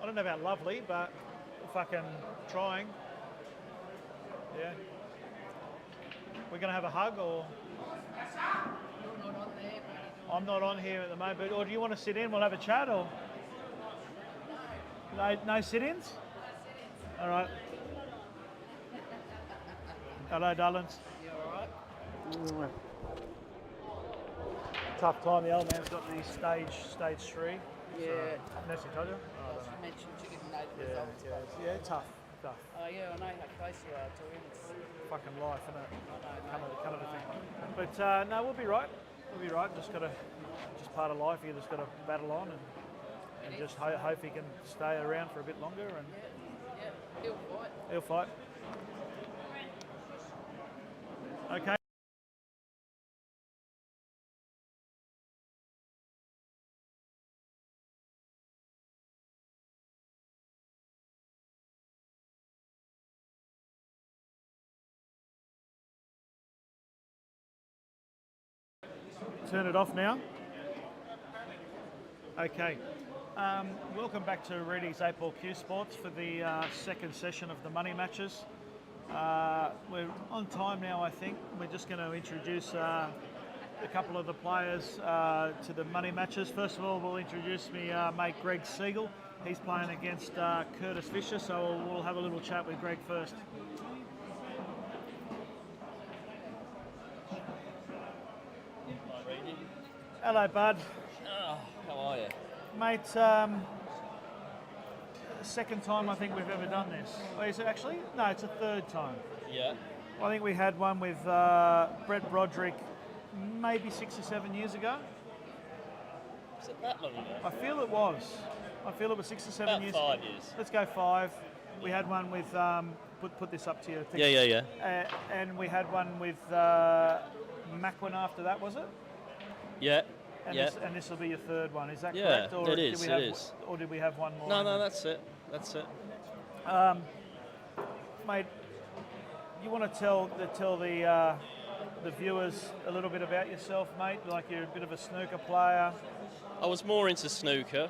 don't know about lovely, but fucking trying. Yeah. We're going to have a hug, or? I'm not on here at the moment, but, or do you want to sit in? We'll have a chat, or? No sit-ins? All right. Hello, darlings. You alright? Tough time. The old man's got the stage 3. Yeah. So, Nessie told you? I mentioned you didn't know the results. Yeah, tough. Oh yeah, I know how close you are to him. It's Fucking life, isn't it? I know. Kind of a thing. But no, we'll be right. We'll be right. Just part of life. You just got to battle on and just hope he can stay around for a bit longer. And Yeah, he'll fight. Okay. Turn it off now. Okay. Welcome back to Reedy's 8 Ball Q Sports for the second session of the money matches. We're on time now, I think. We're just going to introduce a couple of the players to the money matches. First of all, we'll introduce me mate Greg Segal. He's playing against Curtis Fisher, so we'll have a little chat with Greg first. Hello, bud. Oh, how are you? Mate, second time I think we've ever done this. Oh, is it actually? No, it's a third time. Yeah. I think we had one with Brett Broderick maybe 6 or 7 years ago. Is it that long ago? I feel it was. I feel it was 6 or 7 About years. 5 years. Let's go 5. We had one with, put this up to you. Yeah. And we had one with Macklin after that, was it? Yeah. And this will be your third one, is that Yeah, correct? Or it is, it is. Or did we have one more? No, that's it. Mate, you want to tell the viewers a little bit about yourself, mate? Like you're a bit of a snooker player. I was more into snooker.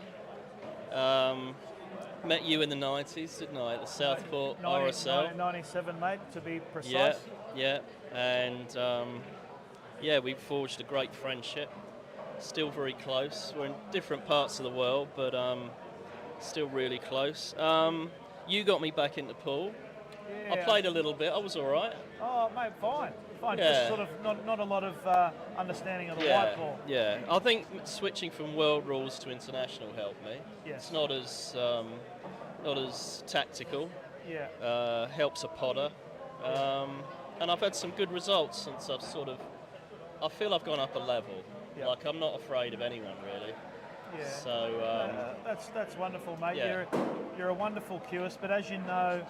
Met you in the 90s, didn't I, at the Southport RSL? 97, mate, to be precise. Yeah. And we forged a great friendship. Still very close. We're in different parts of the world, but still really close. You got me back into pool. Yeah. I played a little bit. I was all right. Oh, mate, fine. Yeah. Just sort of not a lot of understanding of the white ball. Yeah. I think switching from world rules to international helped me. Yes. It's not as tactical. Yeah. Helps a potter. And I've had some good results since I feel I've gone up a level. Yeah. Like I'm not afraid of anyone really. Yeah. So that's wonderful, mate. Yeah. You're a wonderful cueist, but as you know,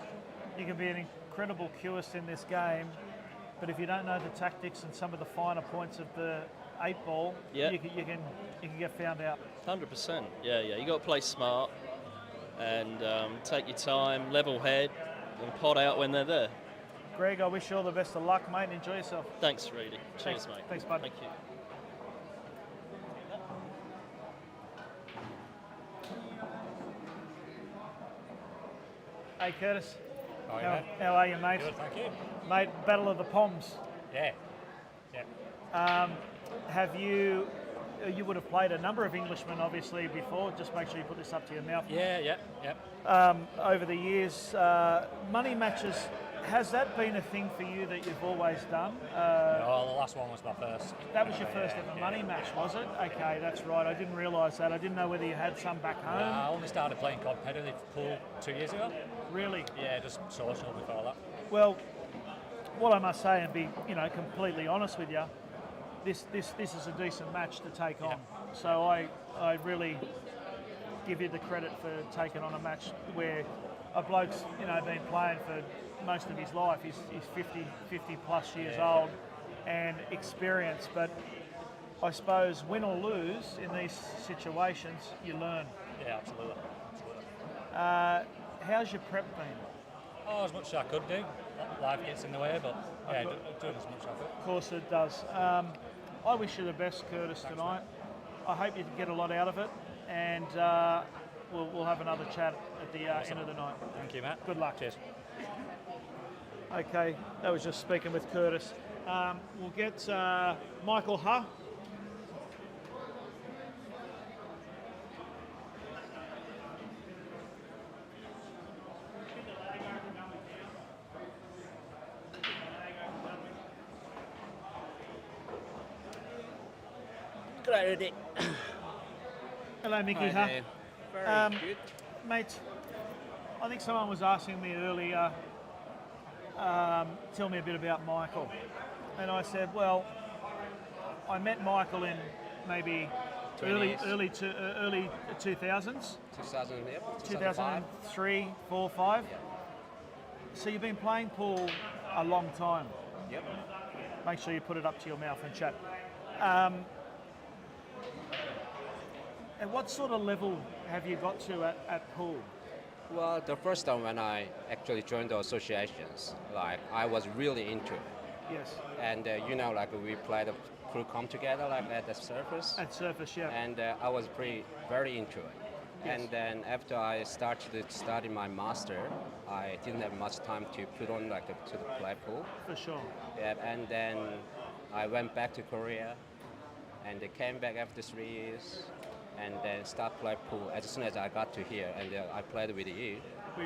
you can be an incredible cueist in this game. But if you don't know the tactics and some of the finer points of the 8 ball, Yeah. you can get found out. 100%. Yeah. You got to play smart and take your time, level head, and pot out when they're there. Greg, I wish you all the best of luck, mate, and enjoy yourself. Thanks, Reedy. Cheers, mate. Thanks, bud. Thank you. Hey, Curtis. How are you, mate? Good, thank you. Mate, Battle of the Poms. Yeah. Have you would have played a number of Englishmen, obviously, before. Just make sure you put this up to your mouth. Yeah. Over the years, money matches, has that been a thing for you that you've always done? The last one was my first. That was your first ever money match, was it? Okay, that's right. I didn't realise that. I didn't know whether you had some back home. I only started playing competitive pool 2 years ago. Really? Yeah, just social before that. Well, what I must say, and be completely honest with you, this is a decent match to take on. So I really give you the credit for taking on a match where a bloke's been playing for most of his life. He's 50 plus years old and experienced. But I suppose win or lose in these situations, you learn. Yeah, absolutely. How's your prep been? As much as I could do. Life gets in the way, but doing as much as I could. Of course it does. I wish you the best, Curtis, tonight. I hope you get a lot out of it. And we'll have another chat at the end of the night. Thank you, Matt. Good luck. Cheers. Okay, that was just speaking with Curtis. We'll get Michael Huh. Hello, Mickey Huh. Very good. Mate, I think someone was asking me earlier, tell me a bit about Michael. And I said, well, I met Michael in maybe early 2000s, 2000, yep. 2003, 4, 5. Yep. So you've been playing pool a long time. Yep. Make sure you put it up to your mouth and chat. At what sort of level have you got to at pool? Well, the first time when I actually joined the associations, like I was really into it. Yes. And like we played a crew come together like at the surface. At surface, yeah. And I was very into it. Yes. And then after I started to study my master, I didn't have much time to put on to the play pool. For sure. Yeah, and then I went back to Korea, and I came back after 3 years, and then start play pool as soon as I got to here, and I played with you.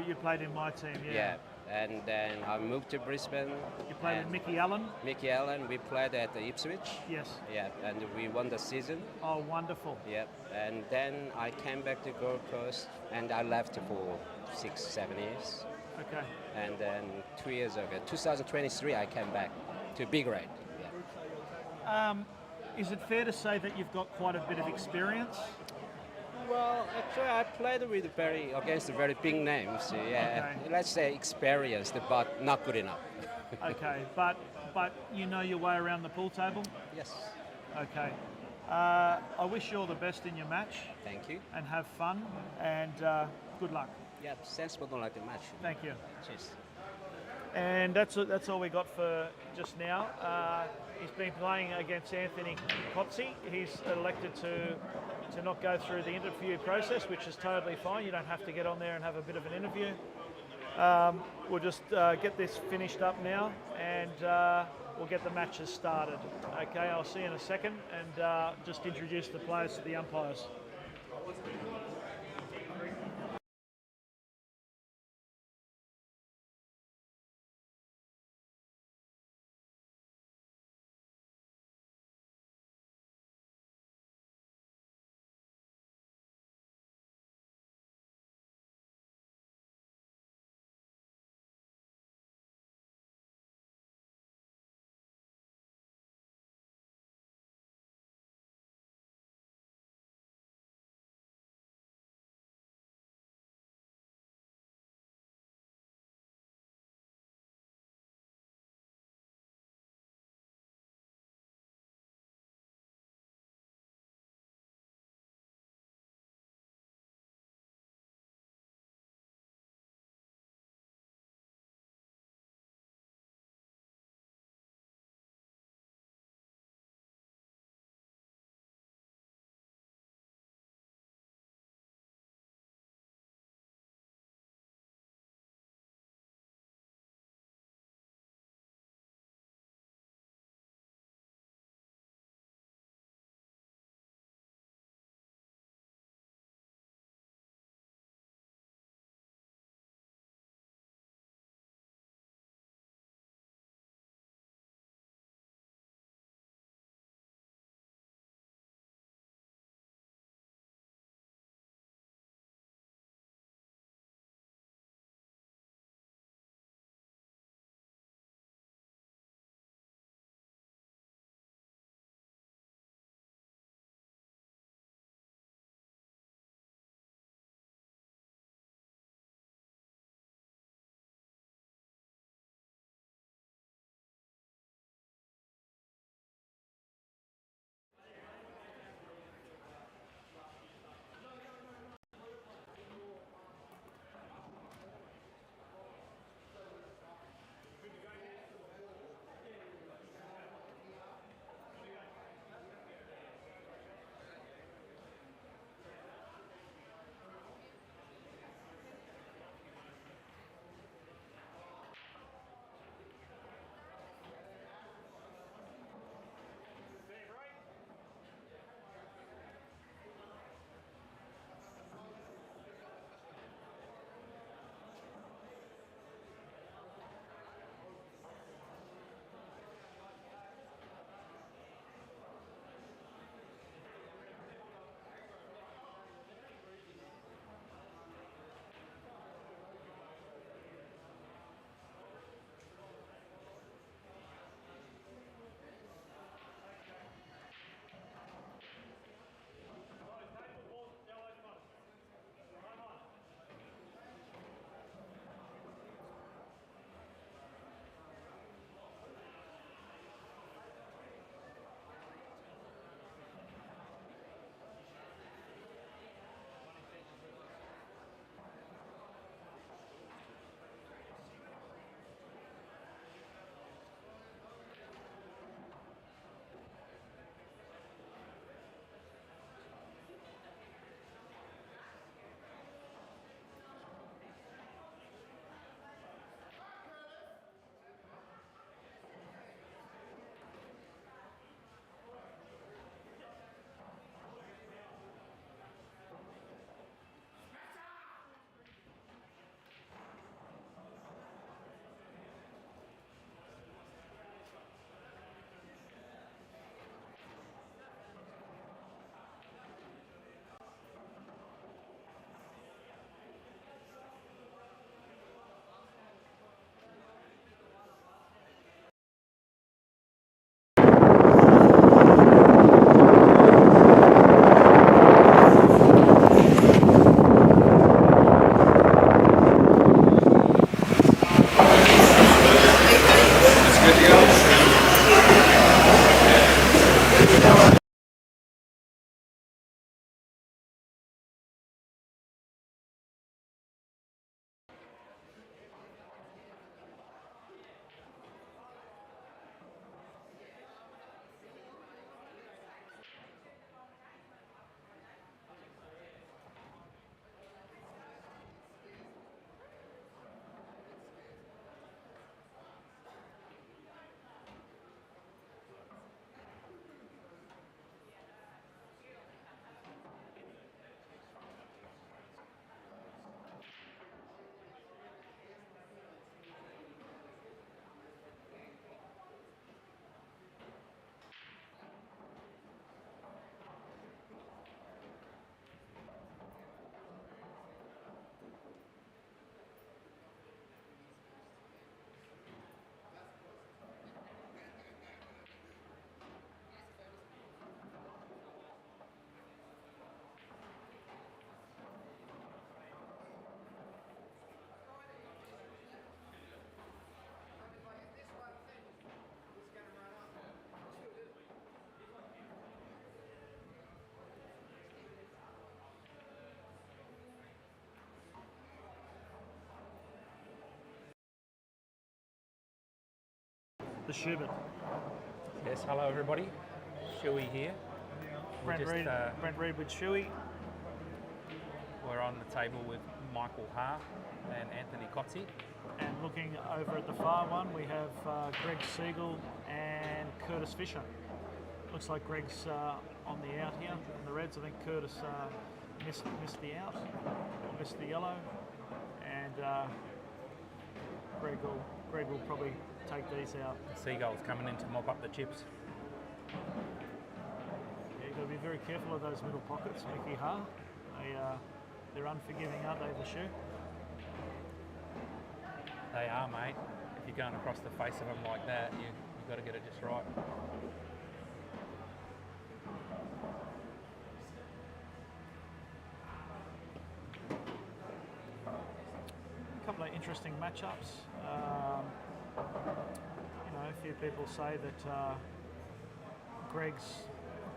You played in my team, yeah. Yeah, and then I moved to Brisbane. You played with Mickey Allen? Mickey Allen, we played at the Ipswich. Yes. Yeah, and we won the season. Oh, wonderful. Yeah, and then I came back to Gold Coast, and I left for 6-7 years. Okay. And then 2 years ago, 2023, I came back to big grade. Yeah. Is it fair to say that you've got quite a bit of experience? Well, actually, I played with against very big names. Yeah, Okay. let's say experienced, but not good enough. Okay, but you know your way around the pool table? Yes. Okay. I wish you all the best in your match Thank you. and have fun and good luck. Yeah, thanks for don't like the match. Thank you. Cheers. And that's all we got for just now. He's been playing against Anthony Kotze. He's elected to not go through the interview process, which is totally fine. You don't have to get on there and have a bit of an interview. We'll just get this finished up now, and we'll get the matches started. Okay, I'll see you in a second, and just introduce the players to the umpires. the Schubert. Yes, hello everybody. Shuey here. Brent Reed with Shuey. We're on the table with Michael Ha and Anthony Kotze. And looking over at the far one, we have Greg Segal and Curtis Fisher. Looks like Greg's on the out here in the Reds. I think Curtis missed the out, or missed the yellow, and Greg will probably take these out. Seagull's coming in to mop up the chips. Yeah, you've got to be very careful of those middle pockets, Mickey Ha. They're unforgiving, aren't they, the shoe? They are, mate. If you're going across the face of them like that, you've got to get it just right. A couple of interesting matchups. A few people say that Greg's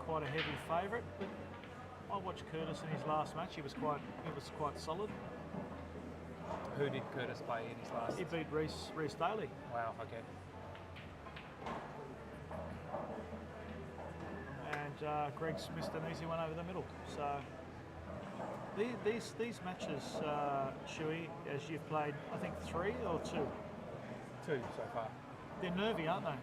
quite a heavy favourite, but I watched Curtis in his last match. He was quite solid. Who did Curtis play in his last? He beat Reece Daly. Wow, okay. And Greg's missed an easy one over the middle. So these matches, Shuey, as you've played, I think 3 or 2? 2 so far. They're nervy, aren't they?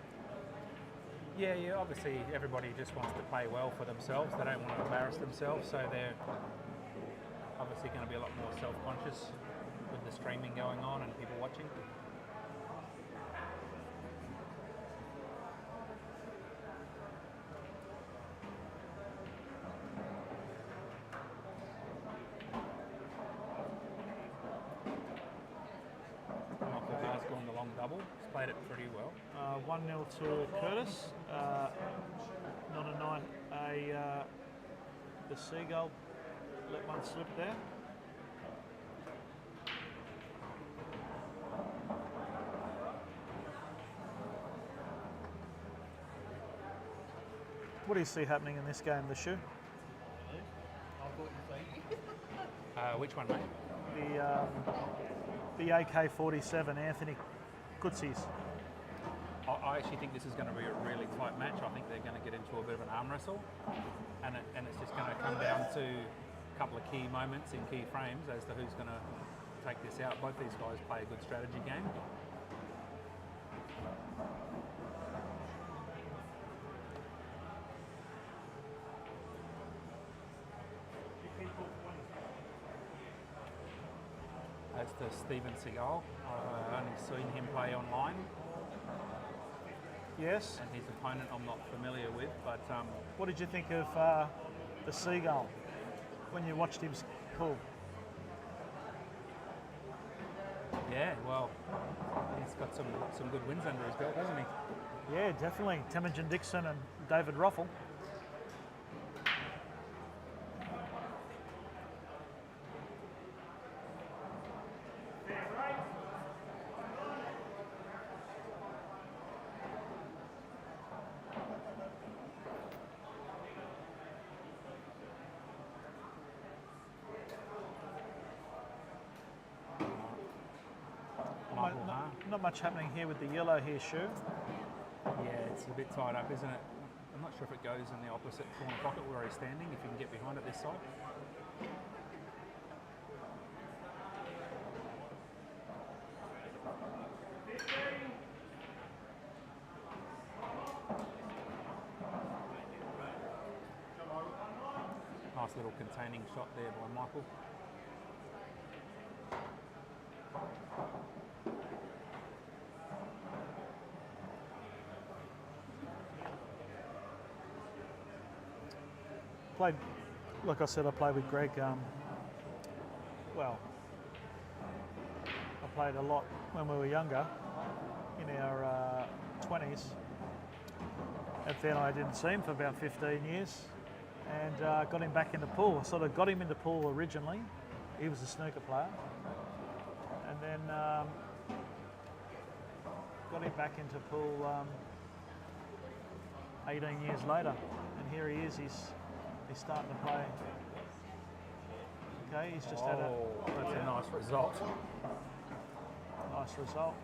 Yeah, obviously everybody just wants to play well for themselves. They don't want to embarrass themselves, so they're obviously going to be a lot more self-conscious with the streaming going on and people watching. Michael Ha's gone the long double. He's played it pretty well. 1-0 to Curtis. Not a night. The Seagull let one slip there. What do you see happening in this game, the shoe? Which one, mate? The AK-47, Anthony Kotze's. I actually think this is going to be a really tight match. I think they're going to get into a bit of an arm wrestle, and it's just going to come down to a couple of key moments in key frames as to who's going to take this out. Both these guys play a good strategy game. As to Steven Segal, I've only seen him play online. Yes. And his opponent I'm not familiar with, but what did you think of the Seagull when you watched him pull? Yeah, well, he's got some good wins under his belt, hasn't he? Yeah, definitely. Temujin Dixon and David Ruffle. Not much happening here with the yellow here, Shu. Yeah, it's a bit tied up, isn't it? I'm not sure if it goes in the opposite corner pocket where he's standing, if you can get behind it this side. Nice little containing shot there by Michael. Played, like I said, I played with Greg. Well, I played a lot when we were younger, in our 20s. And then I didn't see him for about 15 years, and got him back in the pool. I sort of got him in the pool originally. He was a snooker player, and then got him back into pool 18 years later. And here he is. He's starting to play. Okay, he's just had a... That's a nice result. Nice result.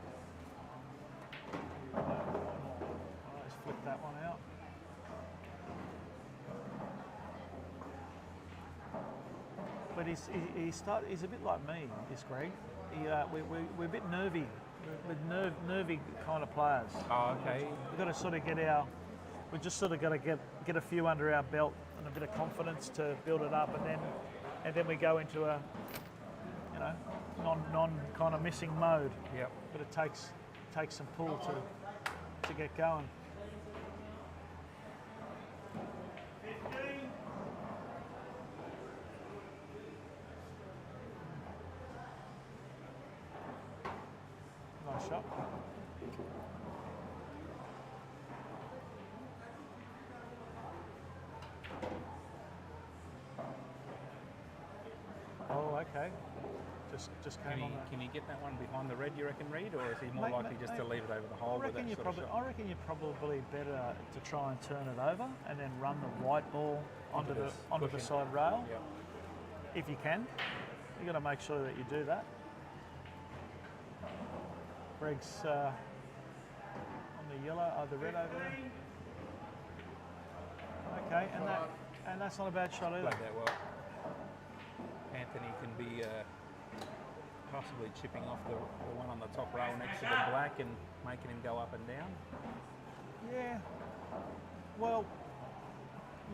flick that one out. But he's a bit like me, this Greg. We're a bit nervy. We're nervy kind of players. Oh, okay. We've got to sort of we've just sort of got to get a few under our belt and a bit of confidence to build it up, and then we go into a, you know, non kind of missing mode. Yep. But it takes some pull to get going. Nice shot. Oh, okay. Just came on. Can you get that one behind the red, you reckon, Reed, or is he more Mate, likely just to leave it over the hole with that sort of shot? I reckon you're probably better to try and turn it over and then run the white ball onto the side rail. Yep. If you can. You've got to make sure that you do that. Greg's on the yellow, the red over there. Okay, and that's not a bad shot either. Played that well. Anthony can be possibly chipping off the one on the top rail next to the black and making him go up and down. Yeah. Well.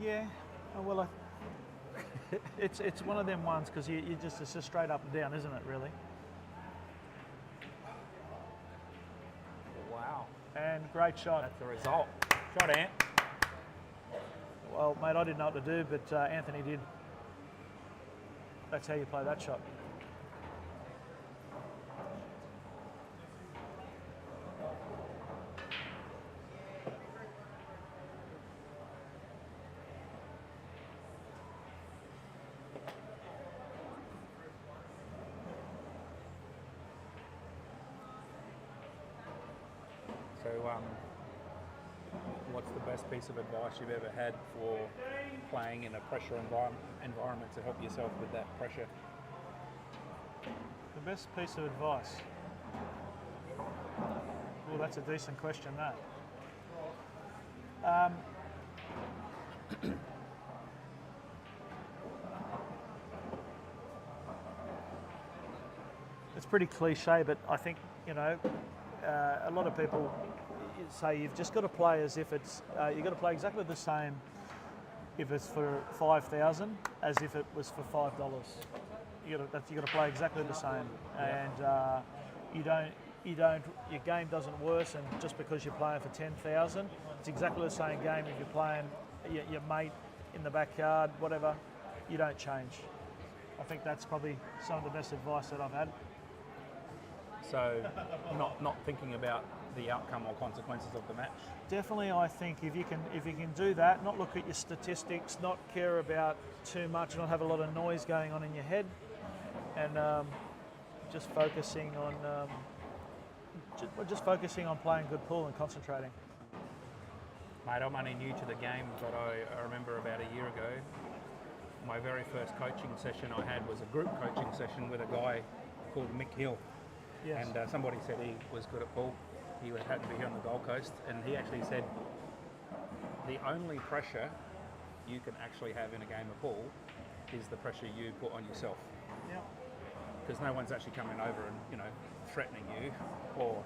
Yeah. Well, it's one of them ones because it's just straight up and down, isn't it? Really. Wow. And great shot. That's the result. Shot, Ant. Well, mate, I didn't know what to do, but Anthony did. That's how you play that shot. So, what's the best piece of advice you've ever had for playing in a pressure environment to help yourself with that pressure? The best piece of advice? Well, that's a decent question, that. It's pretty cliche, but I think, you know, a lot of people say you've just got to play as if it's, you've got to play exactly the same if it's for 5,000 as if it was for $5. You got to play exactly the same, and your game doesn't worsen just because you're playing for 10,000. It's exactly the same game if you're playing your mate in the backyard, whatever. You don't change. I think that's probably some of the best advice that I've had. So, not thinking about the outcome or consequences of the match. Definitely, I think if you can do that, not look at your statistics, not care about too much, not have a lot of noise going on in your head, and just focusing on playing good pool and concentrating. Mate, I'm only new to the game, but I remember about a year ago, my very first coaching session I had was a group coaching session with a guy called Mick Hill. Yes. And somebody said he was good at pool. He happened to be here on the Gold Coast, and he actually said the only pressure you can actually have in a game of pool is the pressure you put on yourself. Yeah. Because no one's actually coming over and, you know, threatening you, or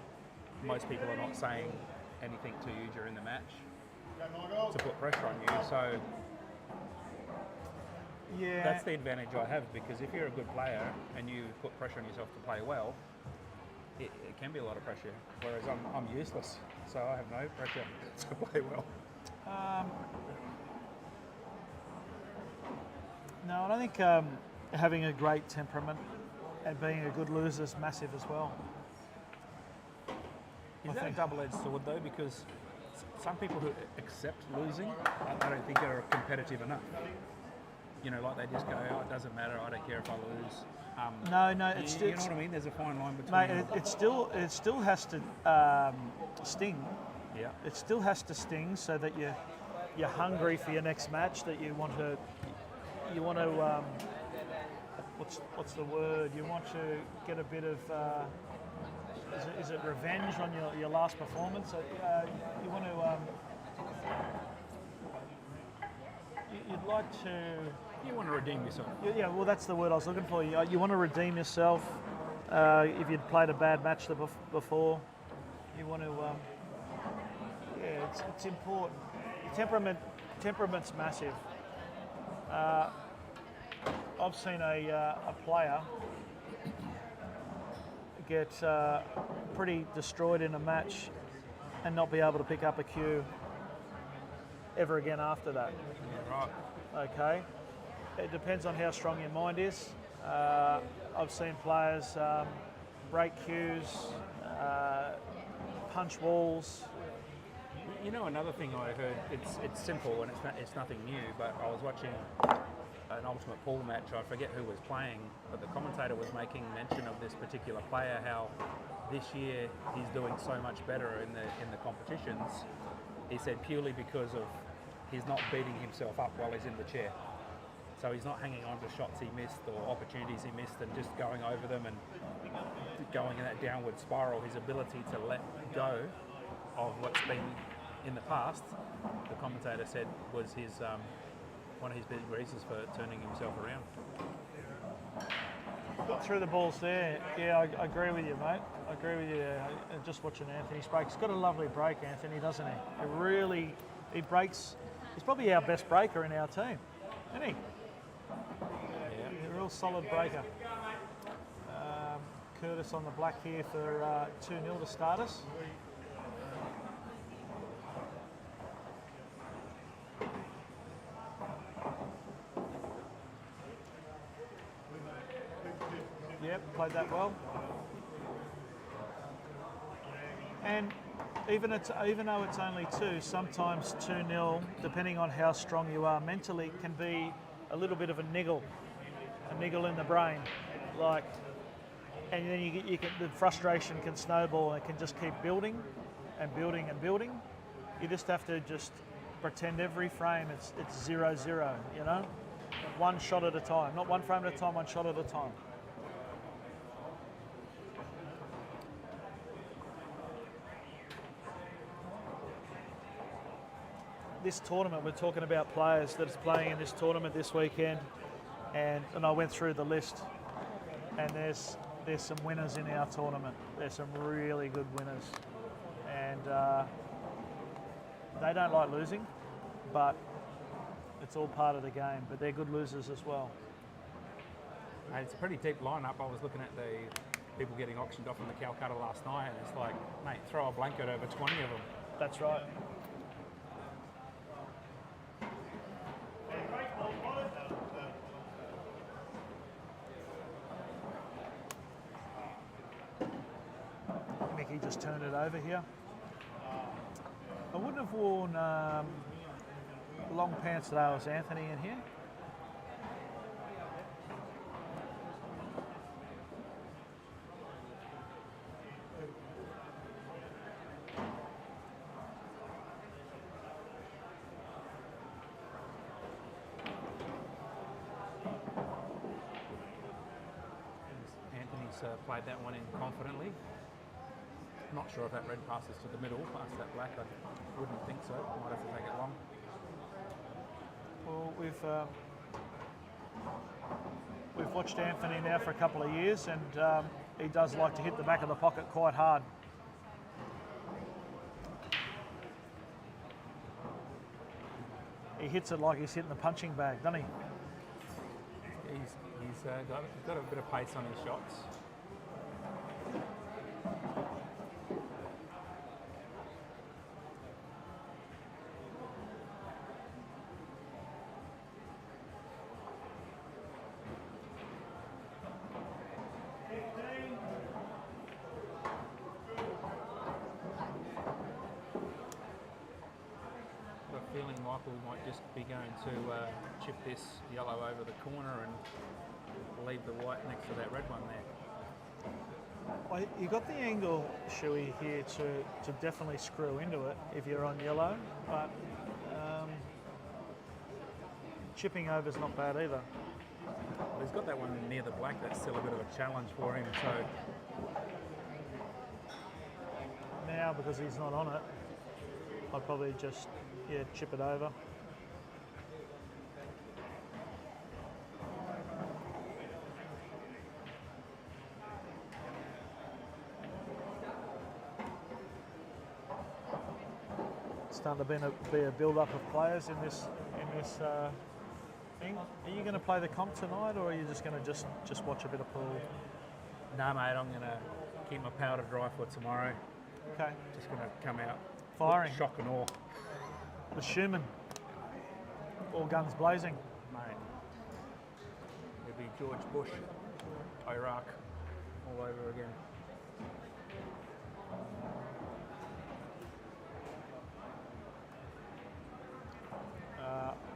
most people are not saying anything to you during the match to put pressure on you. So Yeah. that's the advantage I have, because if you're a good player and you put pressure on yourself to play well, it can be a lot of pressure, whereas I'm useless, so I have no pressure to play well. No, I don't think having a great temperament and being a good loser is massive as well. Is that a double-edged sword though? Because some people who accept losing, I don't think are competitive enough. You know, like they just go, oh, it doesn't matter, I don't care if I lose. No, it's you know what I mean? There's a fine line between. Mate, it still has to sting. Yeah. It still has to sting so that you're hungry for your next match. That you want to what's the word? You want to get a bit of is it revenge on your last performance? You want to You'd like to. You want to redeem yourself. Yeah, well, that's the word I was looking for. You want to redeem yourself. If you'd played a bad match before, you want to. Yeah, it's important. Temperament's massive. I've seen a player get pretty destroyed in a match and not be able to pick up a cue ever again after that. Yeah, right. Okay, it depends on how strong your mind is. I've seen players break cues, punch walls. You know, another thing I heard, it's simple and it's nothing new, but I was watching an Ultimate Pool match. I forget who was playing, but the commentator was making mention of this particular player, how this year he's doing so much better in the competitions. He said purely because of he's not beating himself up while he's in the chair. So he's not hanging on to shots he missed or opportunities he missed and just going over them and going in that downward spiral. His ability to let go of what's been in the past, the commentator said, was his one of his big reasons for turning himself around. Got through the balls there. Yeah, I agree with you, mate. I agree with you. Just watching Anthony's break. He's got a lovely break, Anthony, doesn't he? He breaks. He's probably our best breaker in our team, isn't he? Yeah. He's a real solid breaker. Curtis on the black here for 2-0 to start us. Yep, played that well. And even though it's only 2, sometimes 2-0, depending on how strong you are mentally, can be a little bit of a niggle in the brain, like, and then you can, the frustration can snowball and it can just keep building and building and building. You just have to just pretend every frame it's 0-0, you know, one shot at a time, not one frame at a time, one shot at a time. This tournament, we're talking about players that is playing in this tournament this weekend, and I went through the list, and there's some winners in our tournament. There's some really good winners, and they don't like losing, but it's all part of the game. But they're good losers as well. And it's a pretty deep lineup. I was looking at the people getting auctioned off in the Calcutta last night, and it's like, mate, throw a blanket over 20 of them. That's right. Mickey just turned it over here. I wouldn't have worn long pants today. Was Anthony in here? Anthony's played that one in confidently. Not sure if that red passes to the middle, past that black. I wouldn't think so. Might have to take it long. Well, we've watched Anthony now for a couple of years, and he does like to hit the back of the pocket quite hard. He hits it like he's hitting the punching bag, doesn't he? He's got a bit of pace on his shots. Feeling Michael might just be going to chip this yellow over the corner and leave the white next to that red one there. Well, you got the angle, Shuey, here to definitely screw into it if you're on yellow, but chipping over is not bad either. Well, he's got that one near the black. That's still a bit of a challenge for him. So now, because he's not on it, I'd probably just Yeah, chip it over. Starting to be a build-up of players in this thing. Are you going to play the comp tonight, or are you just going to just watch a bit of pool? No, mate, I'm going to keep my powder dry for tomorrow. Okay. Just going to come out Firing. shock and awe. The Schumann. All guns blazing. Mate, it'll be George Bush, Iraq, all over again.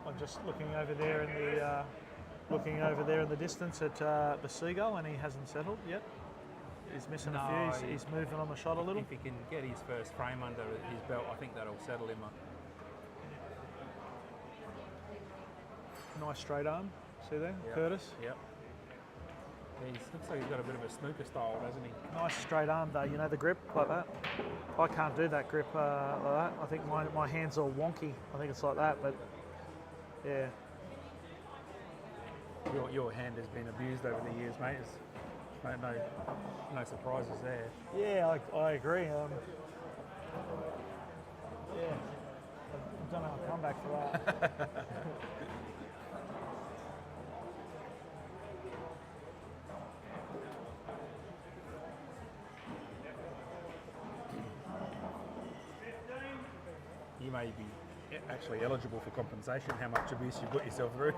I'm just looking over there in the distance at the Segal, and he hasn't settled yet. He's missing a few. He's moving on the shot a little. If he can get his first frame under his belt, I think that'll settle him up. Nice straight arm. See there, Yep. Curtis. Yep. Looks like he's got a bit of a snooker style, doesn't he? Nice straight arm though. You know the grip like that. I can't do that grip like that. I think my hands are wonky. I think it's like that, but yeah. Your hand has been abused over the years, mate. No surprises there. Yeah, I agree. Yeah, I don't know. I'll come back for that. You may be actually eligible for compensation. How much abuse you put yourself through?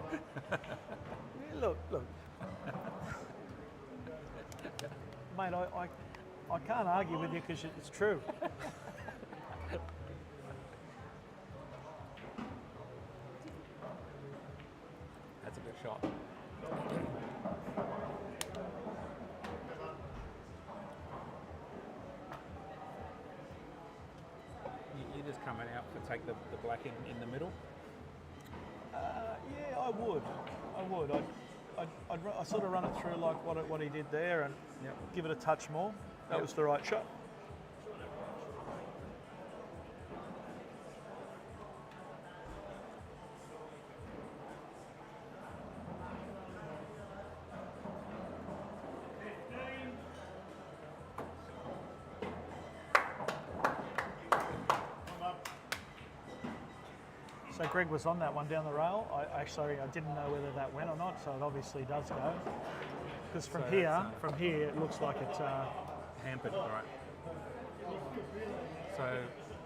Look. Mate, I can't argue with you because it's true. That's a good shot. You're just coming out to take the black in the middle. Yeah, I would. I'd sort of run it through like what he did there and give it a touch more. That was the right shot. So Greg was on that one down the rail. I didn't know whether that went or not, so it obviously does go. Because from here it looks like it's Hampered, all right. So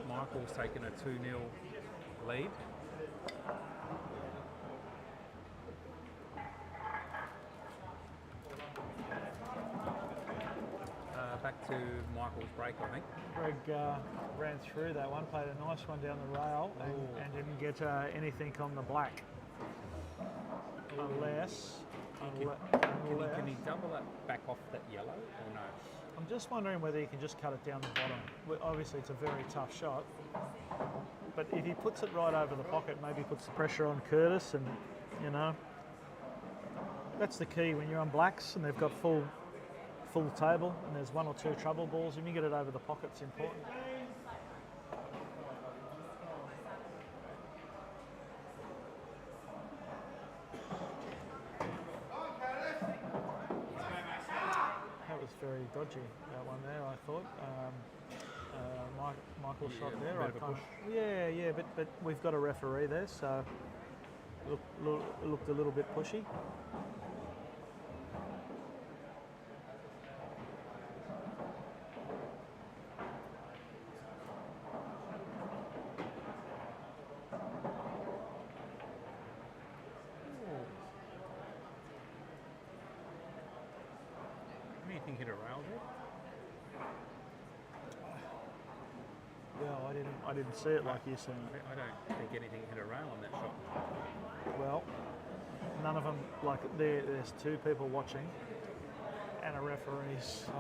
Michael's taken a 2-0 lead. Back to Michael's break, I think. Greg ran through that one, played a nice one down the rail, and didn't get anything on the black. Unless Can he double that back off that yellow or no? I'm just wondering whether he can just cut it down the bottom. Well, obviously, it's a very tough shot, but if he puts it right over the pocket, maybe puts the pressure on Curtis, and that's the key when you're on blacks and they've got full table and there's one or two trouble balls. When you get it over the pocket, it's important. That was very dodgy, that one there, I thought. Michael's shot there. Bit of a push. Yeah, but we've got a referee there, so it looked a little bit pushy. Anything hit a rail there? Well, I didn't see it like you seen it. I don't think anything hit a rail on that shot. Well, none of them, like there's two people watching and a referee. So.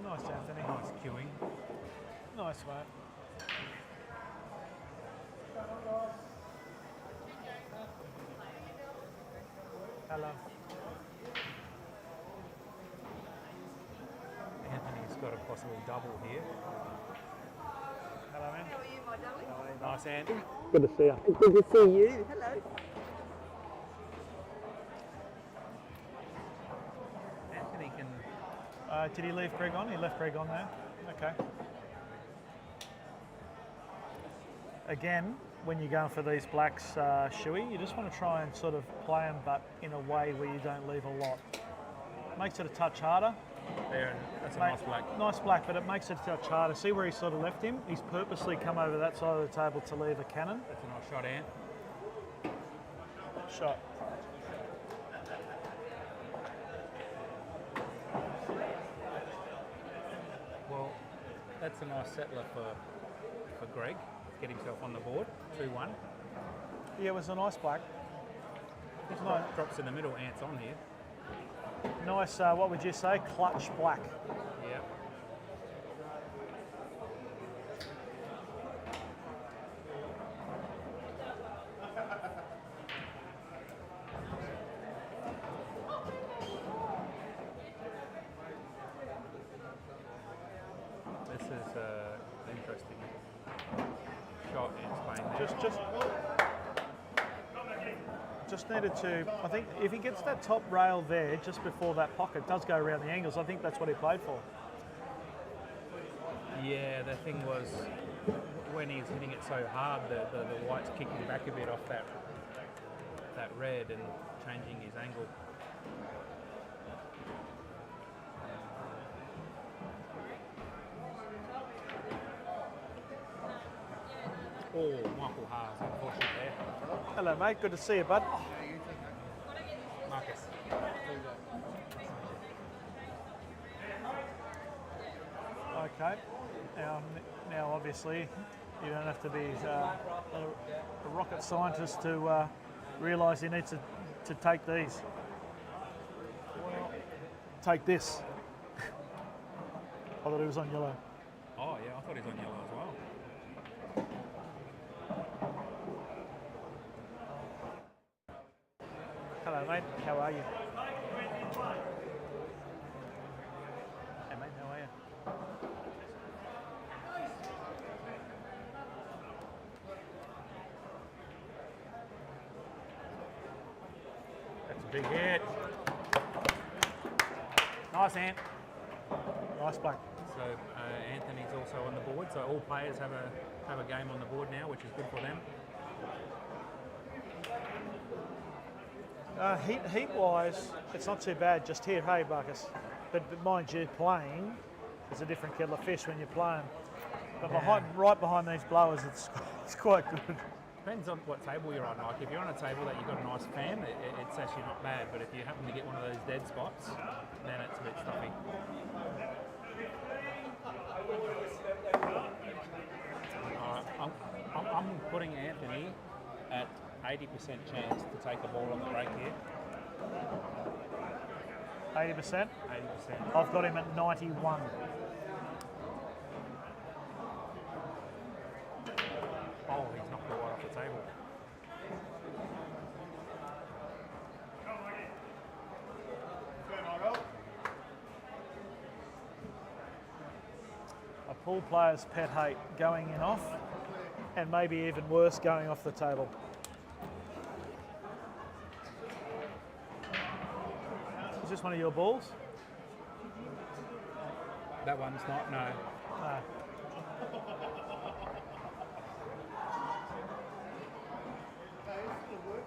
Nice, Anthony. Nice queuing. Nice, mate. Hello. Anthony's got a possible double here. Hello, man. How are you, my darling? Nice, Ant. Good to see you. Good to see you. Hello. Anthony can. Did he leave Greg on? He left Greg on there. Okay. Again, when you're going for these blacks, Shuey, you just want to try and sort of play them, but in a way where you don't leave a lot. Makes it a touch harder. There, that's a nice black. Nice black, but it makes it a touch harder. See where he sort of left him? He's purposely come over that side of the table to leave a cannon. That's a nice shot, Ant. Shot. Well, that's a nice settler for Greg. Get himself on the board. 2-1. Yeah, it was a nice black. This Nice. drops in the middle. Ant's on here. Nice, what would you say? Clutch black. Yep. This is interesting shot Ant's playing there. Just needed to, I think if he gets that top rail there just before that pocket, does go around the angles, I think that's what he played for. Yeah, the thing was when he's hitting it so hard, the white's kicking back a bit off that red and changing his angle. Oh, Michael Haas, unfortunately there. Hello, mate. Good to see you, bud. Marcus. Okay. Now, obviously, you don't have to be a rocket scientist to realise he needs to take these. Take this. I thought he was on yellow. Oh yeah, I thought he was on yellow as well. Hello, mate. How are you? Hey, mate. How are you? That's a big hit. Nice, Ant. Nice black. So Anthony's also on the board. So all players have a game on the board now, which is good for them. Heat-wise, it's not too bad just here, hey, Marcus. But mind you, playing is a different kettle of fish when you're playing. But right behind these blowers, it's quite good. Depends on what table you're on. Like if you're on a table that you've got a nice fan, it's actually not bad. But if you happen to get one of those dead spots, then it's a bit stuffy. I'm putting Anthony at 80% chance to take a ball on the break here. 80%. 80%. I've got him at 91. Oh, he's knocked the white off the table. A pool player's pet hate going in off, and maybe even worse, going off the table. Is this one of your balls? That one's not, no. No.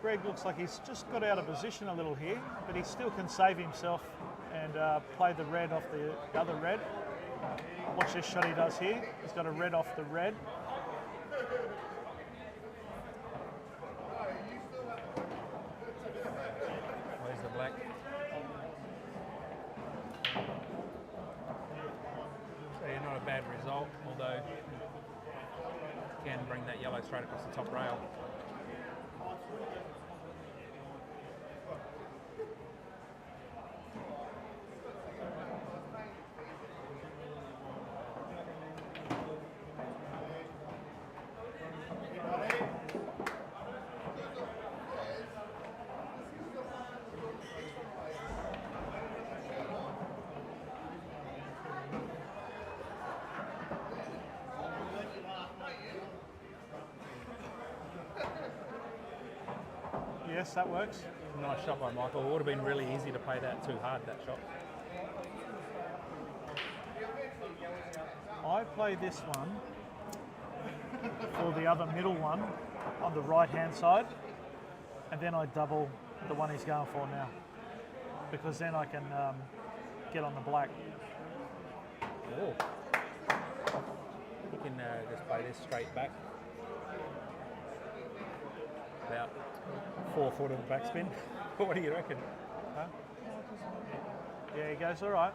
Greg looks like he's just got out of position a little here, but he still can save himself and play the red off the other red. Watch this shot he does here. He's got a red off the red. Where's the black? So yeah, not a bad result, although can bring that yellow straight across the top rail. Yes, that works. Nice shot by Michael. It would have been really easy to play that too hard, that shot. I play this one for the other middle one on the right-hand side, and then I double the one he's going for now, because then I can get on the black. Oh. You can just play this straight back. About 4 foot of backspin. What do you reckon? Huh? Yeah, he goes all right.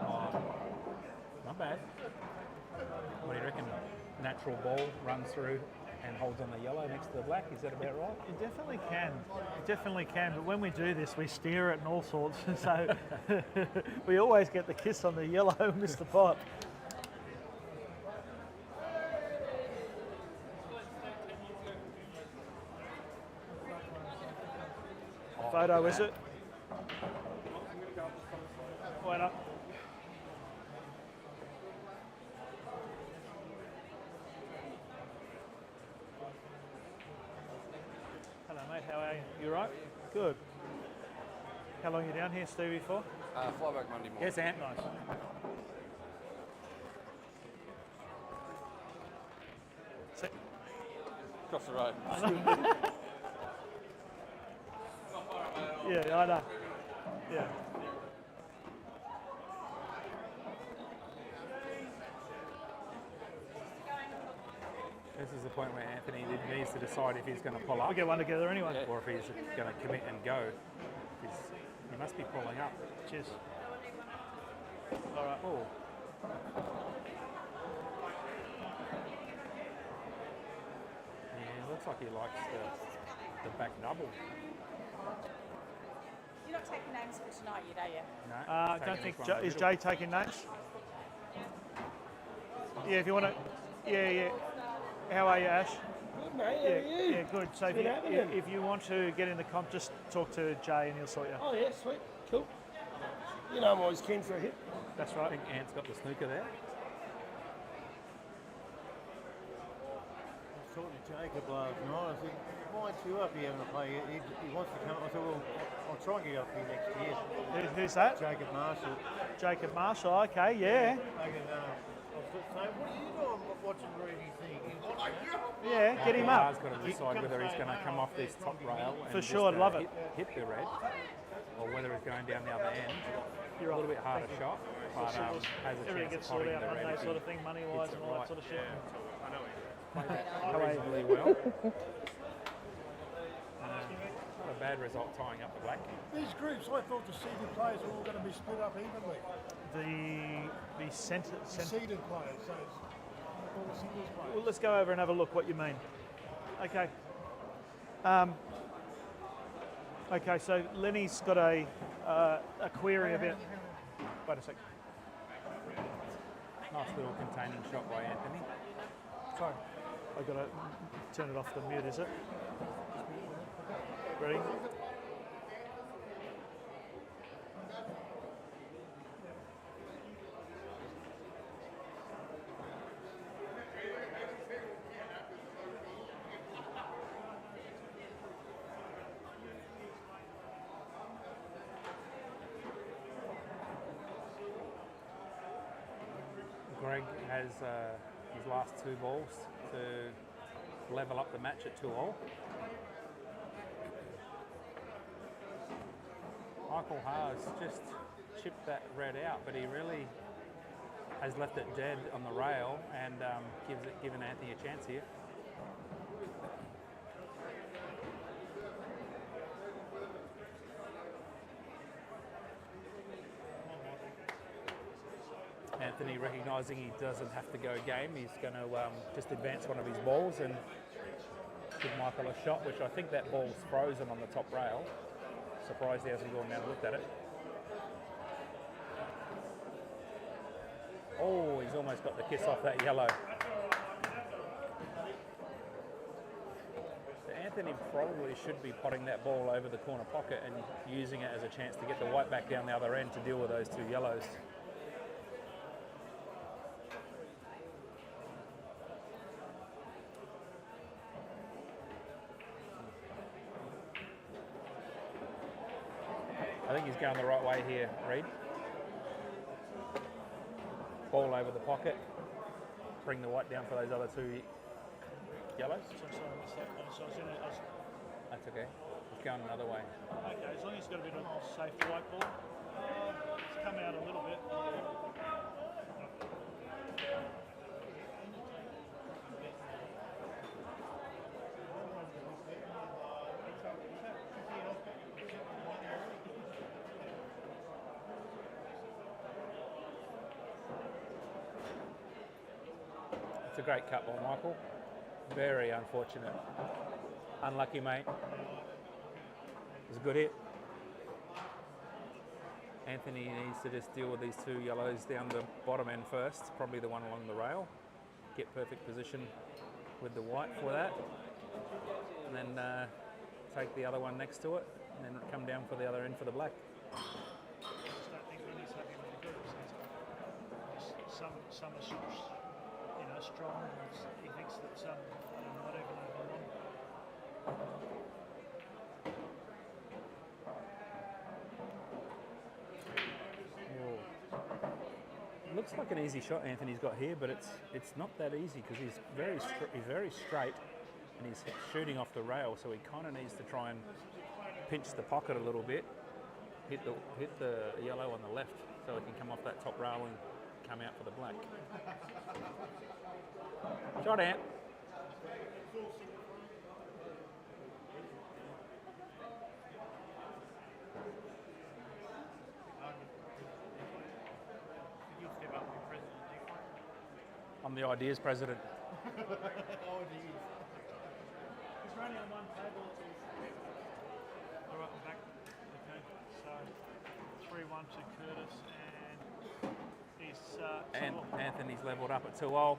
Oh, not bad. What do you reckon? Natural ball runs through and holds on the yellow next to the black. Is that about right? It definitely can. It definitely can. But when we do this, we steer it and all sorts. So we always get the kiss on the yellow, Mr. Pot. Photo, is it? Wait up. Hello, mate. How are you? You right? Good. How long are you down here, Stevie, for? Fly back Monday morning. Yes, Ant. Nice. See? Across the road. Yeah, I know. Yeah. This is the point where Anthony needs to decide if he's going to pull up We'll get one together anyway. or if he's going to commit and go. He must be pulling up. Cheers. All right. Oh. Yeah, looks like he likes the back double. You're not taking names for tonight yet, are you? No, I taking don't this think one in the Is middle. Jay taking names? Yeah, if you want to. Yeah. How are you, Ash? Good, mate. How Yeah, are you? yeah, good. So Been happening. if you want to get in the comp, just talk to Jay and he'll sort you. Oh, yeah, sweet. Cool. You know I'm always keen for a hit. That's I right. think Ant's got the snooker there. I was talking to Jacob last night. I said, why aren't you up here having a play? He wants to come. I said, well, I'll try and get up here next year. Who's that? Jacob Marshall. Jacob Marshall. Okay, yeah. I was saying, what are you doing watching Ruby thing? Yeah, get him up. He's got to decide whether he's going to come off this top rail and For just, sure, I'd love it. hit the red, or whether he's going down the other end. You're A right. little bit harder Thank you. shot, but has a Everything chance gets of sorted potting out the red. Monday, if he sort of thing, money-wise hits it and all that right. sort of shit. Played that How are you? reasonably well. Not a bad result tying up the black. These groups, I thought the seeded players were all going to be split up evenly. The centre. Seeded players, so it's all the singles players. Well, let's go over and have a look what you mean. Okay. Okay, so Lenny's got a query about. Wait a sec. Nice little containing shot by Anthony. Sorry, I got to turn it off the mute. Is it? Ready? Greg has his last 2 balls to level up the match at 2-all. Michael Haas just chipped that red out, but he really has left it dead on the rail and given Anthony a chance here. Anthony recognising he doesn't have to go game, he's going to just advance one of his balls and give Michael a shot, which I think that ball's frozen on the top rail. Surprised he hasn't gone down and looked at it. Oh, he's almost got the kiss off that yellow. So Anthony probably should be potting that ball over the corner pocket and using it as a chance to get the white back down the other end to deal with those 2 yellows. think he's going the right way here, Reed. Ball over the pocket. Bring the white down for those other two yellows. That's okay. It's going another way. Okay, as long as he's got a bit of safe white ball. It's come out a little bit. It's a great cut by Michael. Very unfortunate. Unlucky, mate. It was a good hit. Anthony needs to just deal with these two yellows down the bottom end first, probably the one along the rail. Get perfect position with the white for that. And then take the other one next to it, and then come down for the other end for the black. I just don't think Vinny's happy with the good. Some are strong. He thinks that some whatever they've been on. Looks like an easy shot Anthony's got here, but it's not that easy because he's very straight and he's shooting off the rail, so he kind of needs to try and pinch the pocket a little bit, hit the yellow on the left, so he can come off that top rail and come out for the black. Shot Ant. I'm the ideas president. He's running on one table. All right, back. Okay, so 3-1 to Curtis, and he's And Anthony's levelled up at 2-0.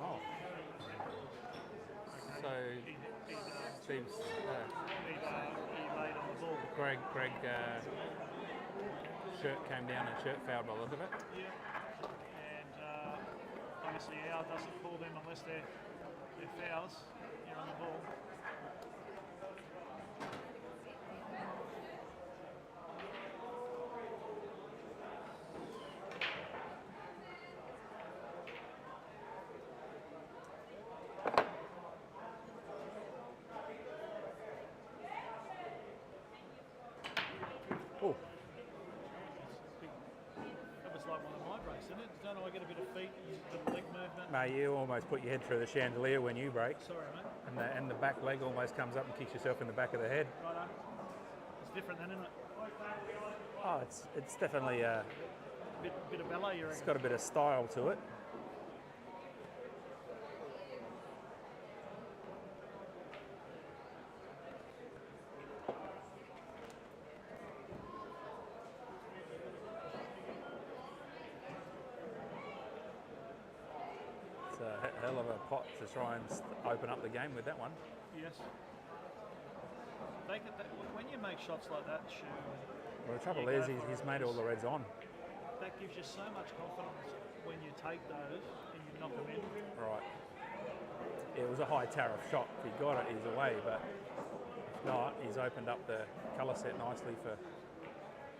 Oh. So Steve's he laid on the ball. Greg shirt came down and shirt fouled by the look of it. Yeah, and obviously Al doesn't call them unless they're fouls. You're on the ball. Oh, That was like one of my breaks, isn't it? Don't I get a bit of feet, a bit of leg movement? mate, you almost put your head through the chandelier when you break, Sorry, mate. and the back leg almost comes up and kicks yourself in the back of the head. Righto. It's different then, isn't it? Oh, it's definitely Bit of ballet, you it's reckon? got a bit of style to it. It's a hell of a pot to try and open up the game with that one. Yes. When you make shots like that, Stu, Well, the trouble You is go he's, for he's it. made all the reds on. that gives you so much confidence when you take those and you knock them in. Right. It was a high tariff shot. If he got it, he's away. But if not, he's opened up the colour set nicely for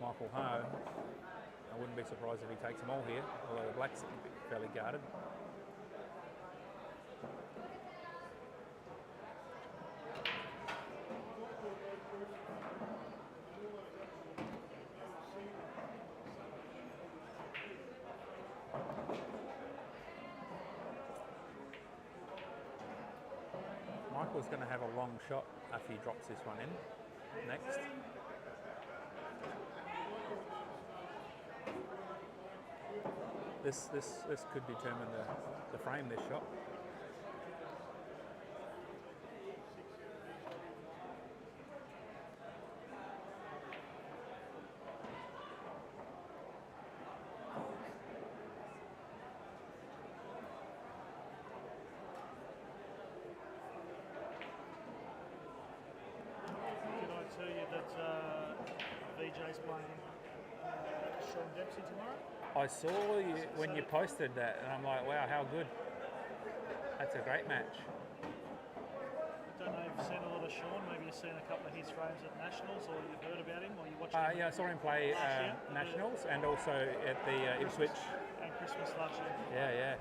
Michael Ho. I wouldn't be surprised if he takes them all here, although the black's fairly guarded. Michael's going to have a long shot after he drops this one in next. This could determine the frame, this shot. Did I tell you that VJ's playing Sean Dempsey tomorrow? I saw you when you posted that, and I'm like, wow, how good. That's a great match. you've seen a lot of Sean. Maybe you've seen a couple of his frames at Nationals, or you've heard about him, or you watched him. Yeah, I saw him play Nationals and also at the Ipswich. And Christmas last year. Yeah.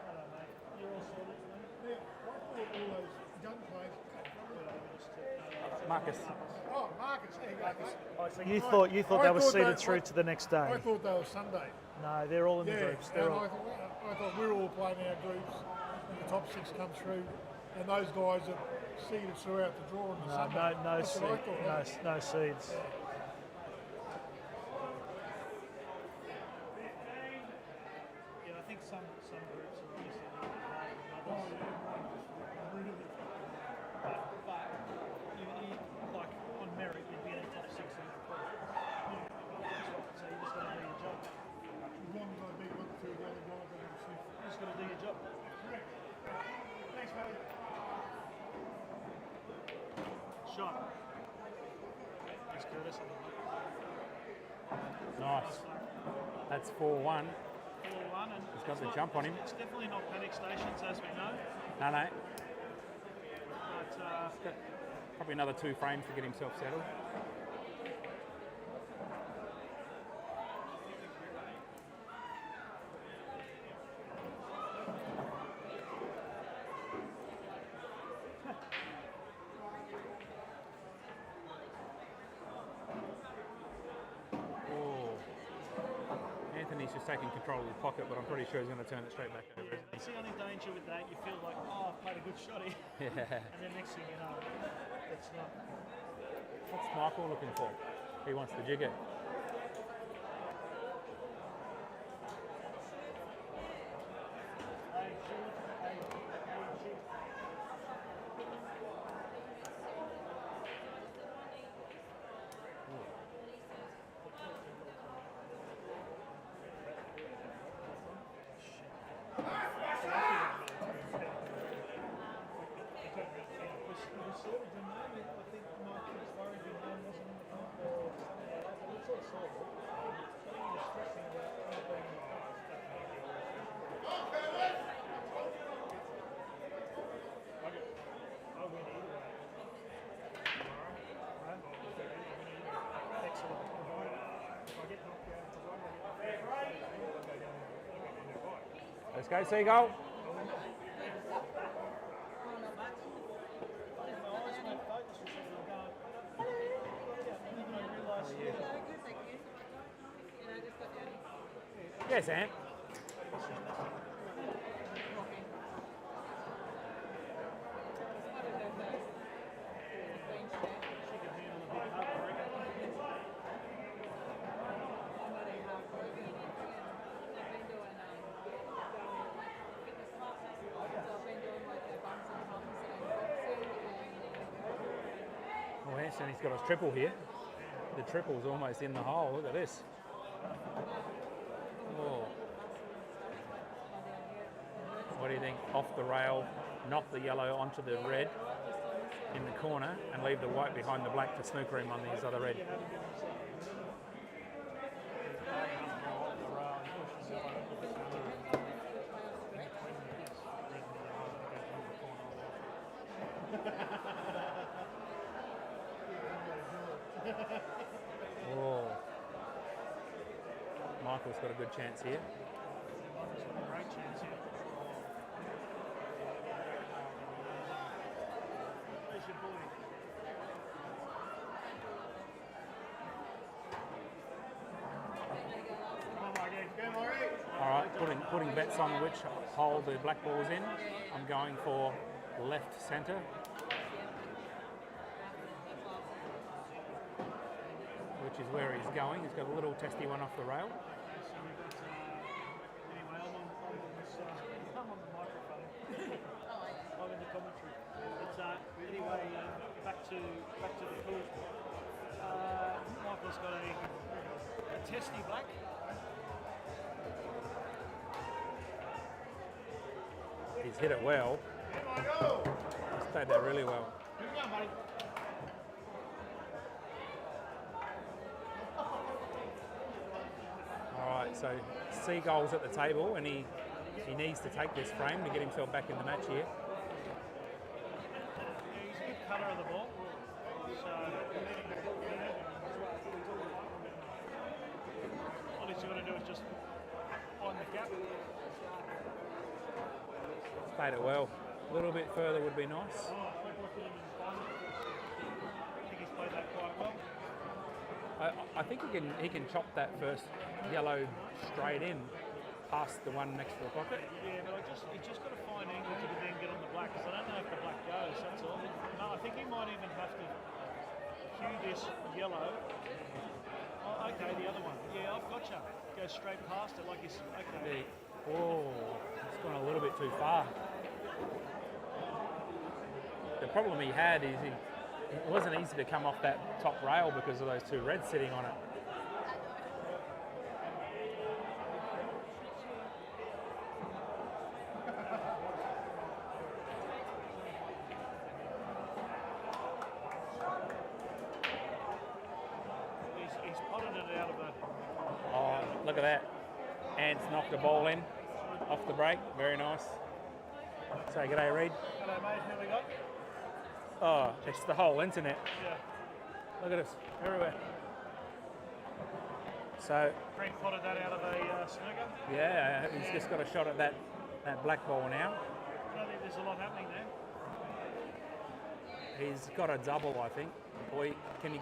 Hello, mate. You're all sorted, mate? Yeah, I thought all those young players. Marcus. Oh, Marcus, there you go, mate. Oh, so you thought they were seeded through to the next day? I thought they were Sunday. No, they're all in the Yeah, groups. and They're all. I thought we were all playing our groups, and the top 6 come through, and those guys are seeded throughout the draw on the Sunday. No That's what I thought. seed, no seeds. Yeah, I think some groups are obviously a little bit harder than others. But you like on merit, you'd be in the top 6 in the group. So you just got to do your job. As long as I beat 1 or 2 of the other guys, I can see. You just got to do your job. Correct. Thanks, mate. Shot. Thanks, Curtis. Nice. That's 4-1. 4-1, and He's got it's the not- jump on him. It's definitely not panic stations, as we know. No. But Probably another 2 frames to get himself settled. Anthony's just taking control of the pocket, but I'm pretty sure he's going to turn it straight back over. yeah, that's the only danger with that. You feel like, oh, I've played a good shot here. Yeah. And then next thing you know, it's not. What's Michael looking for? He wants the jigger. Let's go, Segal. Yes, Ant. Oh, Anthony's got a triple here. The triple's almost in the hole. Look at this. Oh. What do you think? Off the rail, knock the yellow onto the red in the corner and leave the white behind the black to snooker him on his other red. Oh. Michael's got a good chance here. Great chance here. There's your boy. All right, putting bets on which hole the black ball's in. I'm going for left centre. Which is where he's going. He's got a little testy one off the rail. So we've got, anyway, I'm on the microphone. I'm in the commentary. But anyway, back to the pool. Michael's got a testy black. He's hit it well. He's played that really well. All right, So Segal's at the table, and he needs to take this frame to get himself back in the match here. Yeah, he's a good cutter of the ball. So all he's got to do is just find the gap. He's played it well. A little bit further would be nice. I think he's played that quite well. I think he can chop that first yellow straight in past the one next to the pocket. Yeah, but he's just got to find angle to then get on the black, because I don't know if the black goes, that's all. No, I think he might even have to cue this yellow. Oh, okay, the other one. Yeah, I've gotcha. Go straight past it like he's, okay. Oh, it's gone a little bit too far. The problem he had is it wasn't easy to come off that top rail because of those two reds sitting on it. He's potted it out of a... Oh, look at that. Ants knocked the ball in off the break. Very nice. Say g'day, Reed. Hello, mate. Who we got? Oh, it's the whole internet. Yeah. Look at us, everywhere. So, Frank potted that out of a snooker. yeah, he's just got a shot at that black ball now. I don't think there's a lot happening there. He's got a double, I think. Or can you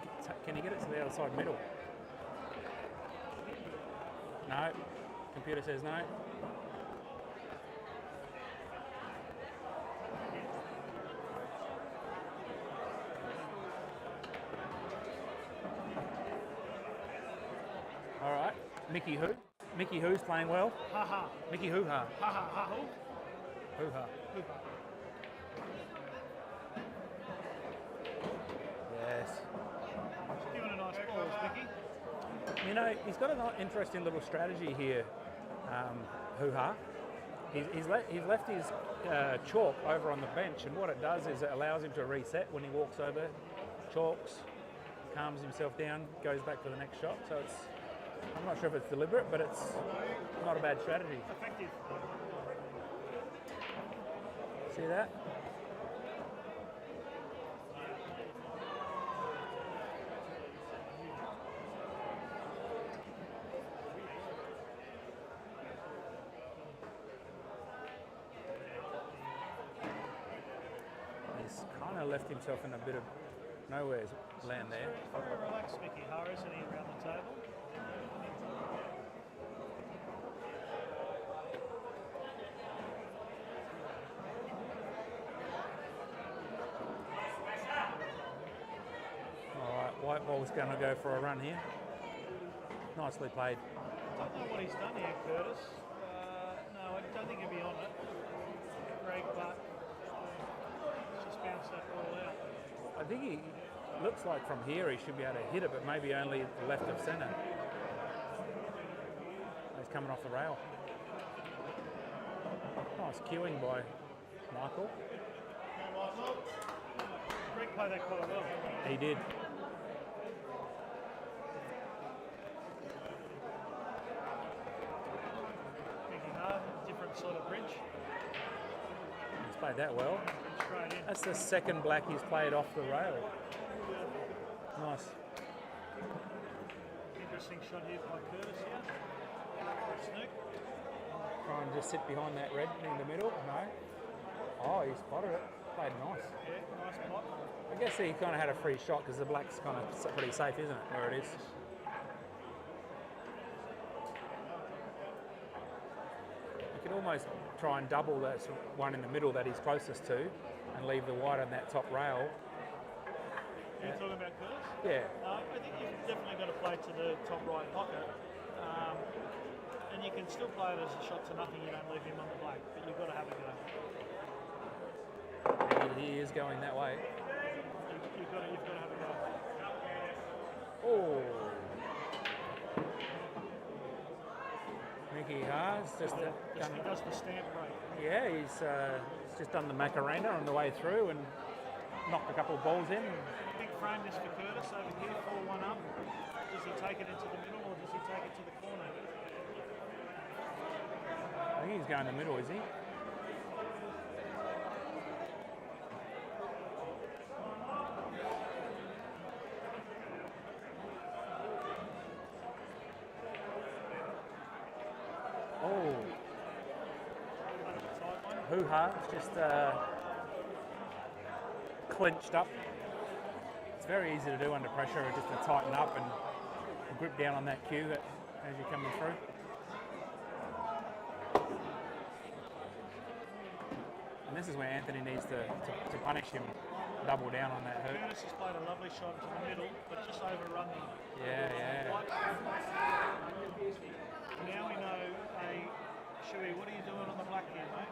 get it to the outside middle? No. Computer says no. All right. Mickey who? Mickey who's playing well? Ha ha. Mickey hoo ha. Ha ha ha ho. Hoo ha. Yes. He's doing a nice ball, Mickey. You know, he's got an interesting little strategy here, hoo-ha. He's left his chalk over on the bench, and what it does is it allows him to reset when he walks over, chalks, calms himself down, goes back for the next shot. So it's, I'm not sure if it's deliberate, but it's not a bad strategy. Effective. See that? He's kind of left himself in a bit of nowhere's land there. Relax, Mickey Ha, isn't he, around the table? All right, white ball's going to go for a run here. Nicely played. I don't know what he's done here, Curtis. No, I don't think he'll be on it. Great putt. Just bounced that ball out. I think he looks like from here he should be able to hit it, but maybe only the left of centre. He's coming off the rail. Nice cueing by Michael. Greg played that quite well. He did. Mickey Ha, different sort of bridge. He's played that well. Straight in. That's the second black he's played off the rail. Nice. Interesting shot here by Curtis here. Snook. Try and just sit behind that red in the middle. No. Oh, he spotted it. Played nice. Yeah, nice pot. I guess he kind of had a free shot because the black's kind of pretty safe, isn't it? There it is. You could almost try and double that one in the middle that he's closest to and leave the white on that top rail. Are you talking about Curtis? Yeah. I think you've definitely got to play to the top right pocket. And you can still play it as a shot to nothing, you don't leave him on the black, but you've got to have a go. He is going that way. You've got to have a go. Oh. Mickey Haas just He does the stamp break. yeah, he's just done the Macarena on the way through and knocked a couple of balls in. Big frame this for Curtis over here, 4-1 up. Does he take it into the middle or does he take it to the corner? I think he's going in the middle, is he? Oh. Hoo-ha, it's just clinched up. It's very easy to do under pressure, just to tighten up and grip down on that cue as you're coming through. And this is where Anthony needs to punish him, double down on that hurt. Eunice has played a lovely shot to the middle, but just overrun them. Yeah. Now we know, Shuey, what are you doing on the black here, mate?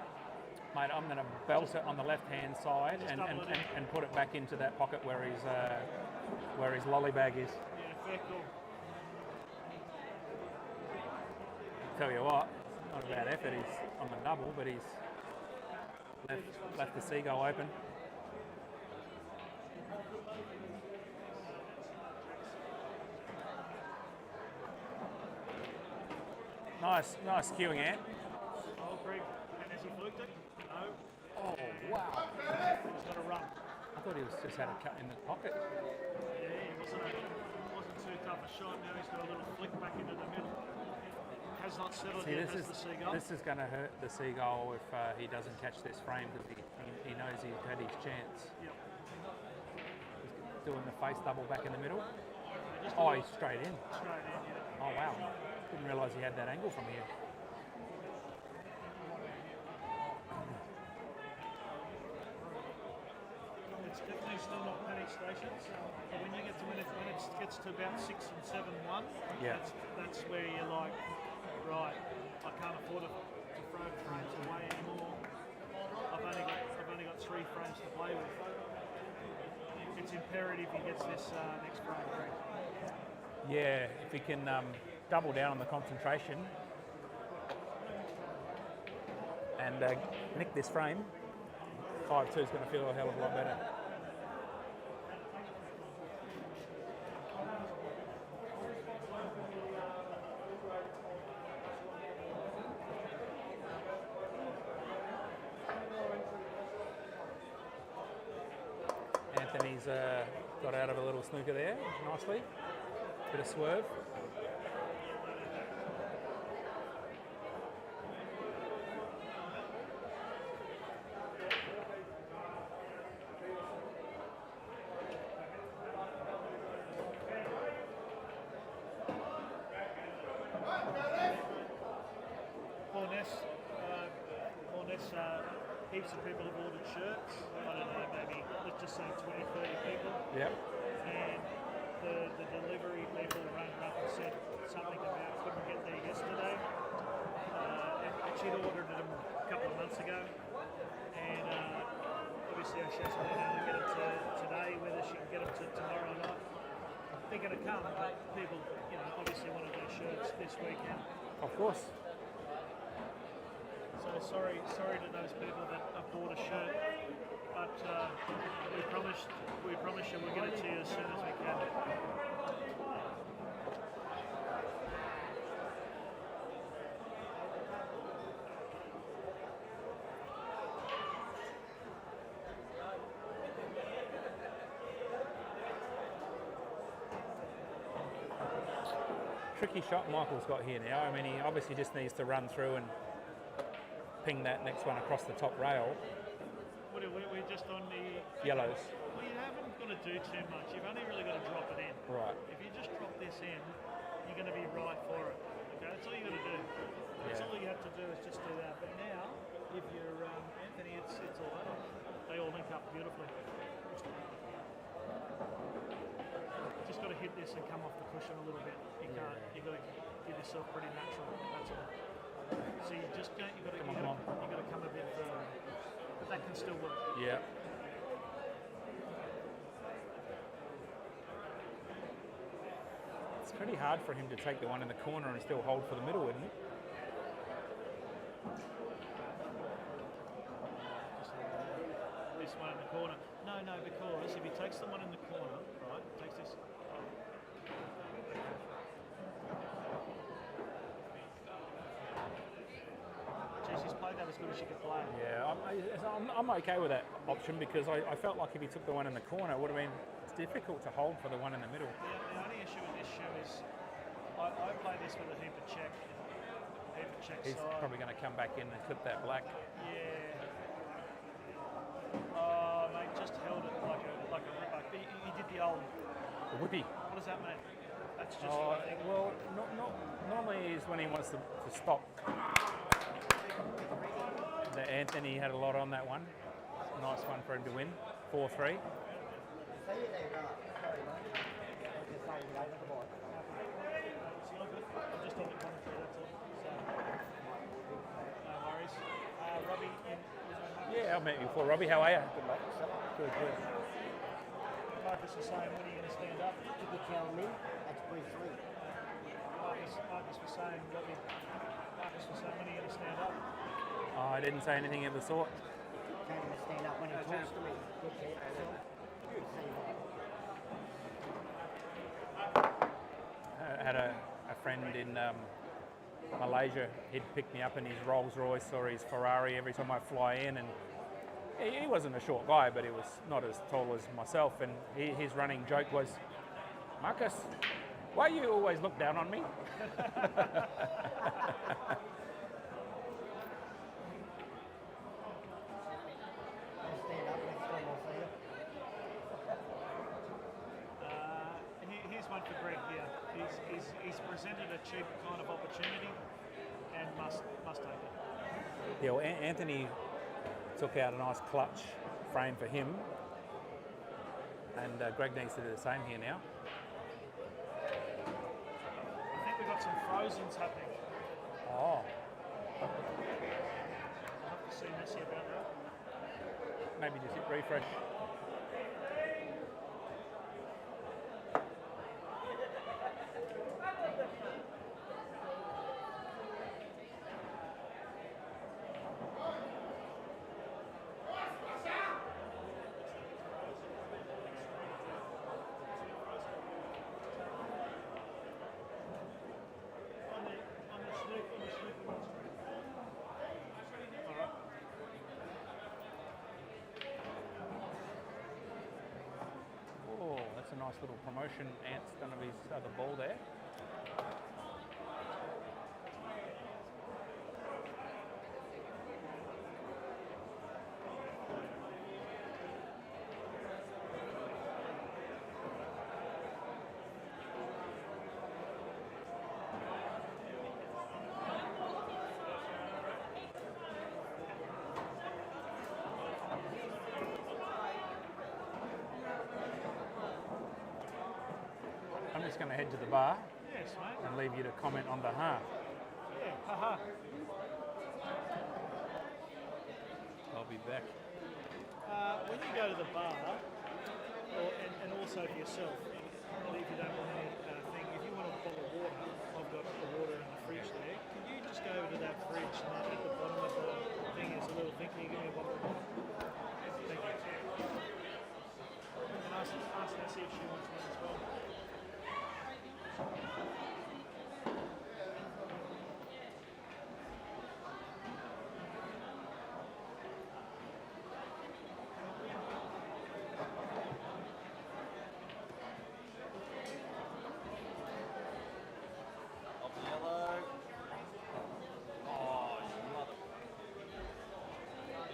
Mate, I'm going to belt it on the left-hand side and put it back into that pocket where his lolly bag is. Yeah, fair call. Tell you what, not a bad effort. He's on the double, but he's left the Segal open. Nice cueing, Ant. Oh, Greg, and has he fluked it? No. Oh, wow. He's got a run. I thought he just had a cut in the pocket. Yeah, he wasn't too tough a shot. Now he's got a little flick back into the middle. Has not settled yet, has the Segal. This is going to hurt the Segal if he doesn't catch this frame, because he knows he's had his chance. Yep. He's doing the face double back in the middle. Oh, he's straight in. Straight in, yeah. Oh, wow. Didn't realise he had that angle from here. It's definitely still not panic stations. But when it gets to about 6 and 7-1, yeah, that's where you're like, right, I can't afford to throw frames away anymore. I've only got 3 frames to play with. It's imperative he gets this next frame correct. Yeah, if he can double down on the concentration and nick this frame, 5-2 is going to feel a hell of a lot better. Anthony's got out of a little snooker there, nicely. Bit of swerve. Heaps of people have ordered shirts. I don't know, maybe let's just say 20, 30 people. Yep. And the delivery people rang up and said something about couldn't get there yesterday. And she'd ordered them a couple of months ago. And obviously she hasn't been able to get them to today, whether she can get them to tomorrow or not. They're going to come, but people, obviously wanted their shirts this weekend. Of course. So sorry to those people that have bought a shirt, but we promise you we'll get it to you as soon as we can. Tricky shot Michael's got here now. I mean, he obviously just needs to run through and ping that next one across the top rail. We're just on the yellows. Well, you haven't got to do too much. You've only really got to drop it in. Right. If you just drop this in, you're going to be right for it. Okay, that's all you got to do. That's all you have to do is just do that. But now, if you're Anthony, it's all over. They all link up beautifully. Just got to hit this and come off the cushion a little bit. You can't. You got to give yourself pretty natural. That's all. So you just got to come a bit further, but that can still work. Yeah. It's pretty hard for him to take the one in the corner and still hold for the middle, isn't it? This one in the corner. No, because if he takes the one in the corner, right, takes this. as good as you could play. Yeah, I'm okay with that option because I felt like if he took the one in the corner, it would have been difficult to hold for the one in the middle. The only issue with this shoe is I play this with a heap of check He's side. probably going to come back in and clip that black. Yeah. Oh, mate, just held it like a ripper. He did the old. The whippy. What does that mean? That's just. Oh, I think. well, not normally is when he wants to stop. Anthony had a lot on that one. Nice one for him to win. 4-3. I'm just on the commentary, that's all. So, no worries. Robbie, Yeah, I've met you before, Robbie. How are you? Good, mate. Good, good. Marcus was saying, when are you going to stand up? Did you tell me? That's briefly. Marcus was saying, Robbie, Marcus was saying, when are you going to stand up? Oh, I didn't say anything of the sort. Can't even stand up when he talks to me. I had a friend in Malaysia. He'd pick me up in his Rolls Royce or his Ferrari every time I fly in, and he wasn't a short guy, but he was not as tall as myself. And his running joke was, "Marcus, why you always look down on me?" Here's one for Greg here. He's presented a cheap kind of opportunity and must take it. Yeah, well, Anthony took out a nice clutch frame for him, and Greg needs to do the same here now. I think we've got some frozens happening. Oh, I'll have to see Messi about that. maybe just hit refresh. Oh, that's a nice little promotion. Ant's done of his other ball there. I'm just going to head to the bar Yes, mate. and leave you to comment on behalf. Yeah, haha. I'll be back. When you go to the bar, and also for yourself, if you don't want any thing, if you want a bottle of water, I've got the water in the fridge there. Can you just go over to that fridge and at the bottom of the thing is a little thing? Can you give me a bottle of water? Thank you. And ask her, see if she wants one as well. Off the yellow. Oh, you love it.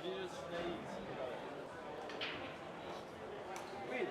You just sneeze. Win.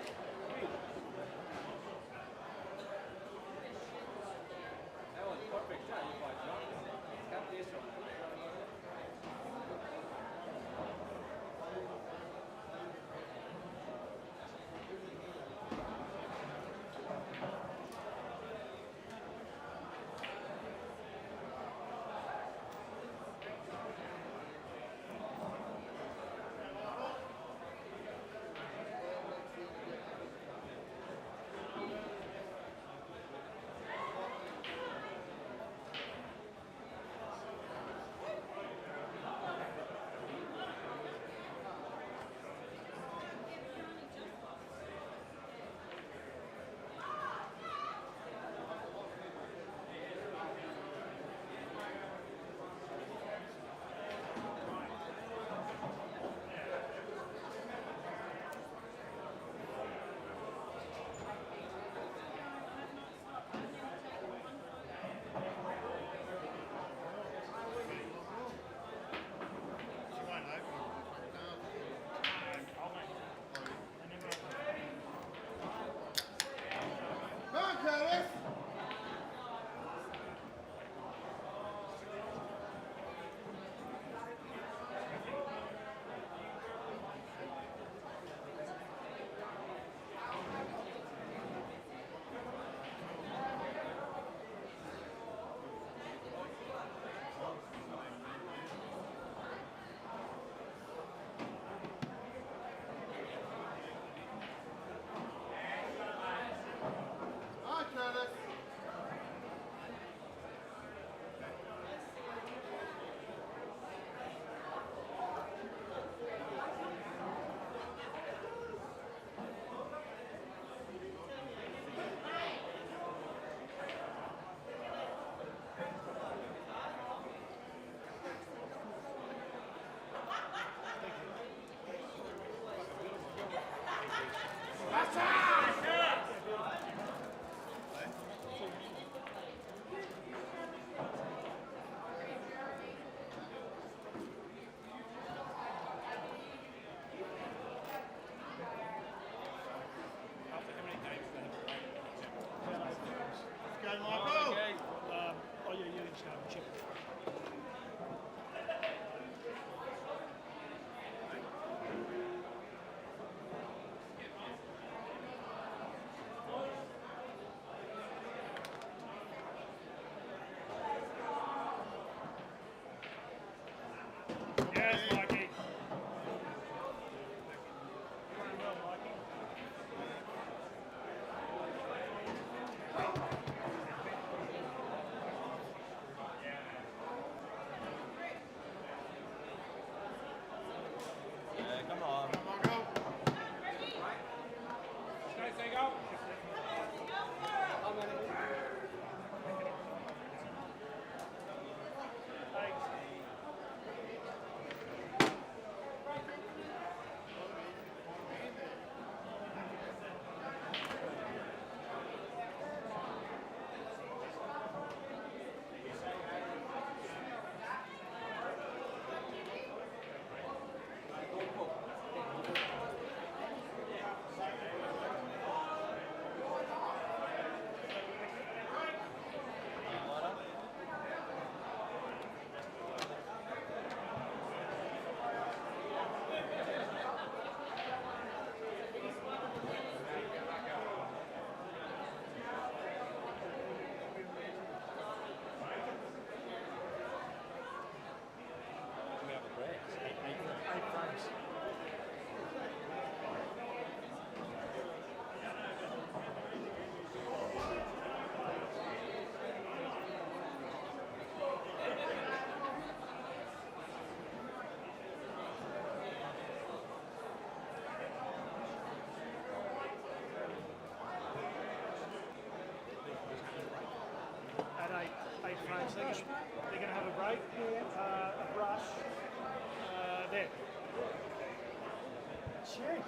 they're going to have a break. A brush. There. Check.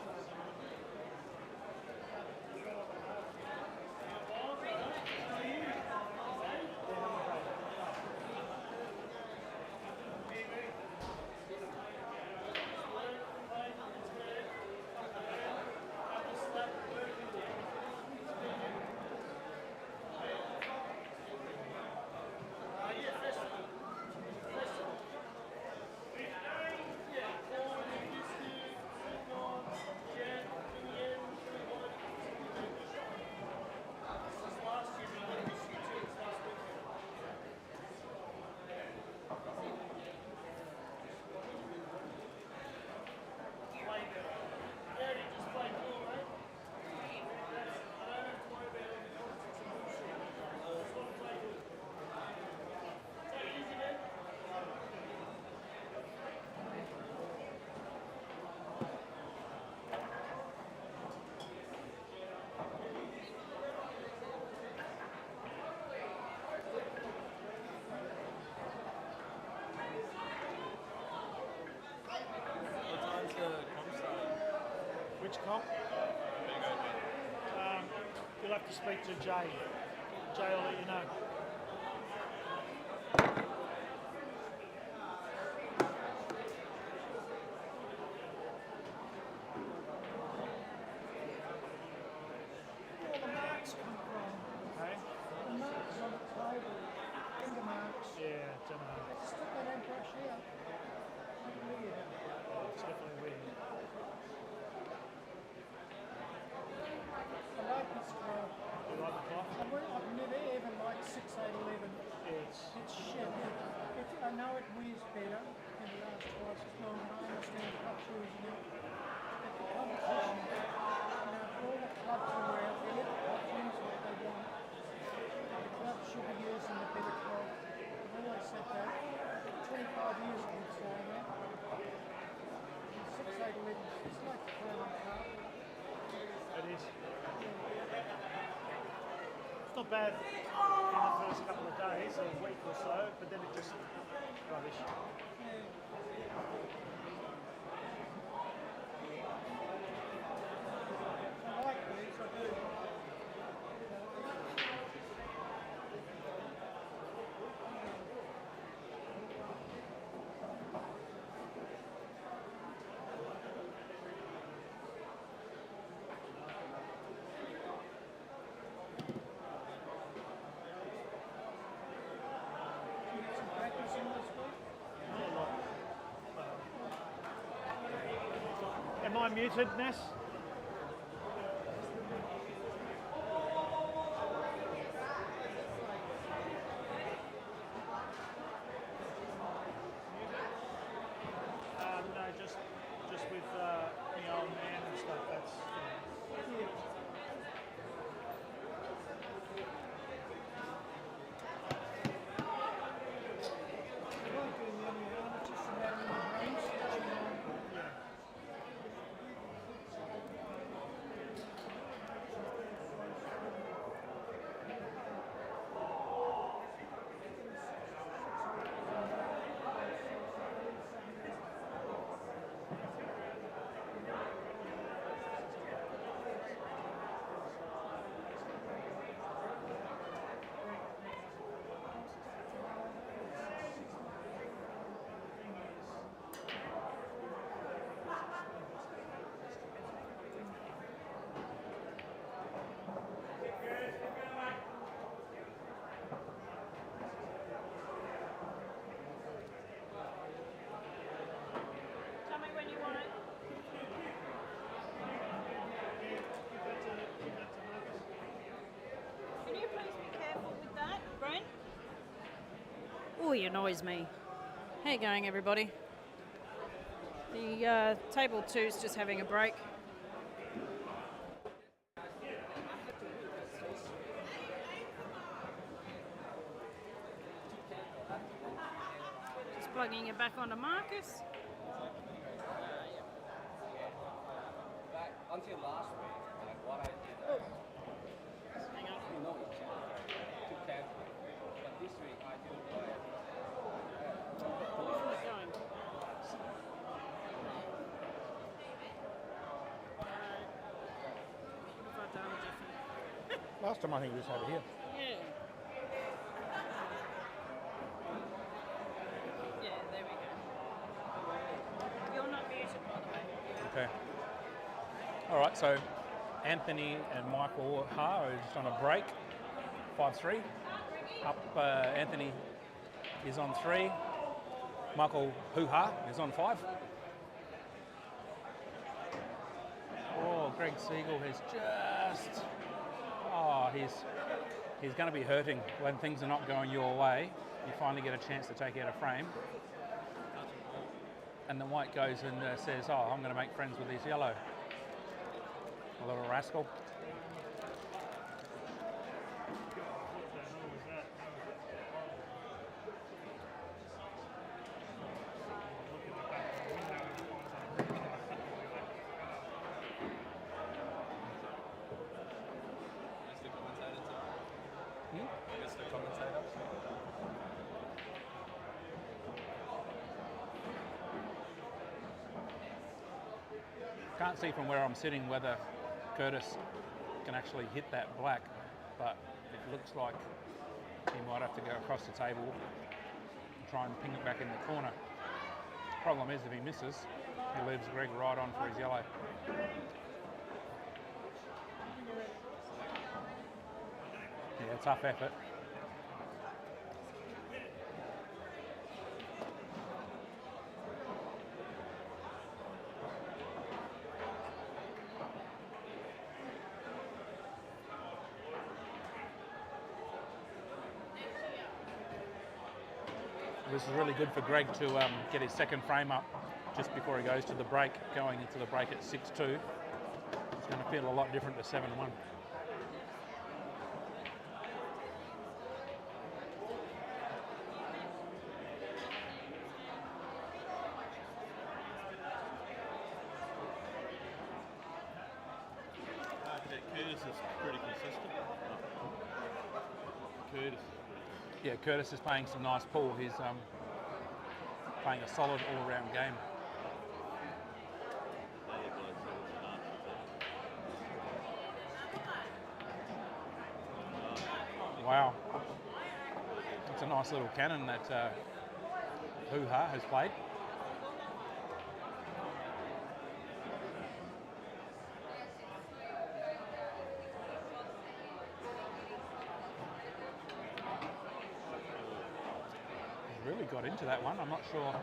Which comp? You'll have to speak to Jay. Jay will let you know. Where all the marks come from. Okay? The marks on the table. Finger marks. Yeah, don't know. Stuff they don't brush out. Weird. It's definitely weird. I like this cloth. You like the cloth? I've never ever liked 6811. It's It's shit. I know it wears better and it lasts twice as long, and I understand club shoes and it. But the competition, all the clubs are out there, the club shoes what they want. The clubs should be using the better cloth. I've always said that. 25 years I've been saying that. 6811, it's like the Chrome Cup. It is. It's not bad in the first couple of days, a week or so, but then it just rubbish. I like these, I do. You get some practice in this week? Am I muted, Ness? No, just with the old man and stuff. That's Tell me when you want it. Can you please be careful with that, Brent? Oh, he annoys me. How you going, everybody? The table two's just having a break. Just plugging it back onto Marcus. Back until last week, like what I did, Hang on. you know each other, too careful. But this week I do Last time I think we just had it here. Yeah. Yeah, there we go. You're not muted, by the way. Okay. All right, so Anthony and Michael Ha are just on a break. 5-3. Up, Anthony is on 3. Michael Hoo-Ha is on 5. Oh, Greg Segal has just... Oh, he's going to be hurting when things are not going your way. You finally get a chance to take out a frame. And the white goes and says, oh, I'm going to make friends with this yellow. A little rascal. Can't see from where I'm sitting whether Curtis can actually hit that black, but it looks like he might have to go across the table and try and ping it back in the corner. Problem is, if he misses, he leaves Greg right on for his yellow. Yeah, tough effort. This is really good for Greg to get his second frame up just before he goes to the break. Going into the break at 6-2, it's going to feel a lot different to 7-1. Curtis is pretty consistent. Curtis. Yeah, Curtis is playing some nice pool. He's playing a solid all-round game. Wow. It's a nice little cannon that Hoo-Ha has played. Really got into that one. I'm not sure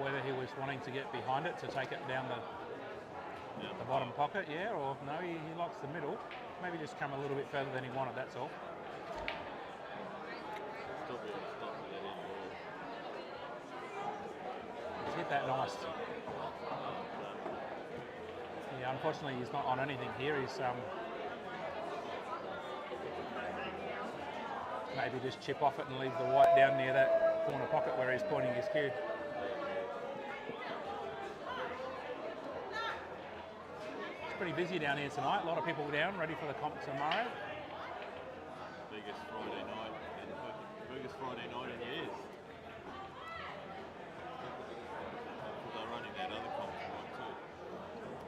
whether he was wanting to get behind it to take it down the bottom pocket, yeah, or no, he likes the middle. Maybe just come a little bit further than he wanted, that's all. He's hit that nice. Yeah, unfortunately he's not on anything here. He's maybe just chip off it and leave the white down near that corner pocket where he's pointing his cue. It's pretty busy down here tonight. A lot of people down, ready for the comp tomorrow. Biggest Friday night and biggest Friday night in years. They're running that other comp tonight too.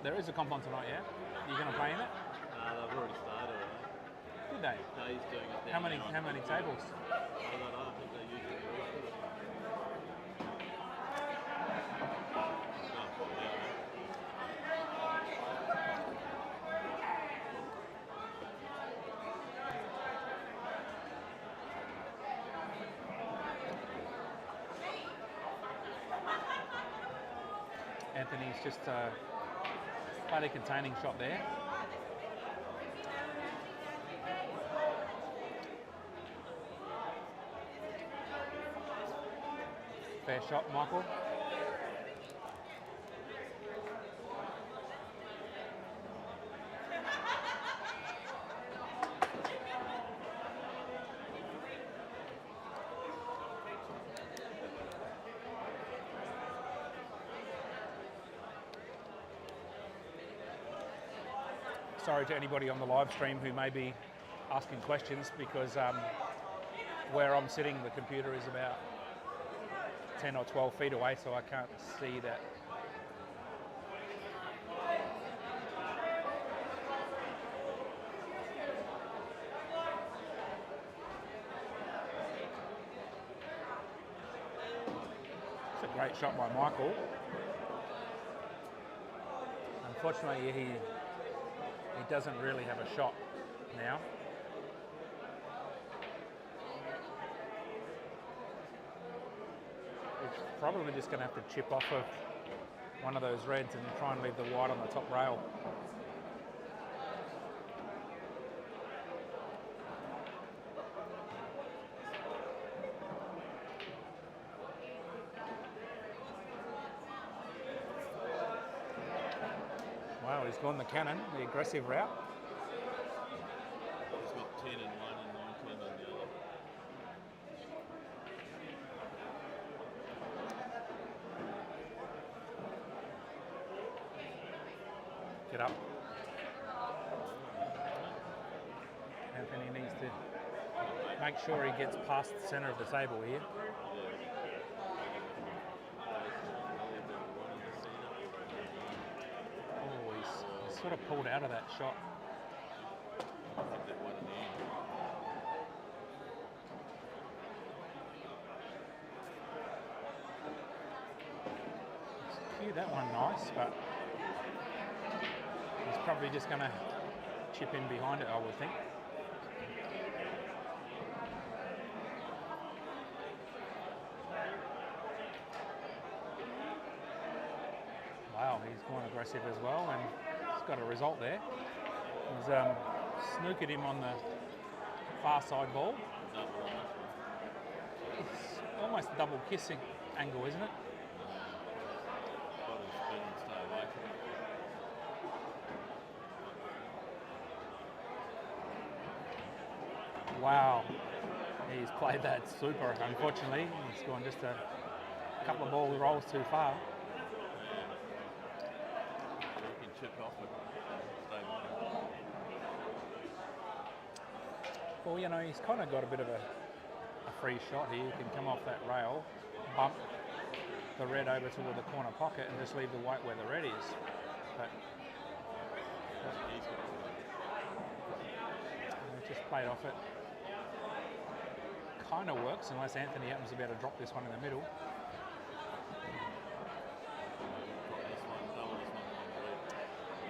There is a comp on tonight, yeah? You're going to play in it? They've already started. Did they? No, he's doing it. How many tables? I don't know. I think they usually do it. Anthony's just played a containing shot there. Fair shot, Michael. Sorry to anybody on the live stream who may be asking questions, because where I'm sitting, the computer is about 10 or 12 feet away, so I can't see that. great shot by Michael. Unfortunately, he doesn't really have a shot now. He's probably just going to have to chip off of one of those reds and try and leave the white on the top rail. Wow, he's gone the cannon, the aggressive route. He's got 10 in one and 19 in the other. Get up. Anthony needs to make sure he gets past the centre of the table here. Oh, he's sort of pulled out of that shot. Cue that one nice, but he's probably just going to chip in behind it, I would think. Wow, he's gone aggressive as well, and he's got a result there. He's snookered him on the far side ball. It's almost a double kissing angle, isn't it? Wow, he's played that super. Unfortunately, he's gone just a couple of ball rolls too far. You can chip off it. Well, you know, he's kind of got a bit of a free shot here. He can come off that rail, bump the red over toward the corner pocket and just leave the white where the red is. But just played off it. Kind of works unless Anthony happens to be able to drop this one in the middle.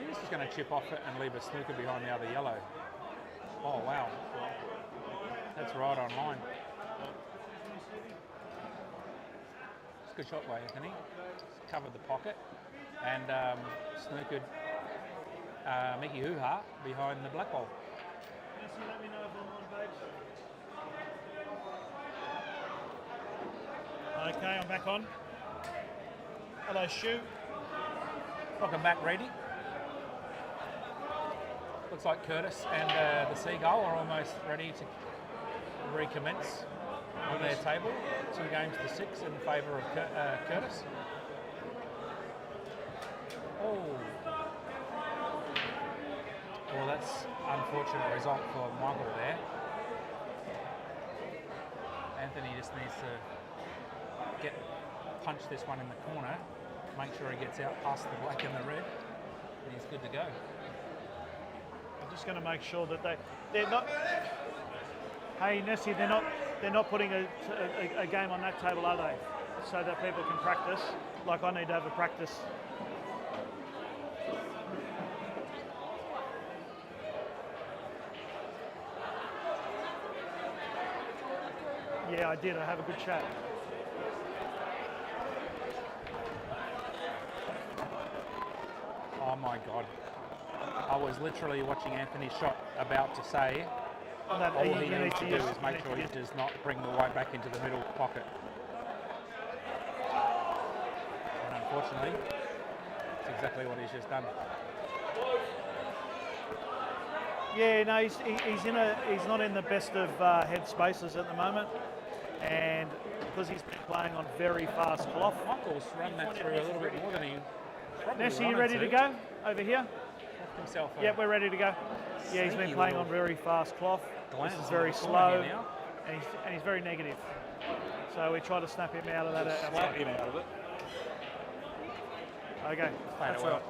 He's just going to chip off it and leave a snooker behind the other yellow. Oh wow, that's right on line. It's a good shot by Anthony. He's covered the pocket and snookered Mickey Hoo-Ha behind the black ball. Let me know if I'm on, babes. Okay, I'm back on. Hello, Shu. Welcome back, Reedy. Looks like Curtis and the Seagull are almost ready to recommence on their table. 2 games to 6 in favour of Curtis. Oh. Well, that's unfortunate result for Michael there. Anthony just needs to punch this one in the corner, make sure he gets out past the black and the red, and he's good to go. I'm just going to make sure that they're not. Hey Nessie, they're not putting a game on that table, are they? So that people can practice. Like I need to have a practice. Yeah, I did. I have a good chat. Oh my God. I was literally watching Anthony's shot, about to say all he needs to do is make sure he does not bring the white back into the middle pocket. And unfortunately, that's exactly what he's just done. Yeah, no, he's not in the best of head spaces at the moment, and because he's been playing on very fast cloth. Michael's run that through a little bit more than he probably Nessie, you wanted ready to go over here? Himself Yep, we're ready to go. Yeah, he's been playing on very fast cloth. This is very slow, and he's very negative. So we try to snap him out of that. Slap him out of it. Okay, that's right.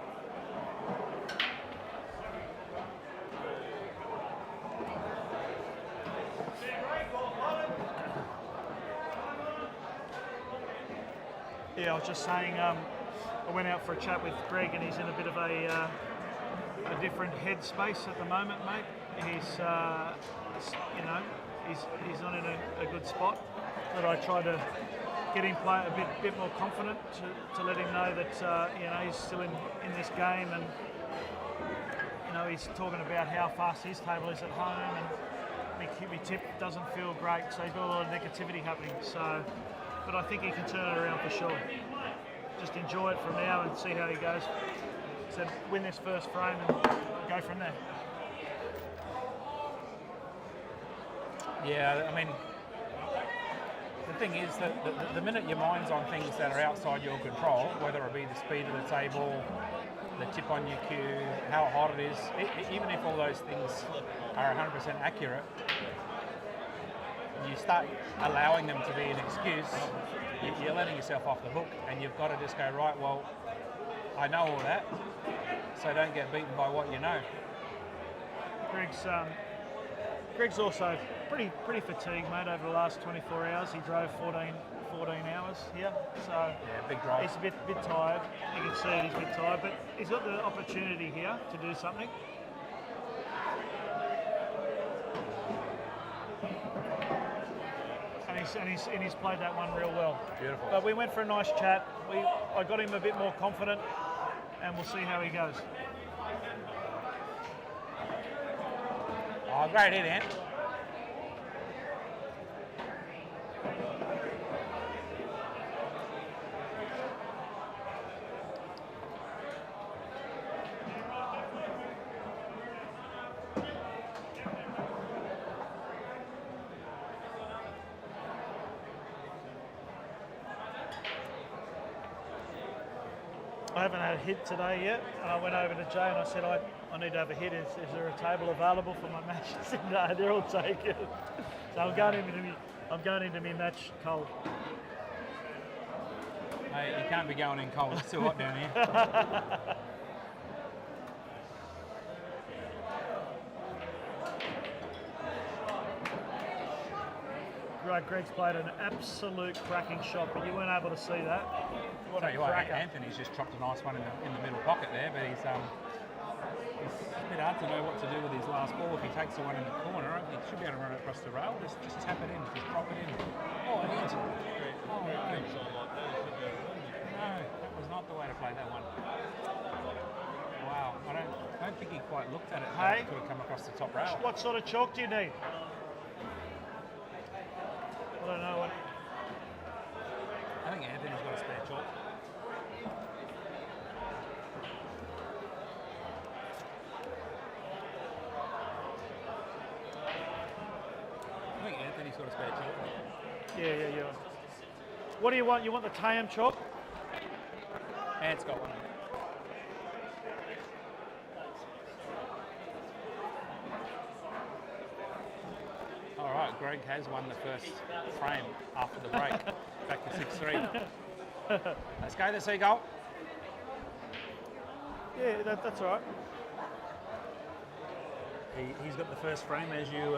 Yeah, I was just saying, I went out for a chat with Greg, and he's in a bit of a different headspace at the moment, mate. He's, he's not in a good spot. But I try to get him play a bit more confident to let him know that he's still in this game, and he's talking about how fast his table is at home, and my tip doesn't feel great, so he's got a lot of negativity happening. So, but I think he can turn it around for sure. Just enjoy it from now and see how he goes. So win this first frame and go from there. Yeah, I mean, the thing is that the minute your mind's on things that are outside your control, whether it be the speed of the table, the tip on your cue, how hot it is, even if all those things are 100% accurate, you start allowing them to be an excuse, you're letting yourself off the hook, and you've got to just go, right, well, I know all that, so don't get beaten by what you know. Greg's also pretty fatigued, mate, over the last 24 hours. He drove 14 hours here, so yeah, big drive. He's a bit tired. You can see it, he's a bit tired, but he's got the opportunity here to do something. And he's played that one real well. Beautiful. But we went for a nice chat. I got him a bit more confident, and we'll see how he goes. Oh, great hit, Ant. I haven't had a hit today yet, and I went over to Jay and I said, I need to have a hit. Is there a table available for my match? He said, no, they're all taken. So I'm going into my match cold. Hey, you can't be going in cold. It's too hot down here. Greg's played an absolute cracking shot, but you weren't able to see that. What Tell a you what, cracker. Anthony's just chopped a nice one in the middle pocket there, but it's a bit hard to know what to do with his last ball. If he takes the one in the corner, he should be able to run it across the rail. Just tap it in, just drop it in. Oh, it is. Oh, no. No, that was not the way to play that one. Wow, I don't think he quite looked at it. Hey? It could have come across the top rail. What sort of chalk do you need? I don't know. I think Anthony's got a spare chalk. I think Anthony's got a spare chalk. Yeah. What do you want? You want the Tayam chalk? Ant's got one. All right, Greg has won the first frame after the break. Back to 6-3. Let's go to Segal. Yeah, that's all right. He's got the first frame as you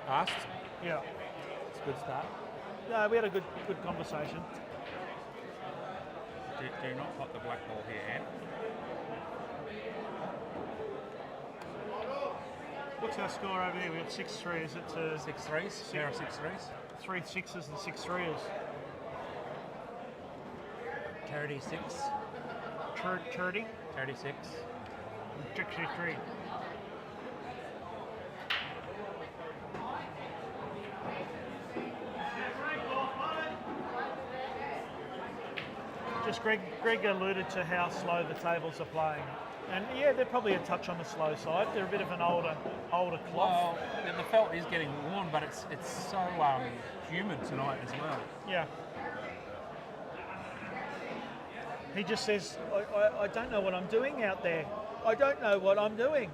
asked. Yeah. It's a good start. No, we had a good conversation. Do not pot the black ball here, Ant. What's our score over here? We got 6-3. Is it 6 threes? Pair of 6 threes. 3 sixes and 6 threes? 36. 30? 36. 63. Just Greg alluded to how slow the tables are playing. And yeah, they're probably a touch on the slow side. They're a bit of an older cloth. Well, the felt is getting worn, but it's so humid tonight as well. Yeah. He just says, I don't know what I'm doing out there. I don't know what I'm doing.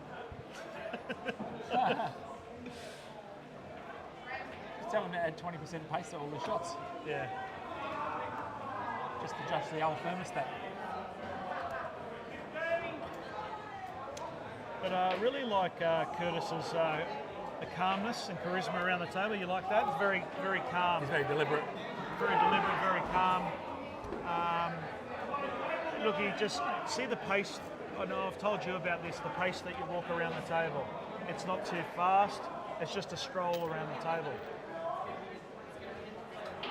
Just tell him to add 20% pace to all the shots. Yeah. Just adjust the old thermostat. But I really like Curtis's calmness and charisma around the table. You like that? It's very, very calm. He's very deliberate. Very deliberate, very calm. Look, you just see the pace. I know I've told you about this. The pace that you walk around the table. It's not too fast. It's just a stroll around the table,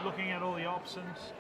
looking at all the options.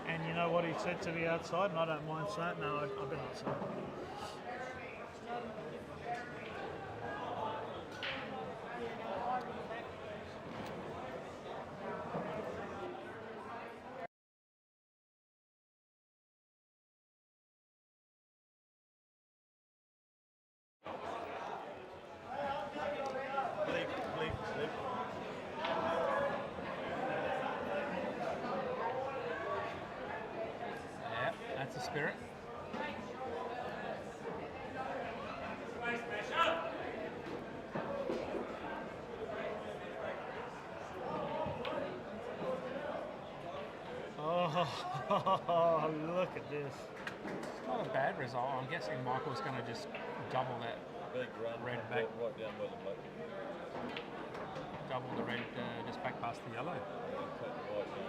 And you know what he said to me outside, and I don't mind saying. No, I've been outside. Sleep. Yeah, that's the spirit. Oh, look at this. It's not a bad result. I'm guessing Michael's going to just double that Big run, red right back, down by the black. double the red just back past the yellow. Cut the white down.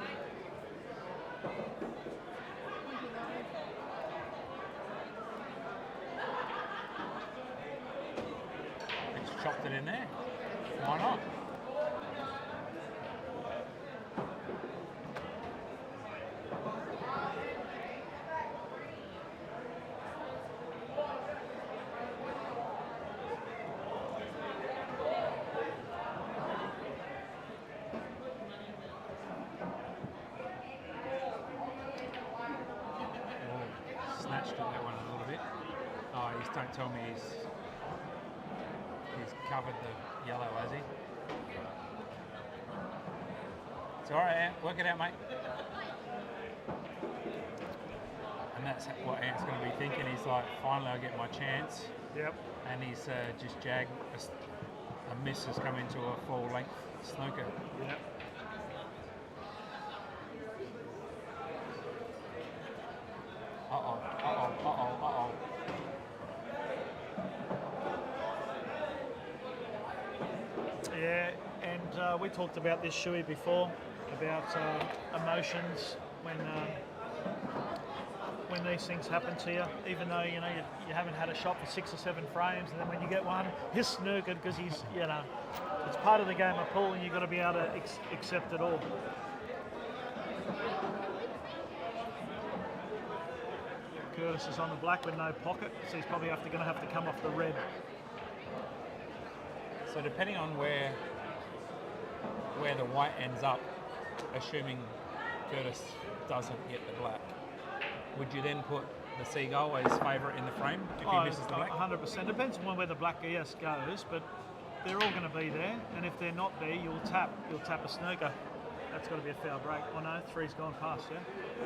Just chopped it in there. Why not? Snatched at that one a little bit. Oh, don't tell me he's covered the yellow, has he? It's all right, Ant. Work it out, mate. And that's what Ant's going to be thinking. He's like, finally I get my chance. Yep. And he's just jagged. A miss has come into a full length snooker. Yep. Uh-oh. Yeah, and we talked about this, Shuey, before, about emotions when these things happen to you, even though you haven't had a shot for 6 or 7 frames, and then when you get one, you're snookered because it's part of the game of pool, and you've got to be able to accept it all. Curtis is on the black with no pocket, so he's probably going to have to come off the red. So depending on where the white ends up, assuming Curtis doesn't get the black, would you then put the Segal as favourite in the frame if he misses the black? 100%. Depends on where the black yes goes, but they're all going to be there, and if they're not there, you'll tap a snooker. That's got to be a foul break. Oh no, 3's gone past, yeah?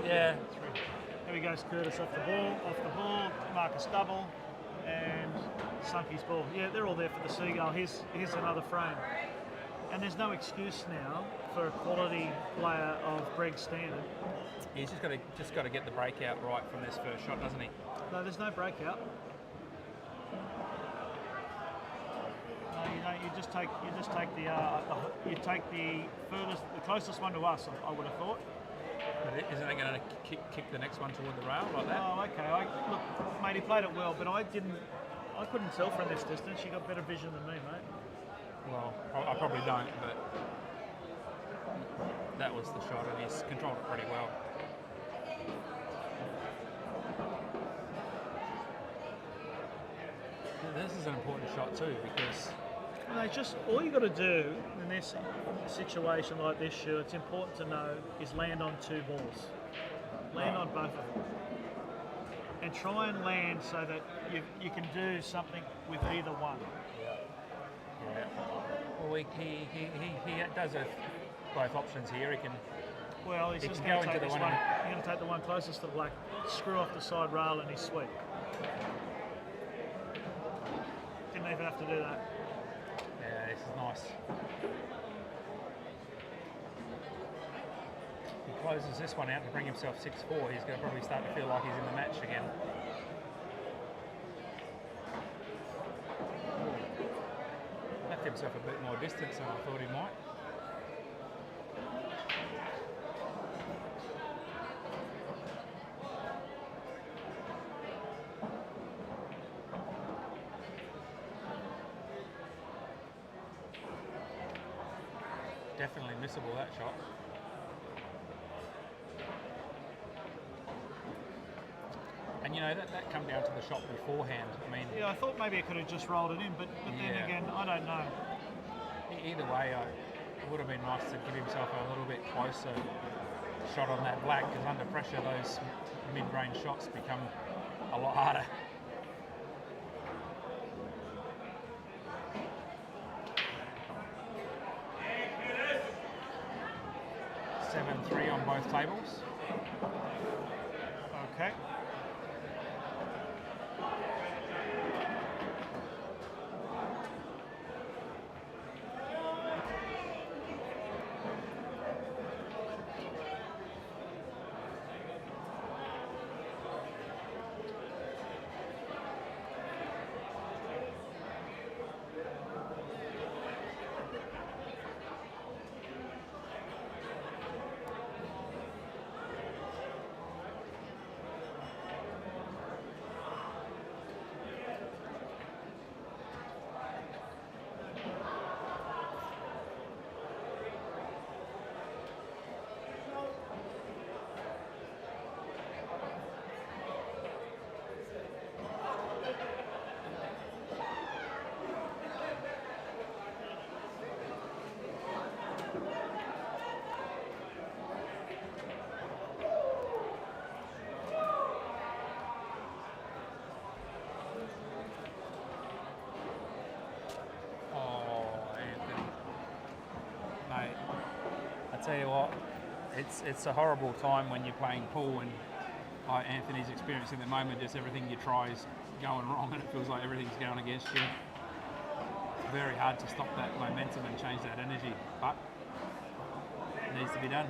Yeah. 3. Here he goes, Curtis off the ball, Marcus double, and Sunky's ball. Yeah, they're all there for the Segal. Here's another frame. And there's no excuse now for a quality player of Greg's standard. He's just got to get the breakout right from this first shot, doesn't he? No, there's no breakout. No, you don't. You just take the closest one to us. I would have thought. But isn't it going to kick the next one toward the rail like that? Oh, okay. Look, mate, he played it well, but I couldn't tell from this distance. You got better vision than me, mate. Well, I probably don't, but that was the shot, and he's controlled it pretty well. This is an important shot too, because just all you got to do in this situation like this, it's important to know, is land on 2 balls. Land on both of them. and try and land so that you can do something with either one. Yeah. Well, he does both options here. He can. Well, he's He just can going go to take into this the one. one He's going to take the one closest to the black, screw off the side rail, and he's sweet. Didn't even have to do that. Yeah, this is nice. He closes this one out to bring himself 6-4. He's going to probably start to feel like he's in the match again. Left himself a bit more distance than I thought he might. Definitely missable, that shot. And you know, that come down to the shot beforehand. I mean, Yeah, I thought maybe it could have just rolled it in, but then Yeah. again, I don't know. Either way, it would have been nice to give himself a little bit closer shot on that black, because under pressure those mid-range shots become a lot harder. Seven-3 on both tables. Okay. Tell you what, it's a horrible time when you're playing pool and like Anthony's experiencing at the moment, just everything you try is going wrong and it feels like everything's going against you. It's very hard to stop that momentum and change that energy, but it needs to be done.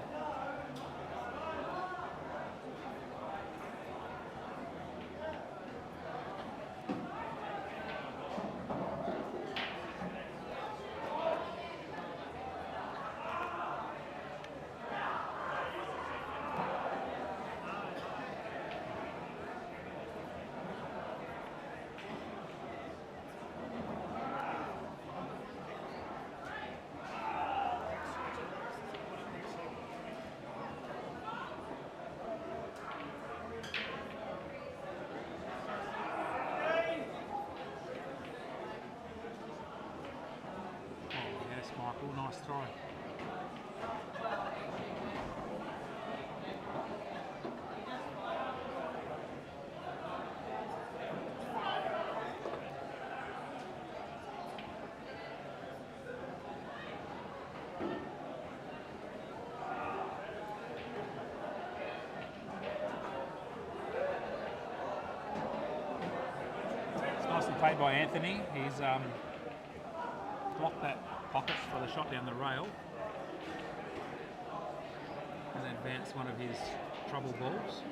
Michael, nice throw. It's nicely played by Anthony. He's blocked that pockets for the shot down the rail and advanced one of his trouble balls.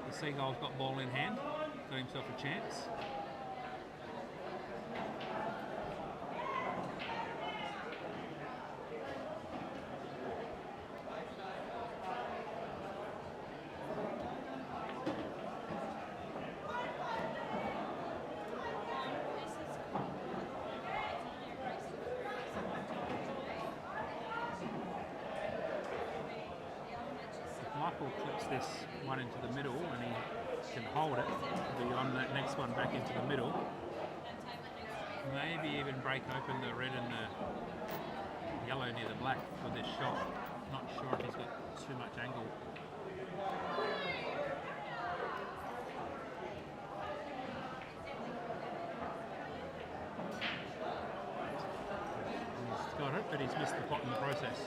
The Seagull's got ball in hand, got himself a chance. Michael clips this one into the middle and he can hold it beyond that next one back into the middle. Maybe even break open the red and the yellow near the black with this shot. Not sure if he's got too much angle He's got it, but he's missed the pot in the process.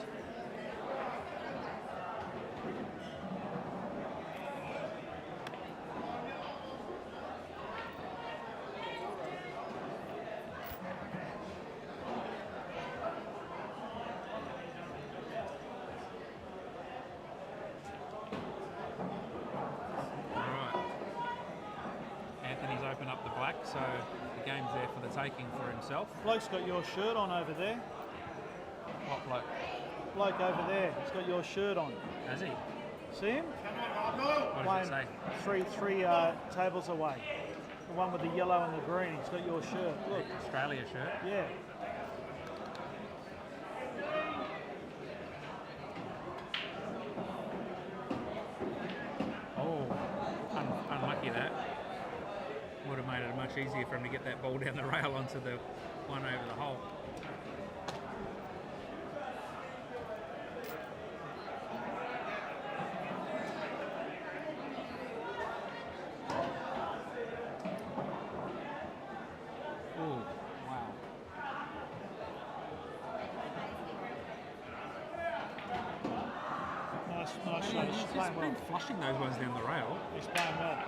Anthony's opened up the black, so the game's there for the taking for himself. Bloke's got your shirt on over there. What bloke? Bloke over there. He's got your shirt on. Has he? See him? What does it say? Three tables away. The one with the yellow and the green. He's got your shirt. Look. The Australia shirt. Yeah. Oh, unlucky that. Would have made it much easier for him to get that ball down the rail onto the one over the hole. Oh, wow. Nice shot. He's He's playing well. been flushing those ones down the rail. He's playing well.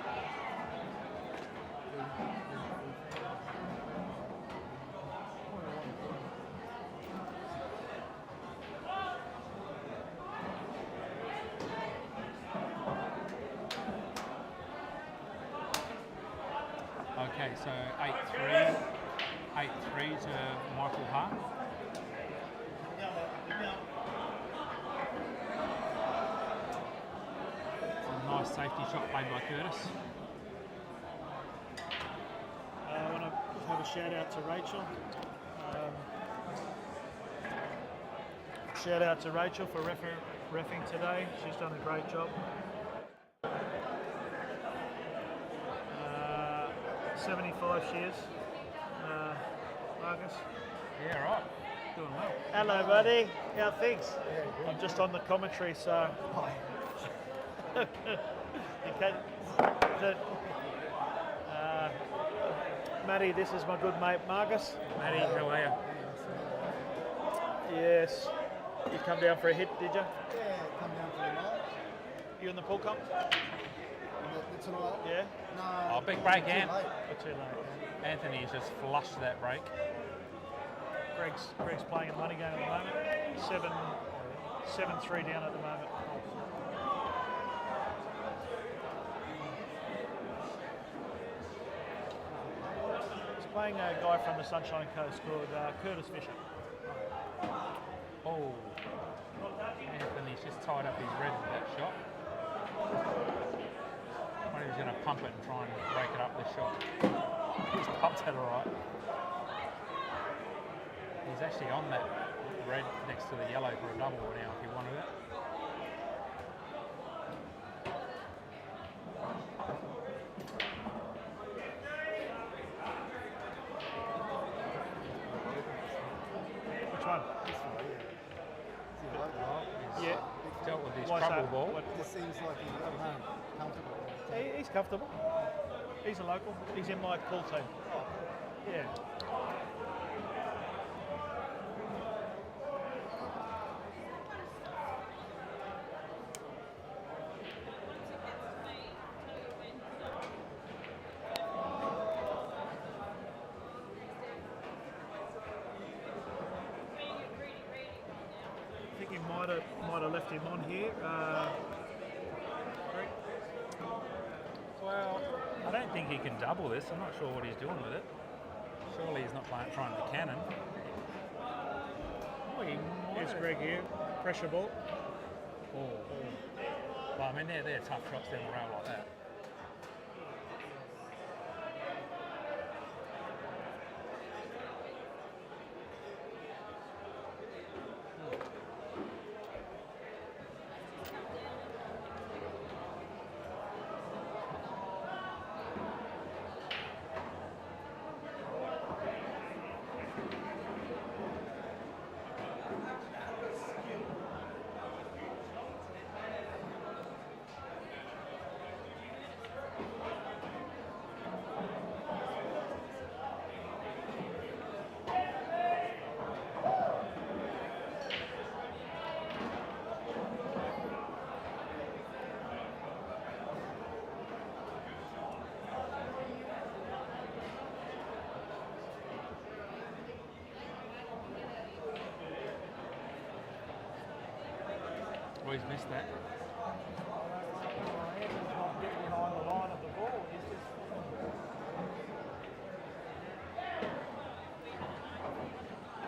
Okay, so 8-3 to Michael Hart. It's a nice safety shot played by Curtis. I want to have a shout out to Rachel. Shout out to Rachel for reffing today. She's done a great job. 75 she is. Marcus. Yeah, right. Doing well. Hello, buddy. How things? I'm just on the commentary, so. Okay. Matty, this is my good mate Marcus. Matty, how are you? Yes. You come down for a hit, did you? Yeah, come down for a night. You in the pool comp? Tonight? Yeah. No. Oh, big break, Ant. Too late. Anthony's just flushed that break. Greg's playing a money game at the moment. 7-3 down at the moment. He's playing a guy from the Sunshine Coast called Curtis Fisher. Oh, Anthony's just tied up his red with that shot. I wonder if he's going to pump it and try and break it up this shot. He's pumped it all right. He's actually on that red next to the yellow for a double now if he wanted it. Which one? Yeah. Dealt with his Why trouble so? ball. It just seems like he's at home, comfortable. He's comfortable. He's a local. He's in my pool team. Yeah. I think he might have left him on here. Greg? Well, I don't think he can double this. I'm not sure what he's doing with it. Surely he's not trying to cannon. Oh, he might Here's have. Greg here. Pressure ball. Oh. Well, I mean, they're tough shots down the rail like that. always miss that. Anthony's not getting behind the line of the ball. He's just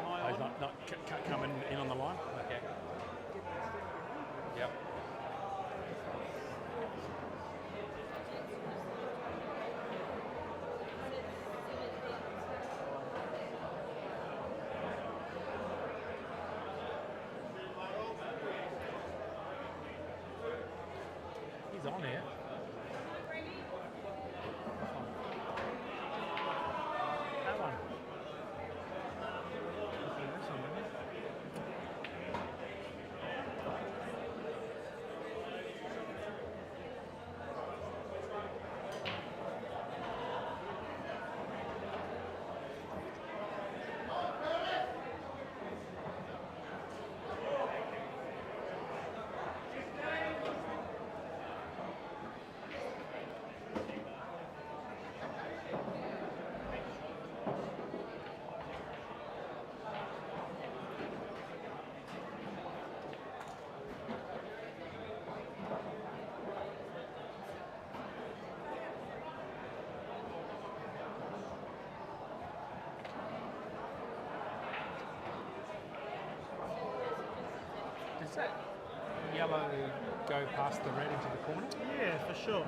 Oh, he's not coming in on the line? Okay. Yep. He's on here. That one. Okay, this one, isn't it? Does that yellow go past the red into the corner? yeah, for sure.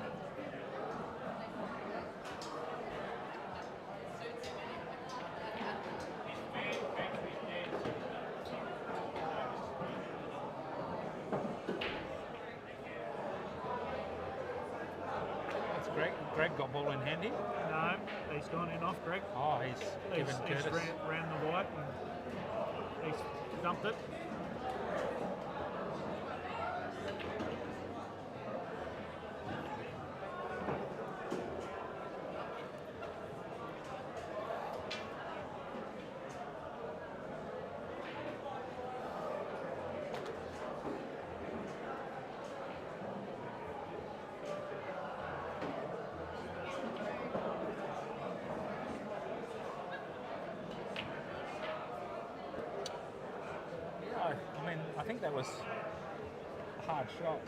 That's Greg. Greg got ball in handy. No, he's gone in off, Greg. Oh, he's given He's Curtis. ran the white and he's dumped it. Yeah, I mean, I think that was a hard shot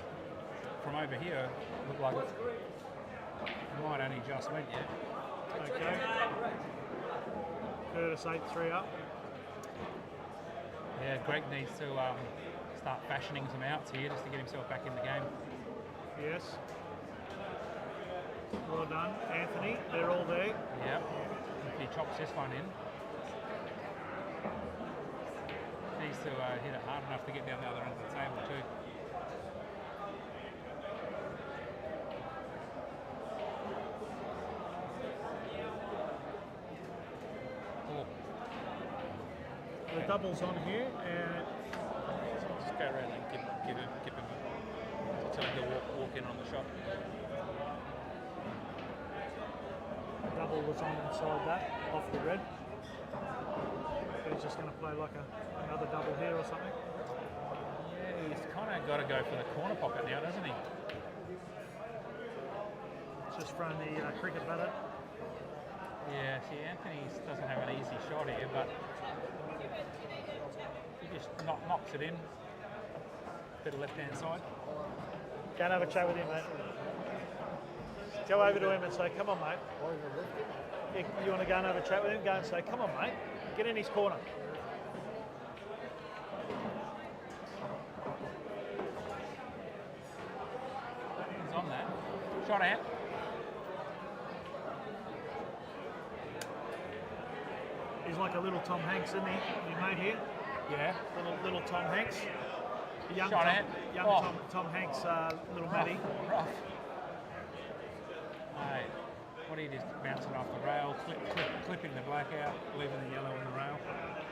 from over here. Looked like it might only just went yet. Okay. Curtis 8-3 up. Yeah, Greg needs to start fashioning some outs here just to get himself back in the game. Yes. Well done, Anthony. They're all there. Yep. If he chops this one in, needs to hit it hard enough to get down the other end of the table too. Oh, The double's on here, and just go around and give him, tell him to walk in on the shot. the double was on inside that, off the red. He's just going to play like another double here or something. Yeah, he's kind of got to go for the corner pocket now, doesn't he? Just thrown the cricket bat at. Yeah, see, Anthony doesn't have an easy shot here, but he just knocks it in. Bit of left-hand side. Go and have a chat with him, mate. Go over to him and say, come on, mate. You want to go and have a chat with him? Go and say, come on, mate. Get in his corner. He's on that. Shot out. He's like a little Tom Hanks, isn't he? Your mate here? Yeah. Little Tom Hanks. Young Shot Tom, out. young Oh. Tom Hanks, little Matty. Rough. Hey, what are you just bouncing off the rail, clipping the black out, leaving the yellow on the rail? Oh, no.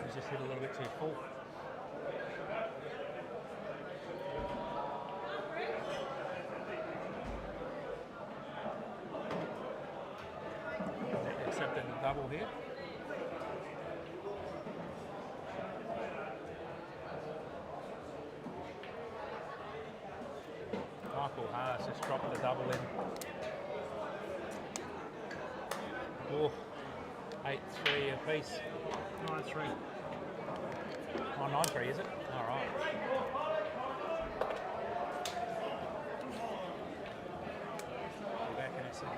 He's just hit a little bit too full. Accepted the double here. Michael Haas just dropped the double in. Oh, 8-3 apiece. 9-3. Oh, 9-3, is it? All right. Be back in a second.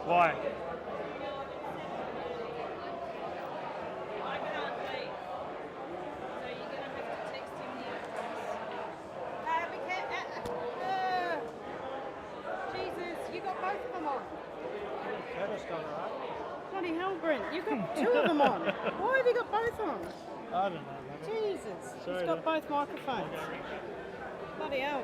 Why? I can't leave. So you're going to have to text him the address. Jesus, you got both of them on. Curtis got it right. Bloody hell, Brent, you've got two of them on. Why have you got both on? I don't know. Jesus, Sorry, he's got love. both microphones. Bloody hell.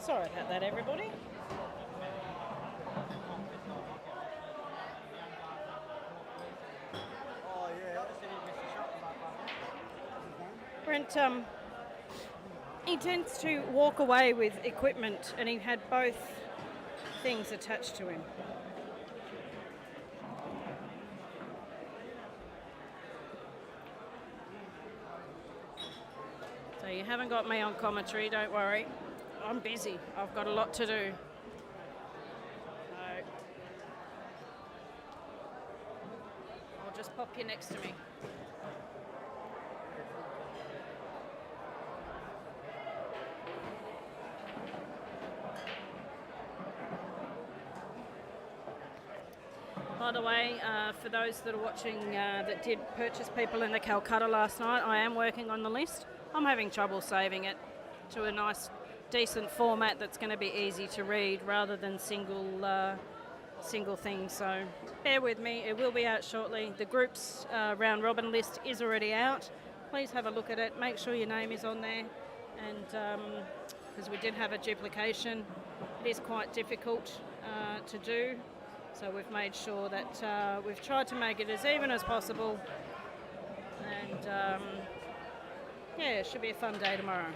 Sorry about that, everybody. Brent, he tends to walk away with equipment, and he had both things attached to him. So you haven't got me on commentary, don't worry. I'm busy. I've got a lot to do. So I'll just pop you next to me. By the way, for those that are watching that did purchase people in the Calcutta last night, I am working on the list. I'm having trouble saving it to a nice, decent format that's going to be easy to read rather than single things. So bear with me. It will be out shortly. The group's round robin list is already out. Please have a look at it. Make sure your name is on there. And because we did have a duplication, it is quite difficult to do. So we've made sure that we've tried to make it as even as possible. And yeah, it should be a fun day tomorrow.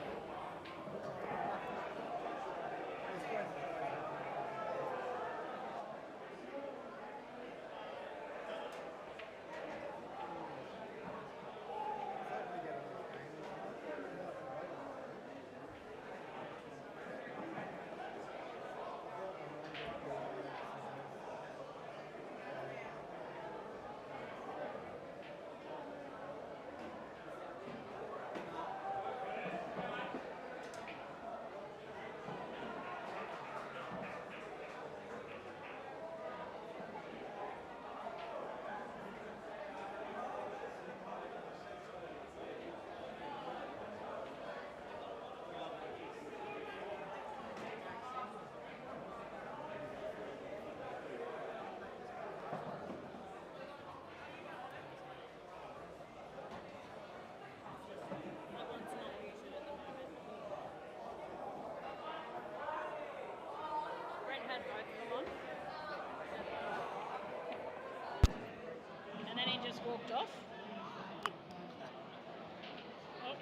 And then he just walked off. Oh.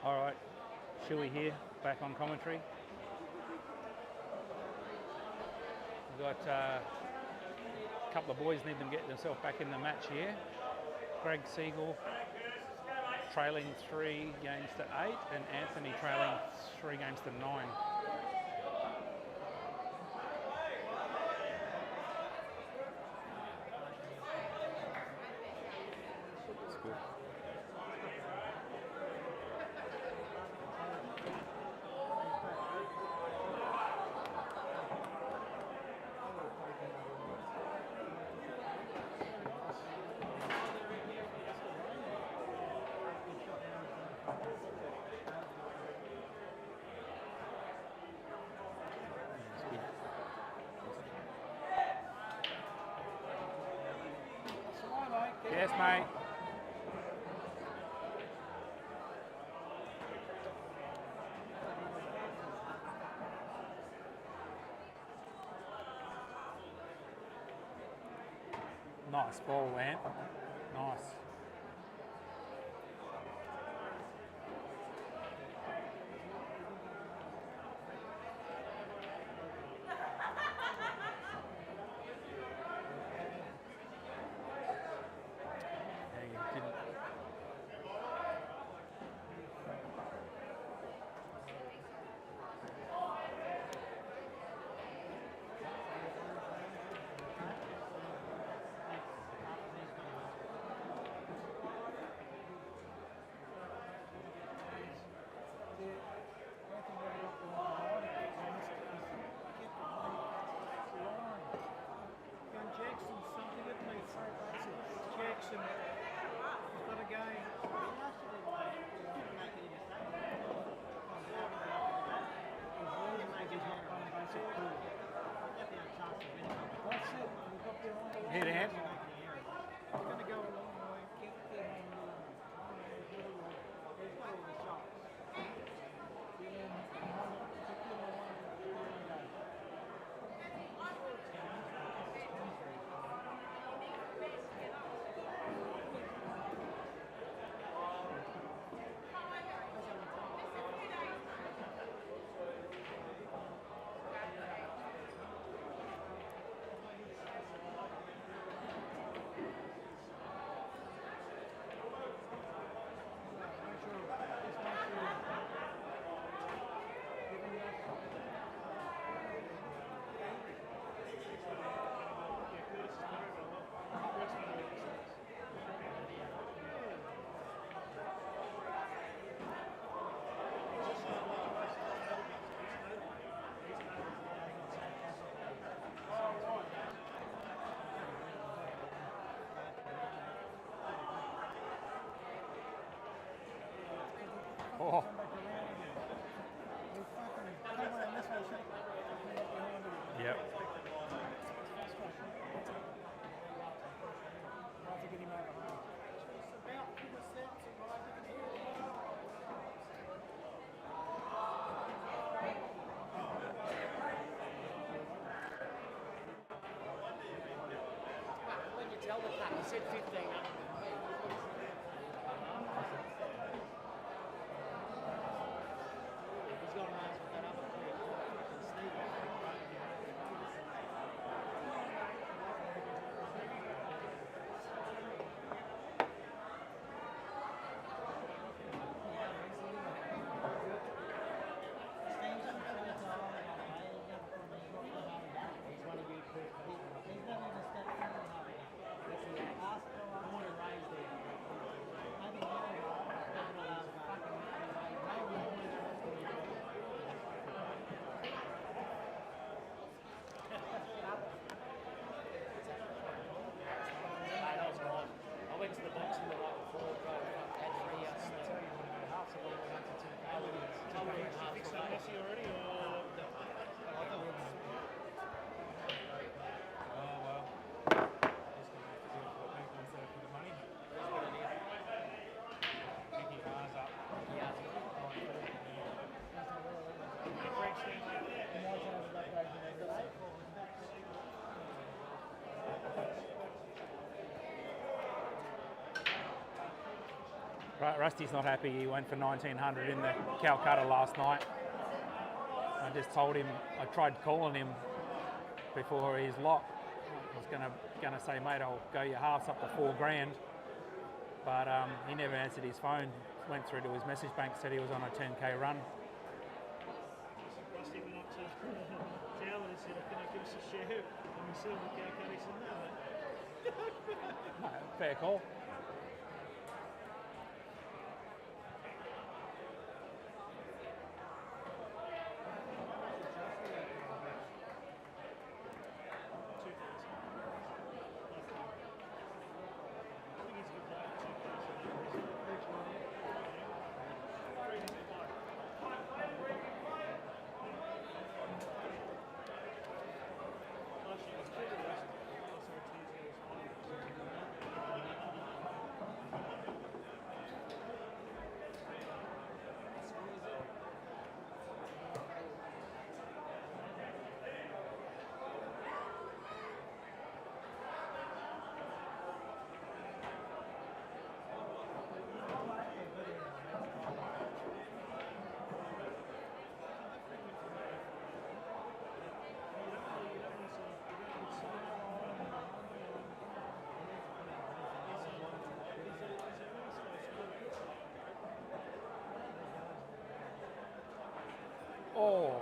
All right, Shuey here, back on commentary. We've got A couple of boys need to get themselves back in the match here. Greg Segal trailing 3 games to 8, and Anthony trailing 3 games to 9. Yes, mate. Nice ball, Ant. Nice. Hit Ant. Oh. Yep. When you tell the cat, he said 15 up. He's got an answer for that other player. Rusty's not happy. He went for 1900 in the Calcutta last night. I just told him, I tried calling him before his lock. was gonna say, mate, I'll go your halves up to $4,000, but he never answered his phone. Went through to his message bank, said he was on a 10K run. Rusty went up to Segal and said, "Can I give us a share?" And we said, "Okay, he said, no, mate." No, fair call. Oh,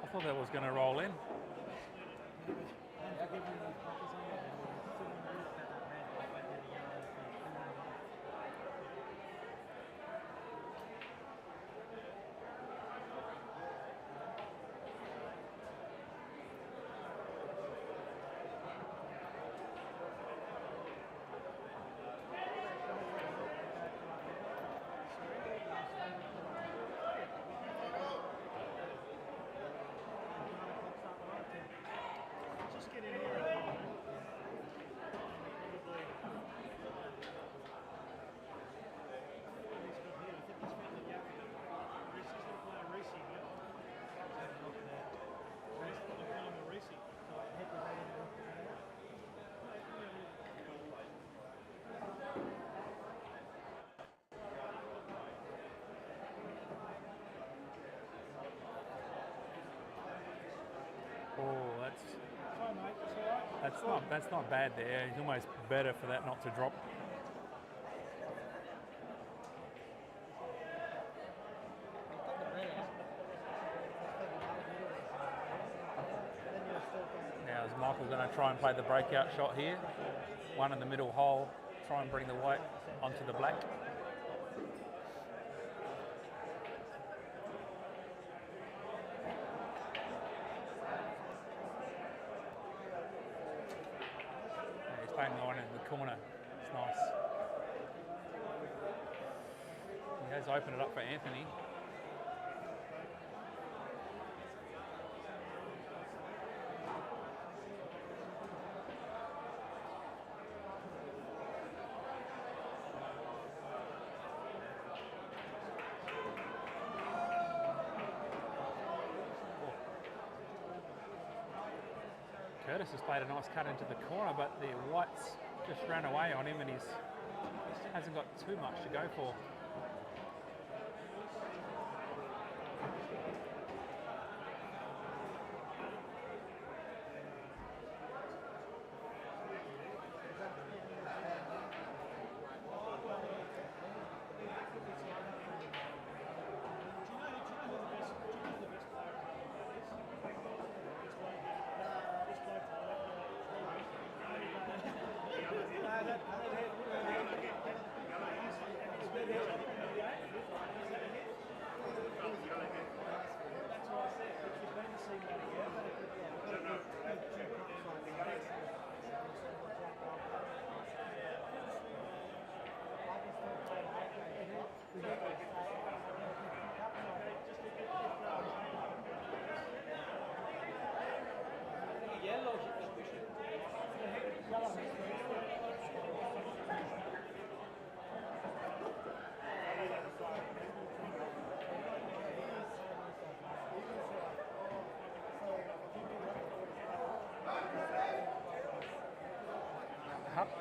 I thought that was going to roll in. Just get in here and probably. He's got here. I think he's found the gap. He's going to play a Reese. Yeah. He's going to play a Reese. Oh, Fine, mate. It's all right. that's not bad there. It's almost better for that not to drop. Now is Michael going to try and play the breakout shot here? One in the middle hole, try and bring the white onto the black. He's playing the one in the corner. It's nice. He has opened it up for Anthony. Curtis has played a nice cut into the corner, but the whites just ran away on him and he's hasn't got too much to go for.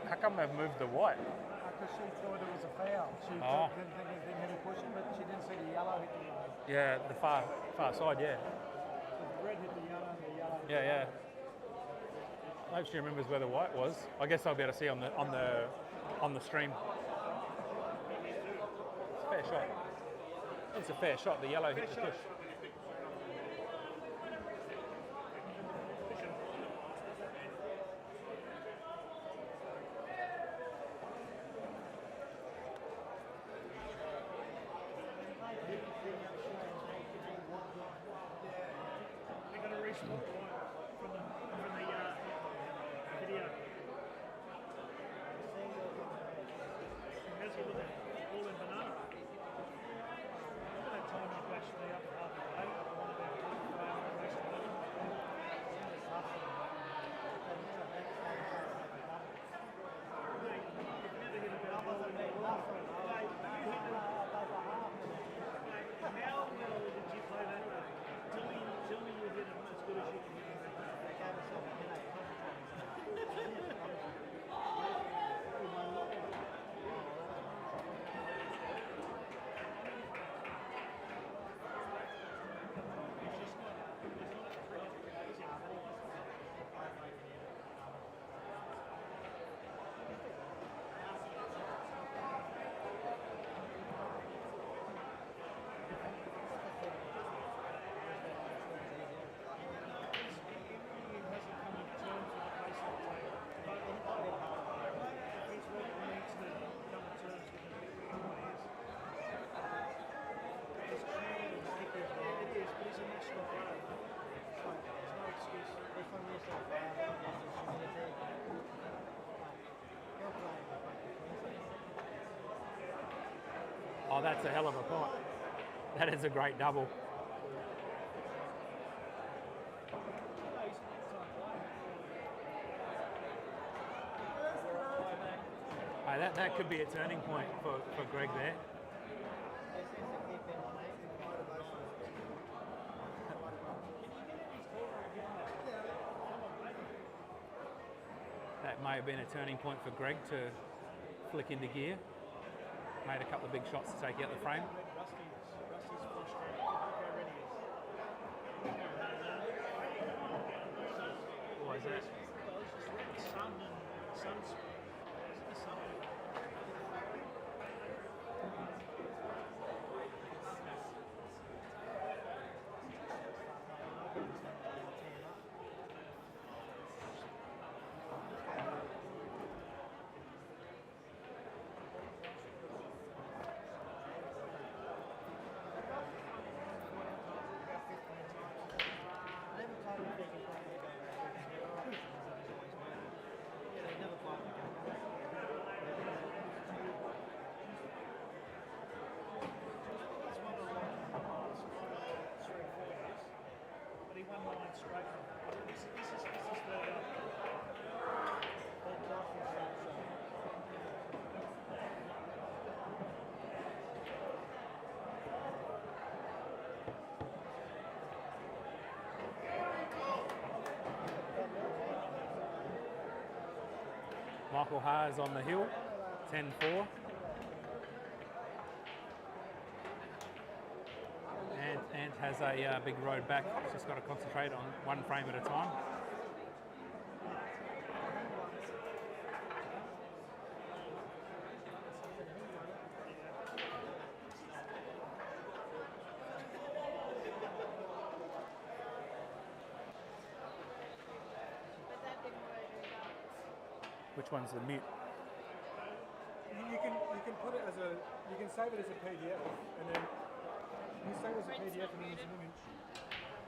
How come they've moved the white? Because she thought it was a foul. She didn't think anything had pushed him, but she didn't see the yellow hit the line. Yeah, the far side, yeah. The red hit the yellow and the yellow hit Yeah, yeah. I hope she remembers where the white was. I guess I'll be able to see on the stream. It's a fair shot. It's a fair shot. The yellow hit the tush. They got a respot from the video. How's he looking? All in banana. Look at that time he bashed me up half a day. I wanted to fail the rest of it. Mate, you've never hit a better ball in your life. Mate, you hit it. Mate, how well did you play that? Tell me you hit him as good as you can hit him. Oh, that's a hell of a pot. That is a great double. Hey, that could be a turning point for Greg there. That may have been a turning point for Greg to flick into gear. Made a couple of big shots to take out the frame. Why is that? Michael Haas on the hill, 10-4. Ant has a big road back. She's just got to concentrate on one frame at a time. Which one's the mute? You can put it as you can save it as a PDF, and then you save it as a PDF and then as an image.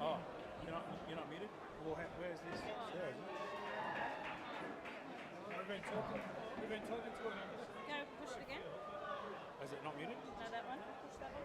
Oh, you're not muted? Well, where's this? There, isn't it? We've been talking to it. Go, push it again. Is it not muted? No, that one. Push that one.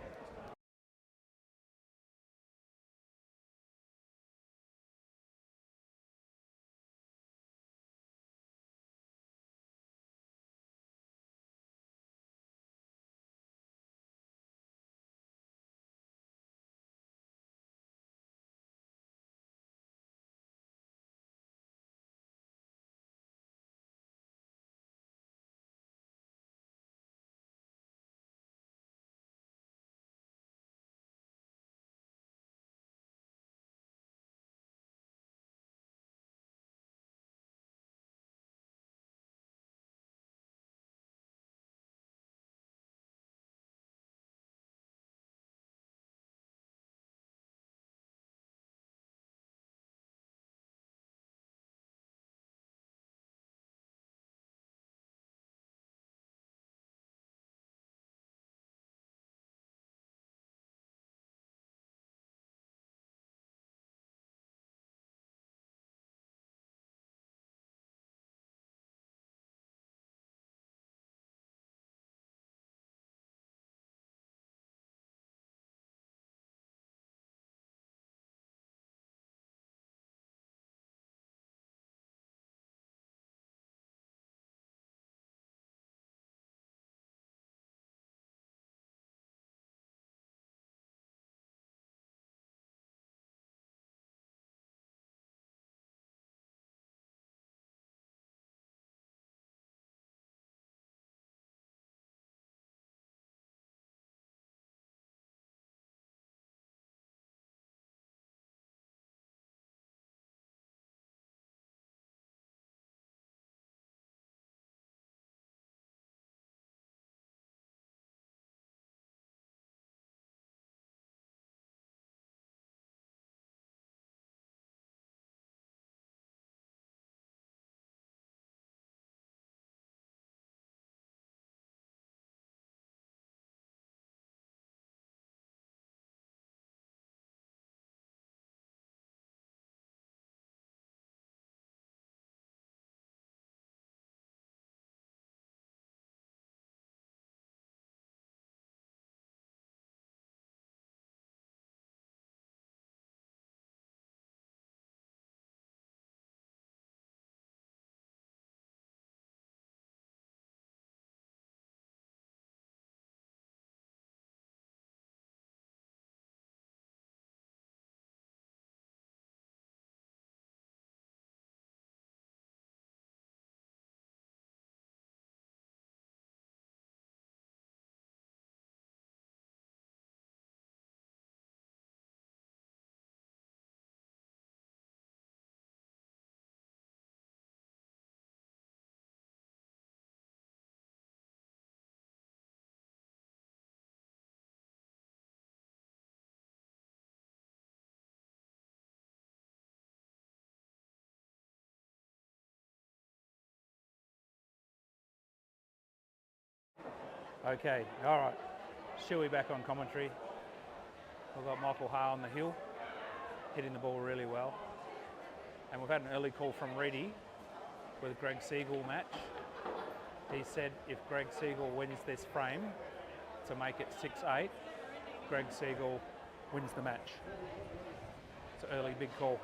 Okay, all right. Shuey back on commentary. We've got Michael Ha on the hill, hitting the ball really well. And we've had an early call from Reedy with Greg Segal match. He said if Greg Segal wins this frame to make it 6-8, Greg Segal wins the match. It's an early big call.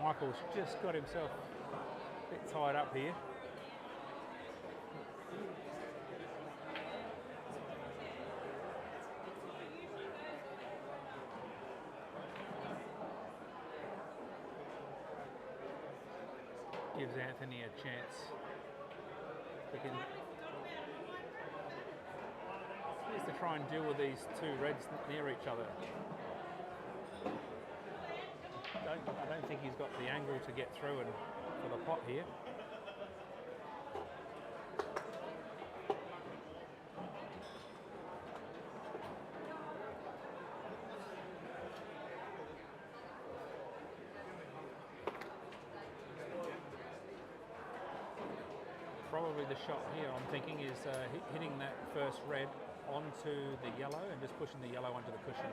Michael's just got himself a bit tied up here. Gives Anthony a chance. He has to try and deal with these two reds near each other. I don't think he's got the angle to get through and for the pot here. Probably the shot here, I'm thinking, is hitting that first red onto the yellow and just pushing the yellow onto the cushion.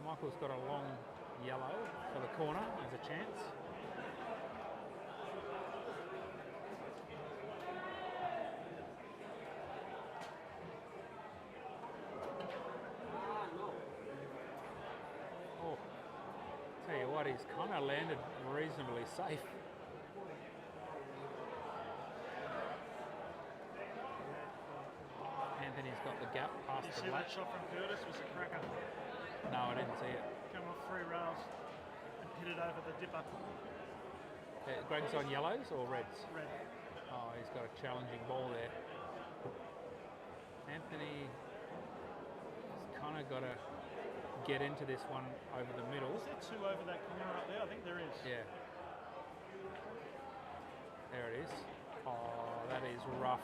Michael's got a long yellow for the corner, there's a chance. Oh, tell you what, he's kind of landed reasonably safe. Anthony's got the gap past You the see black. that shot from Curtis was a cracker. No, I didn't see it. Come off 3 rails and hit it over the dipper. Greg's on yellows or reds? Red. Oh, he's got a challenging ball there. Anthony has kind of got to get into this one over the middle. Is there 2 over that corner up there? I think there is. Yeah. There it is. Oh, that is rough.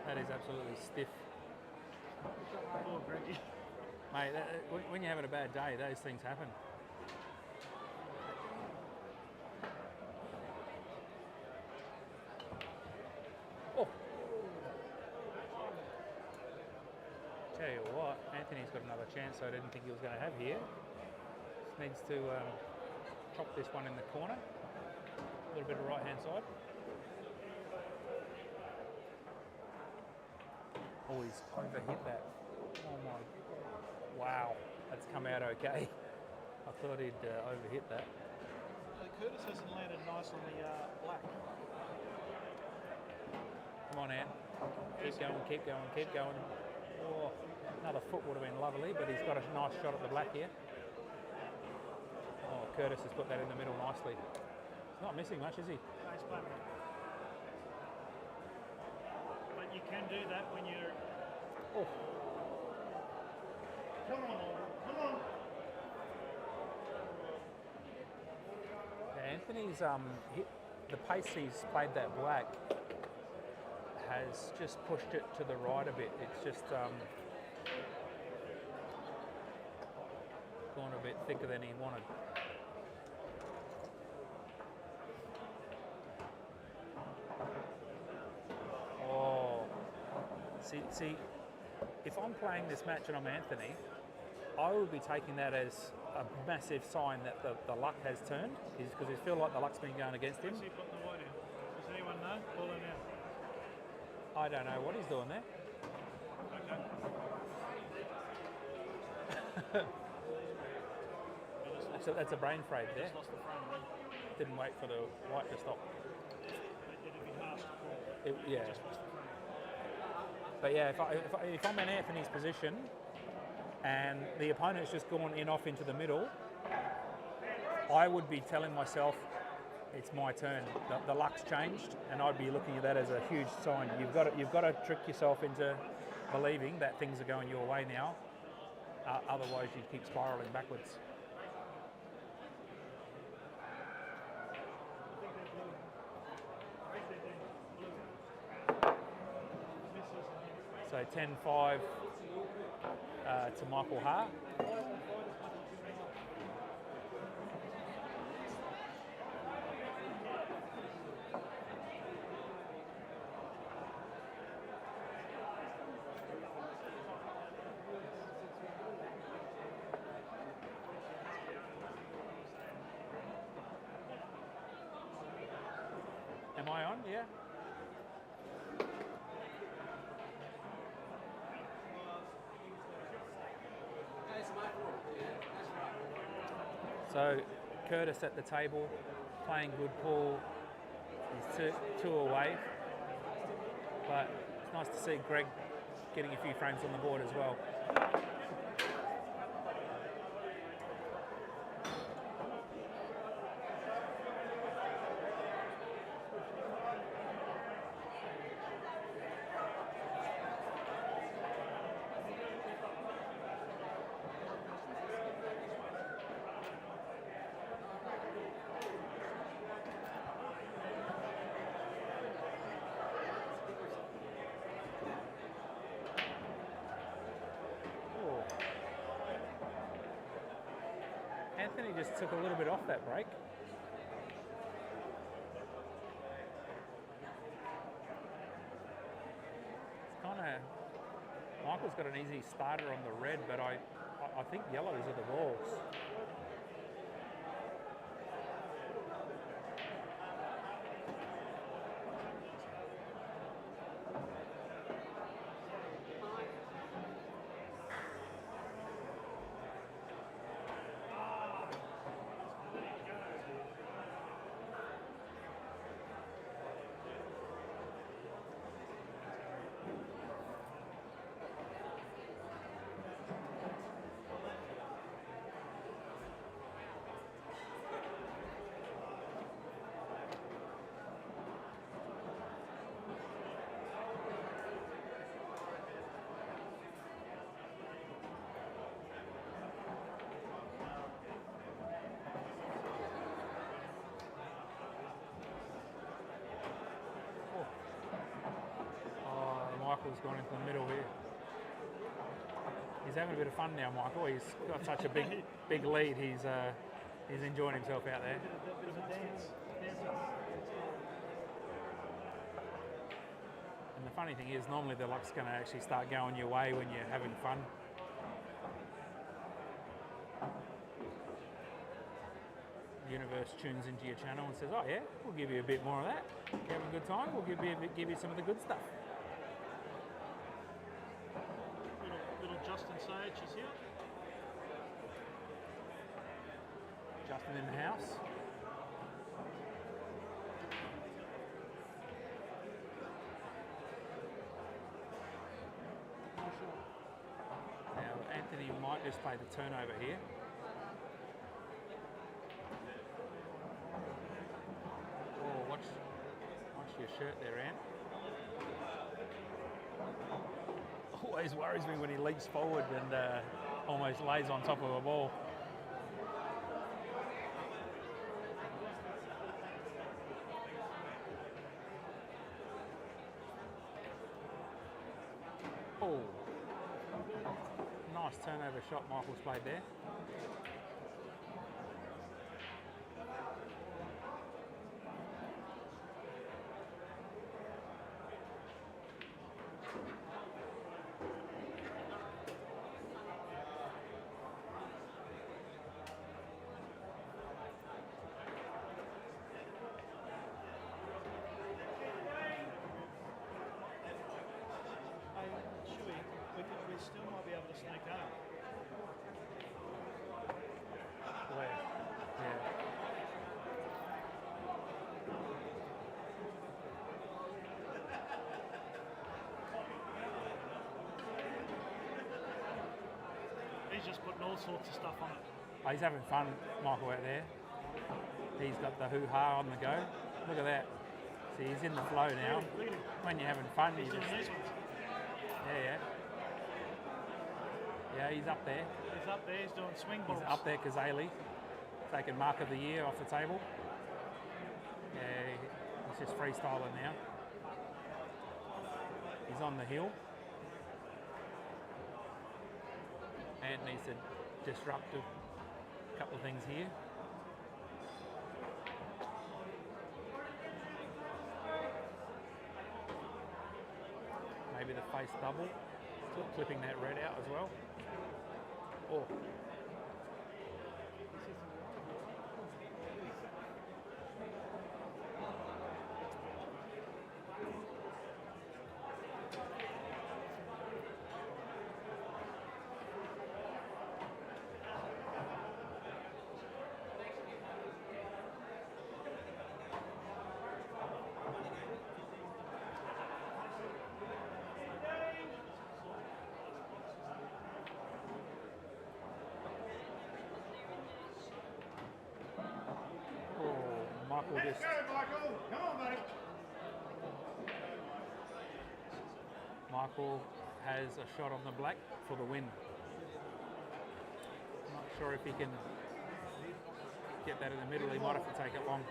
That is absolutely stiff. Poor Greggy. Mate, when you're having a bad day, those things happen. Oh! Tell you what, Anthony's got another chance I didn't think he was going to have here. Just needs to chop this one in the corner. A little bit of right-hand side. Oh, he's overhit that. Oh my, wow, that's come out okay. I thought he'd overhit that. Curtis hasn't landed nice on the black. Come on, Ant. Keep going, keep going, keep going. Oh, another foot would have been lovely, but he's got a nice shot at the black here. Oh, Curtis has put that in the middle nicely. He's not missing much, is he? Nice play. But you can do that when you're... Oh. Come on, come on. Anthony's the pace he's played that black has just pushed it to the right a bit. It's just gone a bit thicker than he wanted. Oh, see, if I'm playing this match and I'm Anthony, I would be taking that as a massive sign that the luck has turned, because I feel like the luck's been going against him. What's he putting the white in? Does anyone know? Call him out. I don't know what he's doing there. Okay. that's a brain fade there. Just lost the frame, right? Didn't wait for the white to stop. It'd be harsh to call. Yeah. Just lost the frame. But yeah, if I'm in Anthony's position and the opponent's just gone off into the middle, I would be telling myself, it's my turn. The luck's changed, and I'd be looking at that as a huge sign. You've got to trick yourself into believing that things are going your way now. Otherwise, you keep spiralling backwards. So 10-5 to Michael Ha. Am I on? Yeah. So Curtis at the table, playing good pool. He's two away, but it's nice to see Greg getting a few frames on the board as well. Anthony just took a little bit off that break. It's kind of, Michael's got an easy starter on the red, but I think yellows are the balls. Michael's gone into the middle here. He's having a bit of fun now, Michael. He's got such a big lead. He's enjoying himself out there. Bit of a dance. And the funny thing is, normally the luck's going to actually start going your way when you're having fun. The universe tunes into your channel and says, "Oh yeah, we'll give you a bit more of that. You having a good time? We'll give you some of the good stuff." Little Justin Sage is here. Justin in the house. Now Anthony might just play the turnover here. Oh, watch your shirt there, Ant. Always worries me when he leaps forward and almost lays on top of a ball. Oh, nice turnover shot Michael's played there. We still might be able to sneak up. he's just putting all sorts of stuff on it. Oh, he's having fun, Michael, out there. He's got the hoo-ha on the go. Look at that. See, he's in the flow now. When you're having fun, you just... Yeah. Yeah, he's up there. He's up there, he's doing swing balls. He's up there, Kazali, taking mark of the year off the table. Yeah, he's just freestyling now. He's on the hill. And needs to disrupt a couple of things here. Maybe the face double, still clipping that red out as well. Oh. Michael just... Michael! Come on, buddy! Michael has a shot on the black for the win. Not sure if he can get that in the middle. He might have to take it long.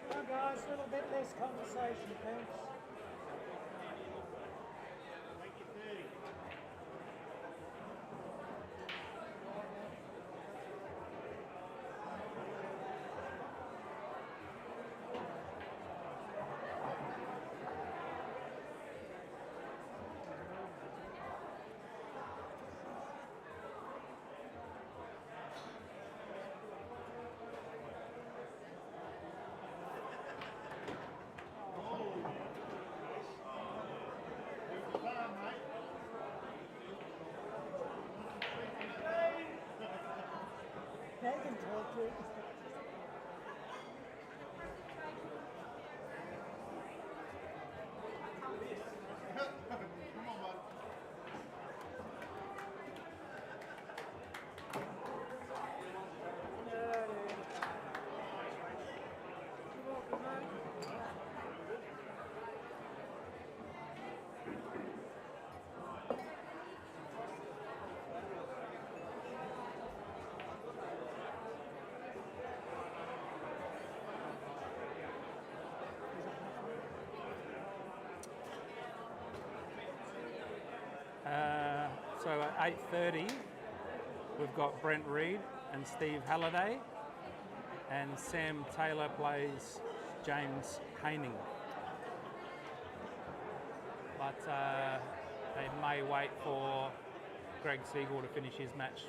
Well, guys, a little bit less conversation, thanks. They can talk to it. So at 8:30, we've got Brent Reed and Steve Halliday, and Sam Taylor plays James Haining. But they may wait for Greg Segal to finish his match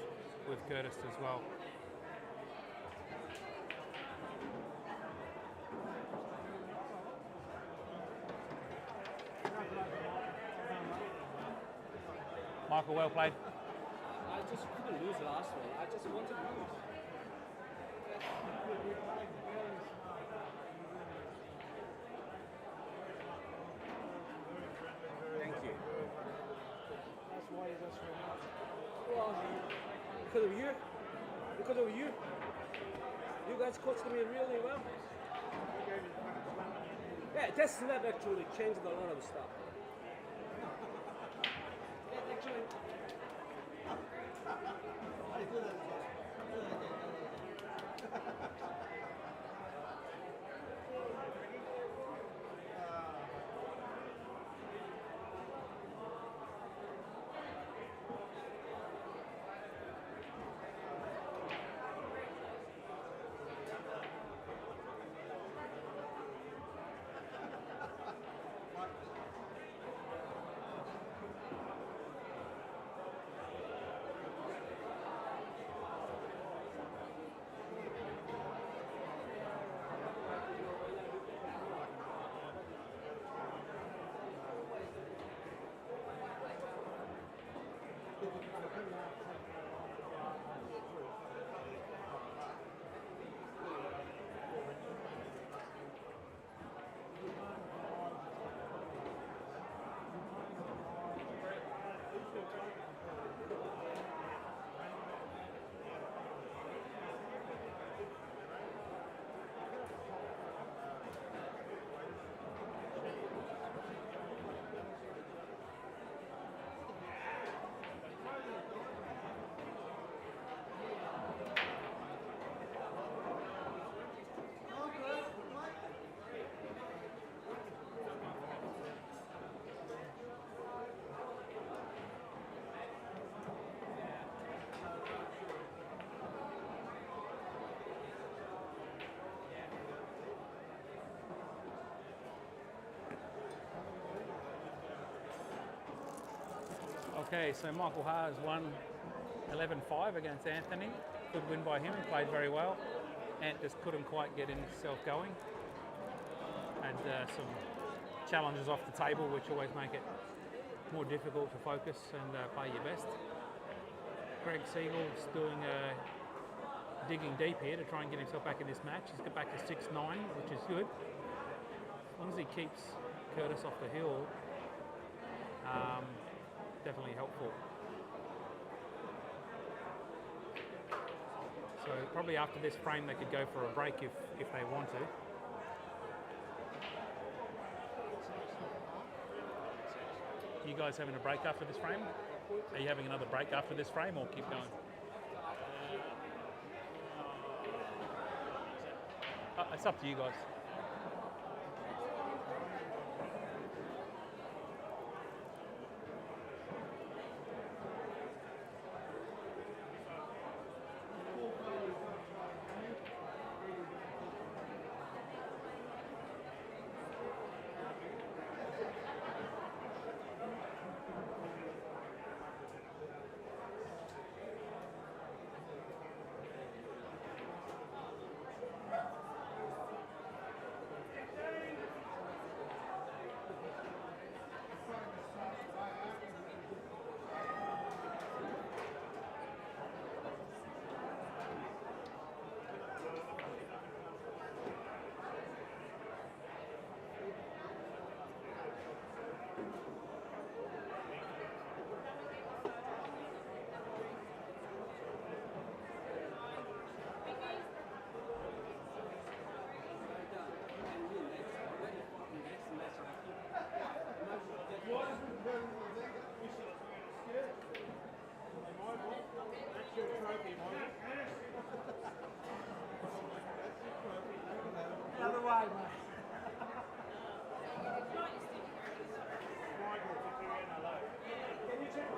with Curtis as well. Michael, well played. I just couldn't lose the last one. I just wanted to lose. Thank you. That's why he does so much. Well, because of you. Because of you. You guys coached me really well. Yeah, that slap actually changed a lot of stuff. Actually, Okay, so Michael Haas won 11-5 against Anthony. Good win by him, he played very well. Ant just couldn't quite get himself going. Had some challenges off the table which always make it more difficult to focus and play your best. Greg Segal's doing digging deep here to try and get himself back in this match. He's got back to 6-9, which is good. As long as he keeps Curtis off the hill, definitely helpful. So probably after this frame they could go for a break if they want to. You guys having a break after this frame? Are you having another break after this frame or keep going? It's up to you guys. Other way, mate. Can you check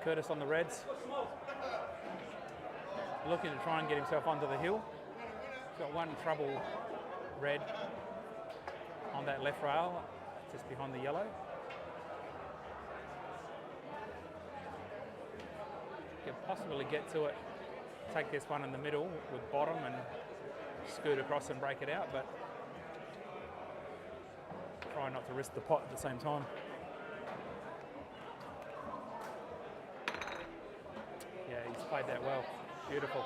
Curtis on the reds. Looking to try and get himself onto the hill. He's got one trouble red on that left rail, just behind the yellow. Could possibly get to it, take this one in the middle with bottom and scoot across and break it out, but try not to risk the pot at the same time. Yeah, he's played that well. Beautiful.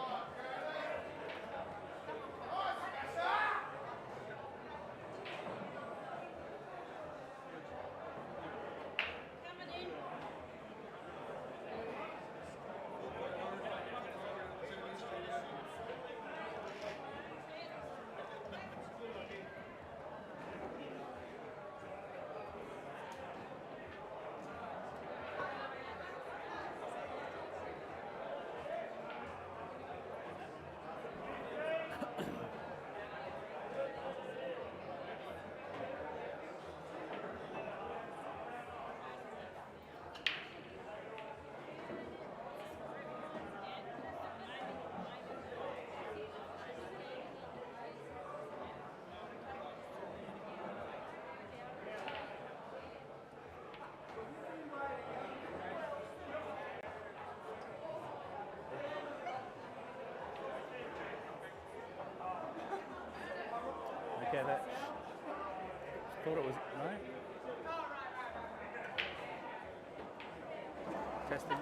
Okay, that thought it was no. Testing.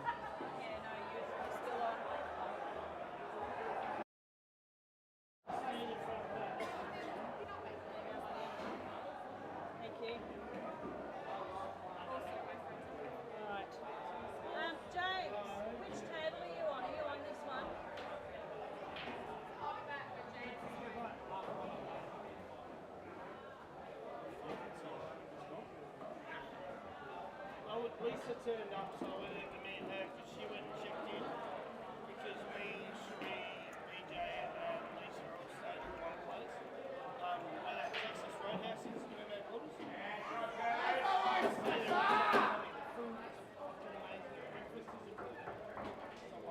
Thank you. Right. James, which table are you on? Are you on this one? Lisa turned up, so I went in to meet her because she went and checked in. Because me, Sheree, BJ, and Lisa all stayed in one place. Where that Texas Roadhouse is, you know that Waters? Stayed there. The food is fucking amazing. The breakfast is incredible.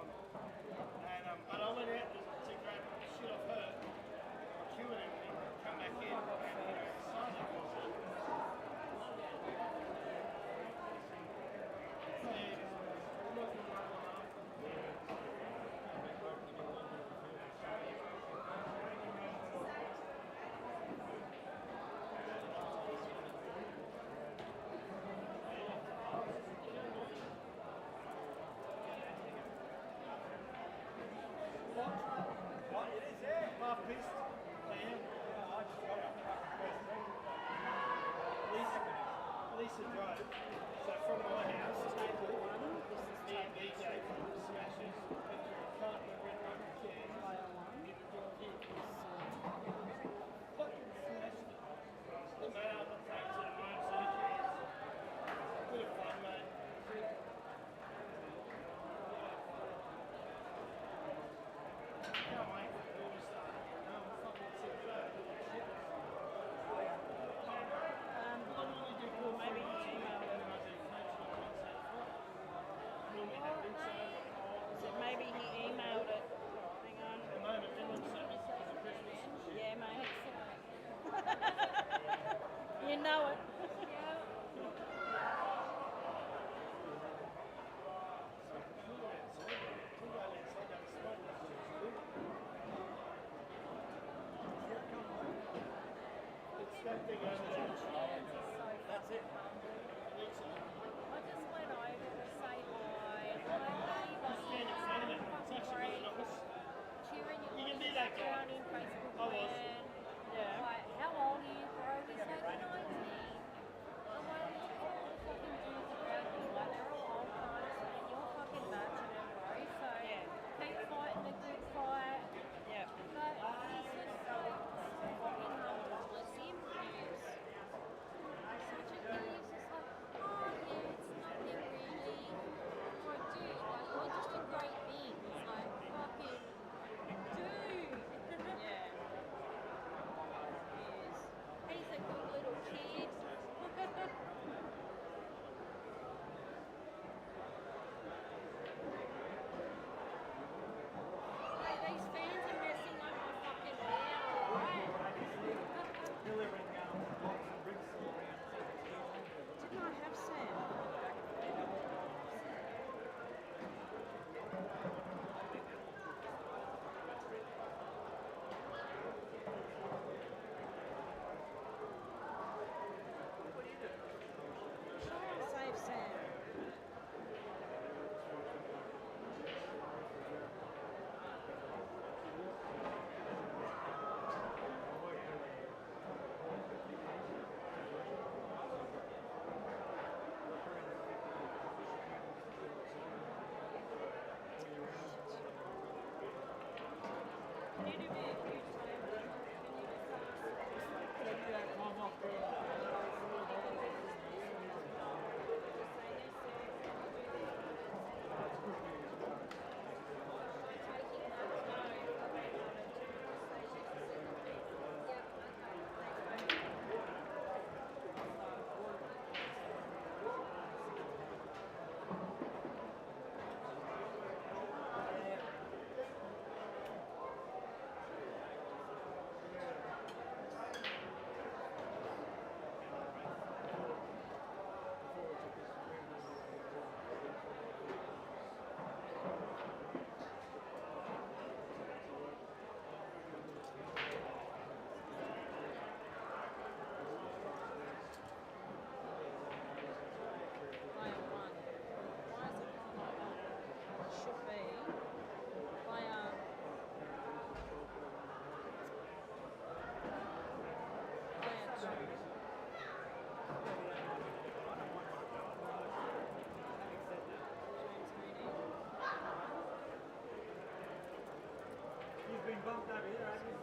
And but I went out to grab shit off her, queue and everything, come back in, and silent was it. Half pissed. Lisa drove. So from my house, me and BJ from the Smashers, went to a front where we run the chairs. Fucking smashed it. The man up the front to the road, so the chairs. Bit of fun, mate. Can't wait for it all to start. I'm fucking sick of that. What do we do? Well, maybe you email them and I do coaching on Wednesday and Friday. Normally have Vince So maybe he emailed it. Hang on. at the moment, everyone's service because of Christmas and shit. Yeah, mate. You know it. It's that thing over there. That's it. I just went over to say hi. Stand in front of it. It's actually really nice. Cheering You can do that, guy. on in Facebook. I was. Yeah. Like, how old are you, bro? He's like 19. I'm like, all the fucking dudes around me, like, they're all old guys, and you're fucking matching them, bro. So, keep fighting the good fight. Yeah. But he's just so fucking humble. Bless him. He is such a You've been bumped over here, haven't you?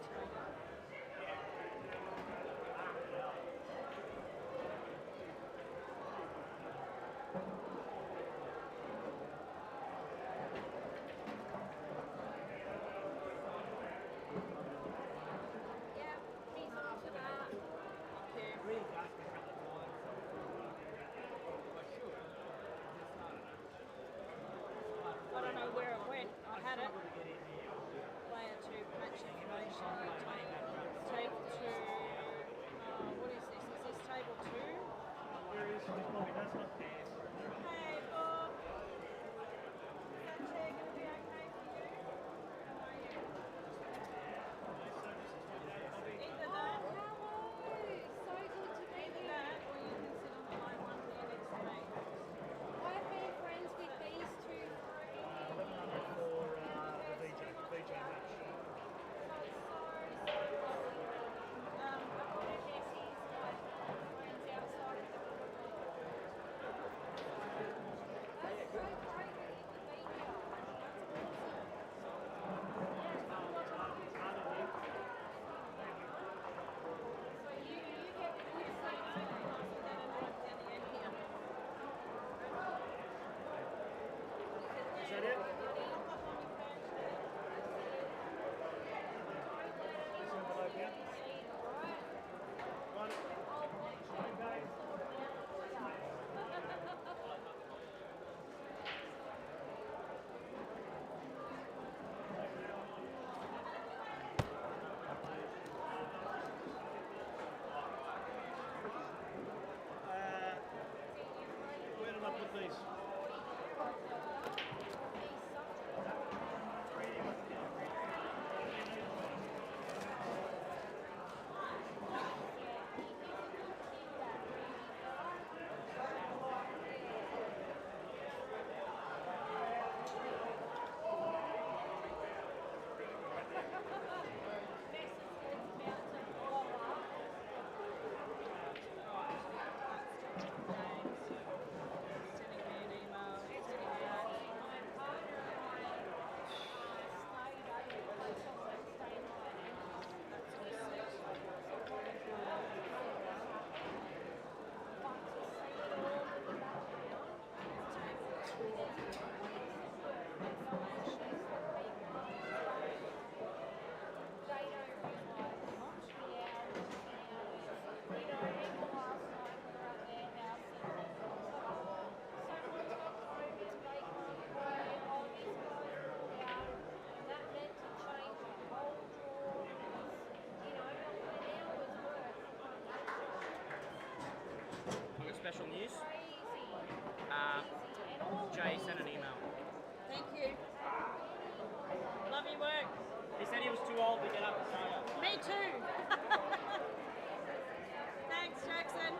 I don't know where it went. I had it. Player 2 match information. Table 2. What is this? Is this table 2? Where is Bobby? That's not there. Hey, Bob. Is that chair going to be okay for you? How are you? Either that. So good to be Either here. that, or you can sit on the high one there next to me. I've been friends with these two for a year. 1100 for the VJ match. Is that it? This envelope here? Right. Okay. Where did I put these? I've got special news. Jay sent an email. Thank you. Love your work. He said he was too old to get up and sign up. Me too. Thanks, Jackson.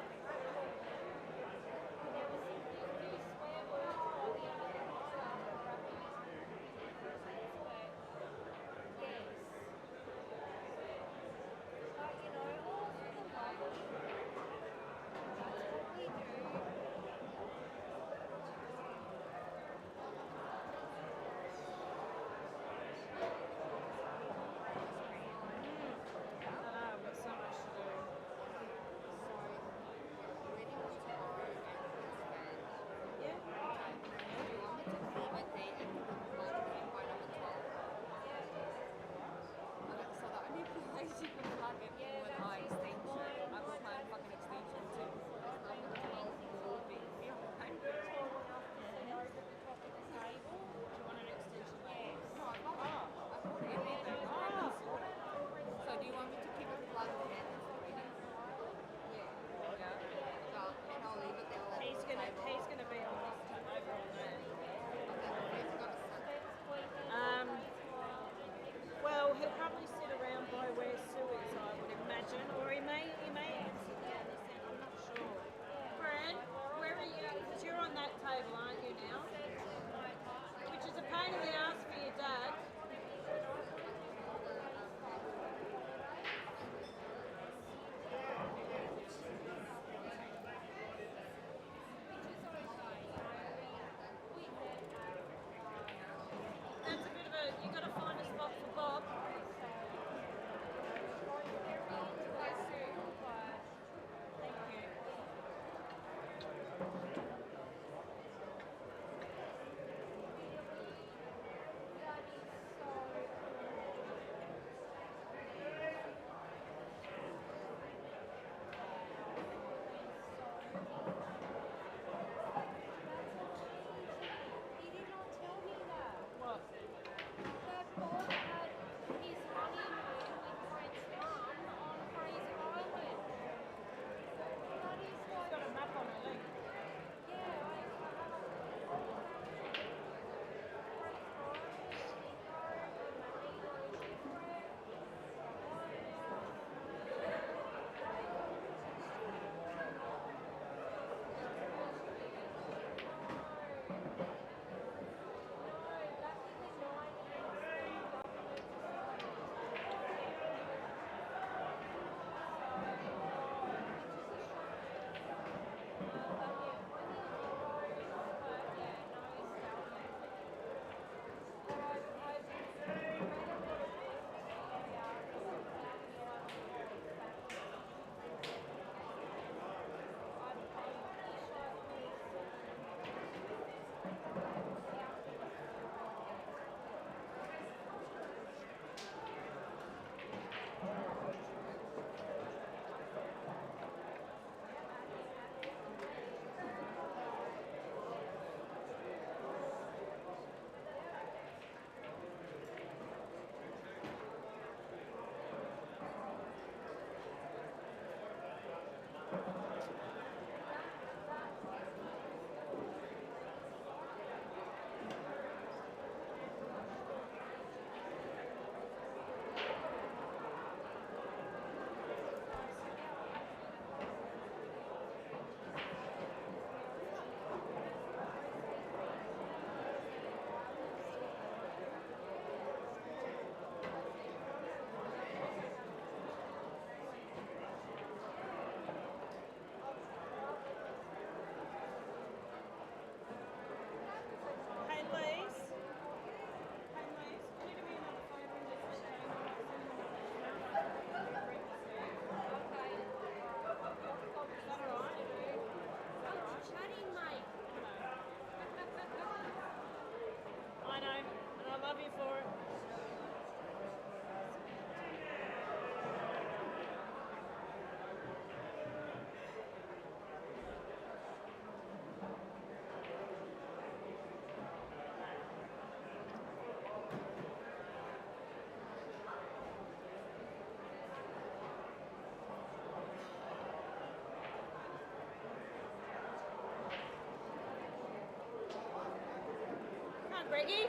Greggy.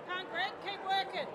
Come on, Greg, keep working.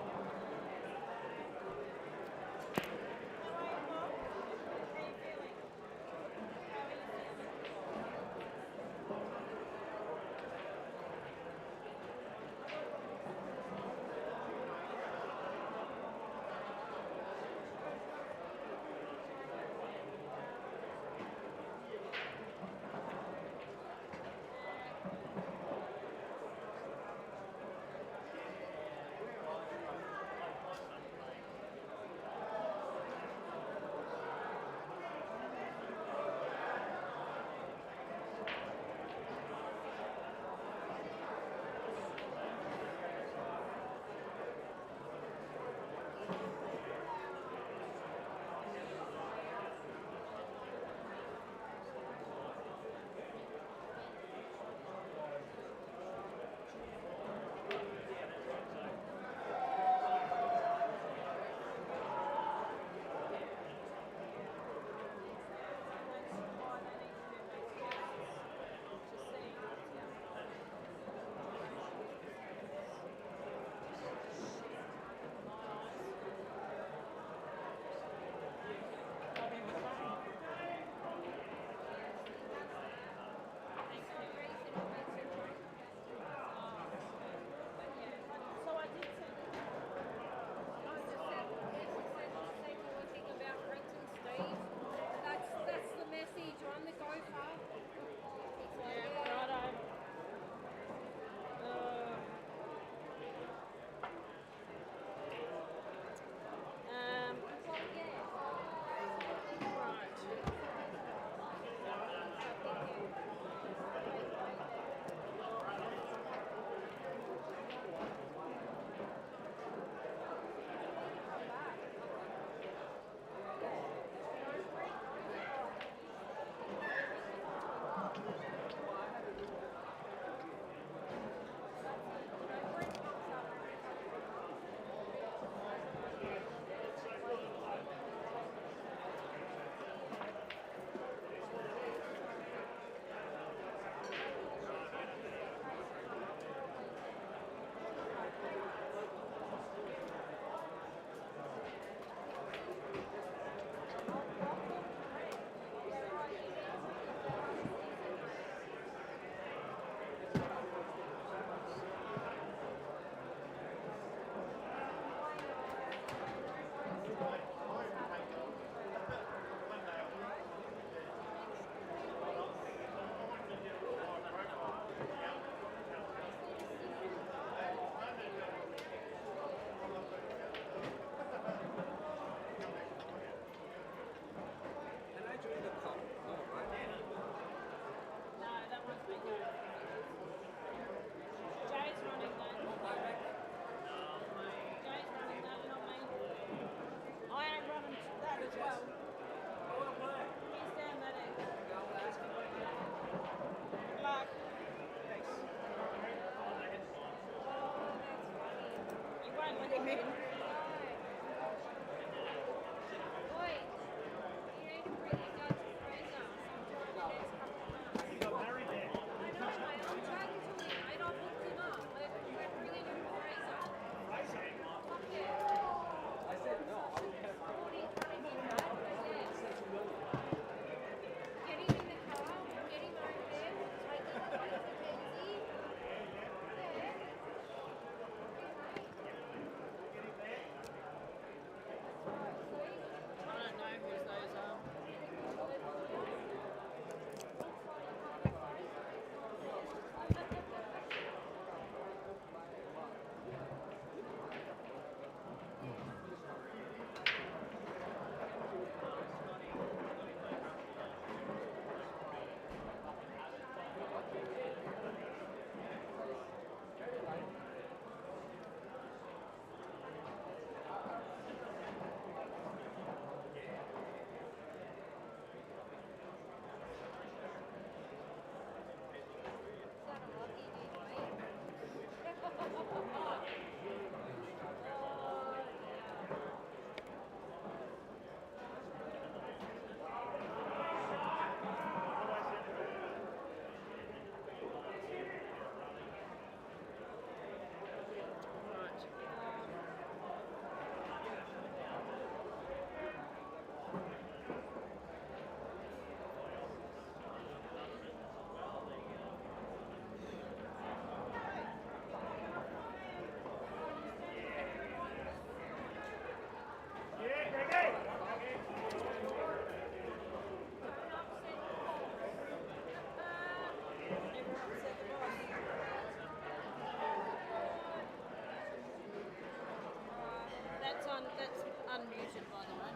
unmuted, by the way.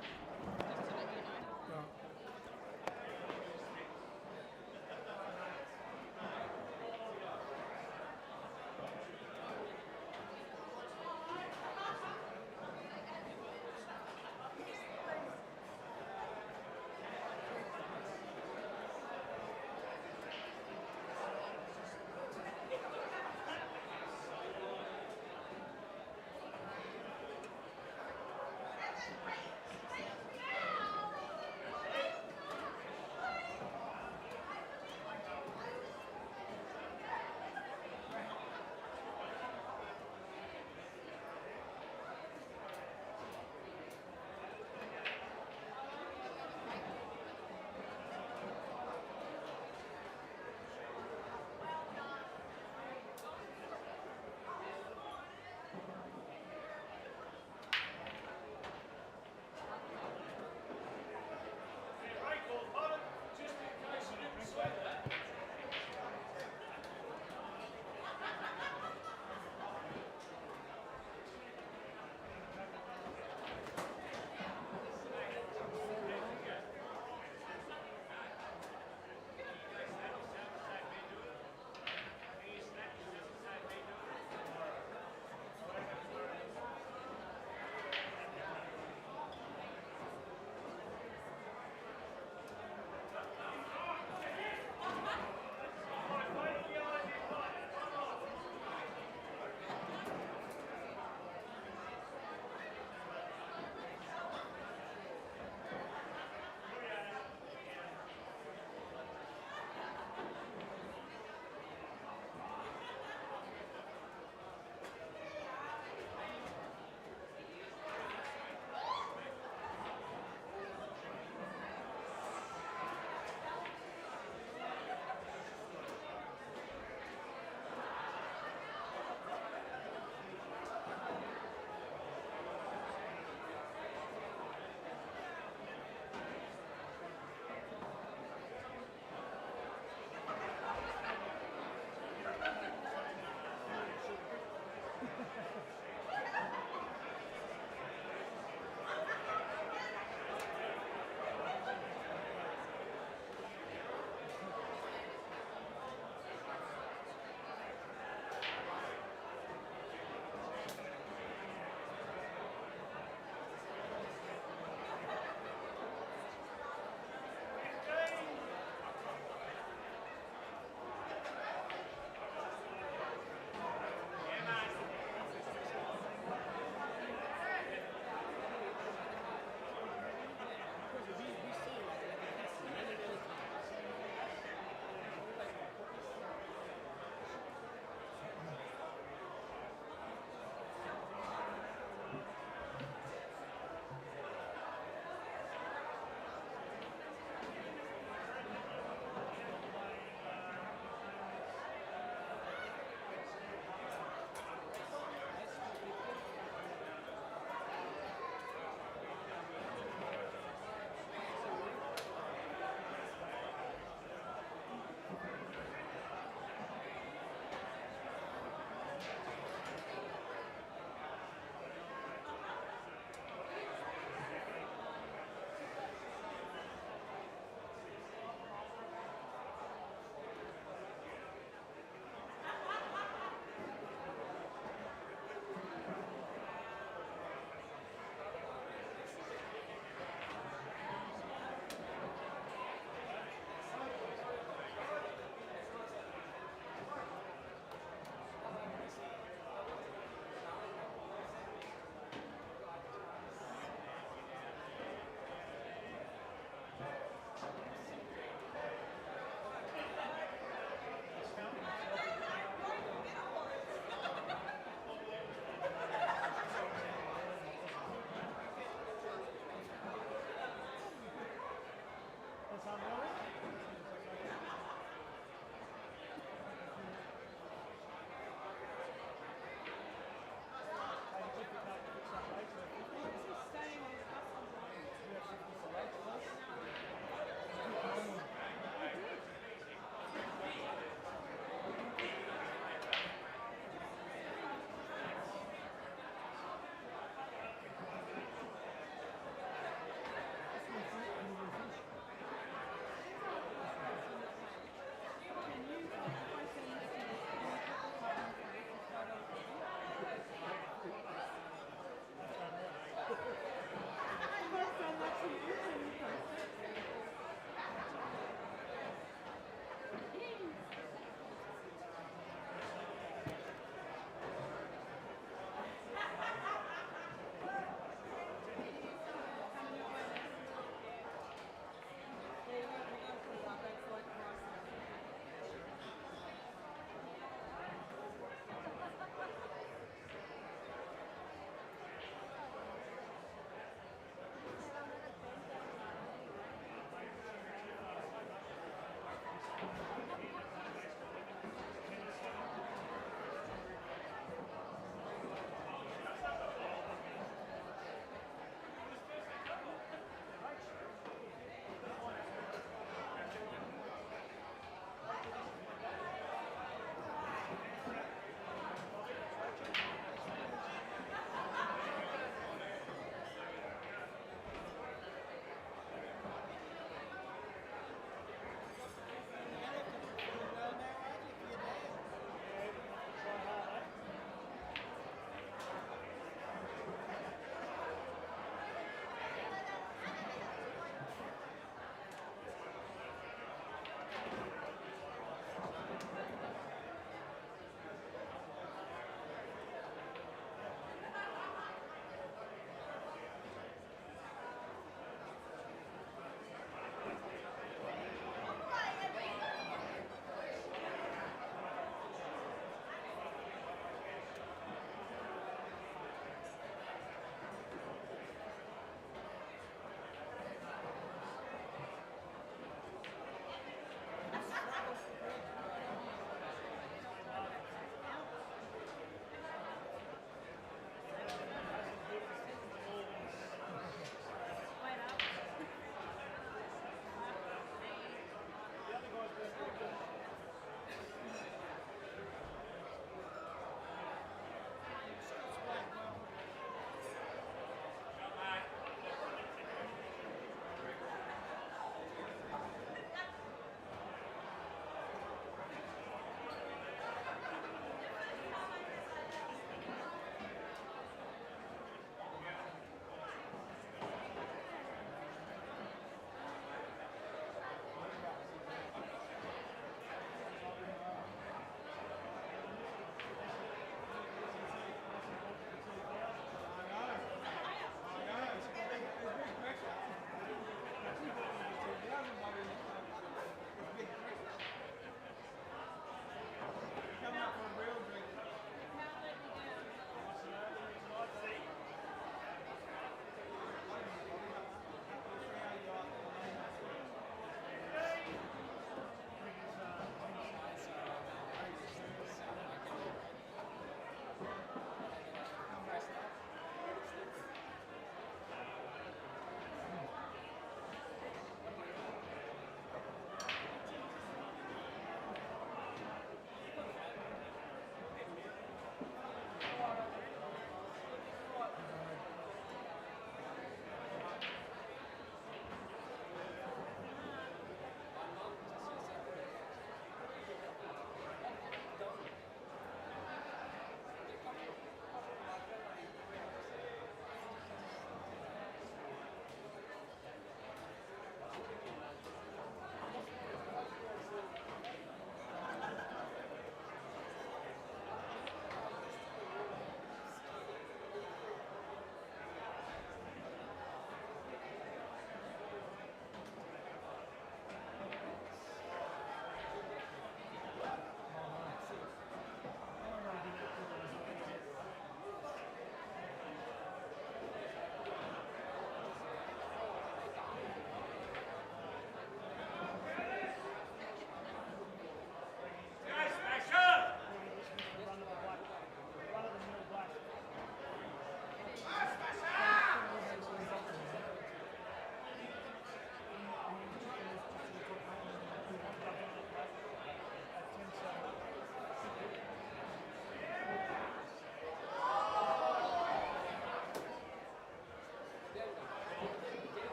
Just to let you know.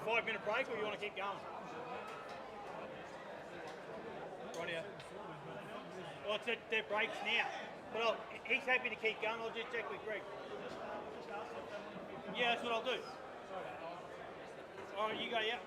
5-minute break, or you want to keep going? Rightio. Well, it's their breaks now. But he's happy to keep going. I'll just check with Greg. Yeah, that's what I'll do. All right, you go, yeah.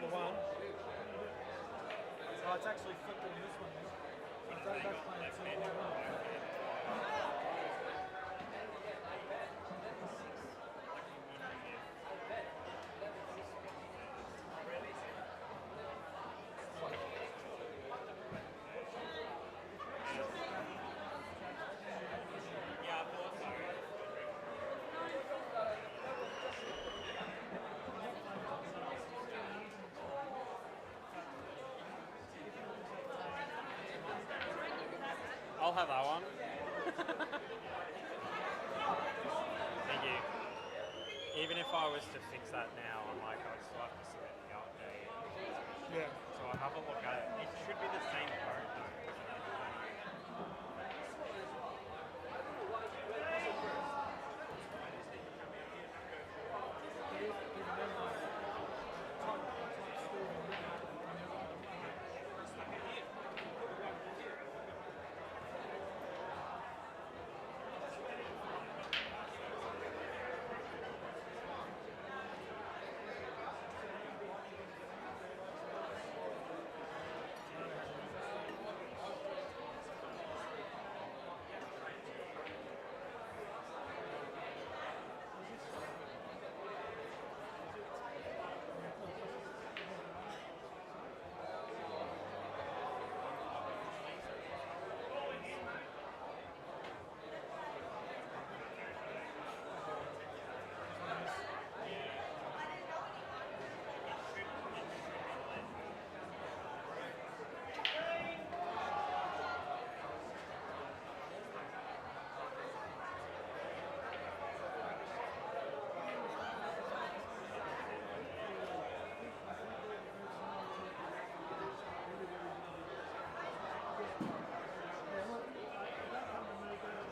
number one. Oh, it's actually flipped on this one now. That's playing two. I'll have that one. Thank you. Even if I was to fix that now, I'm like, I'd still have to submit the update. Yeah. So I'll have a look at it. It should be the same code though.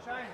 Shane.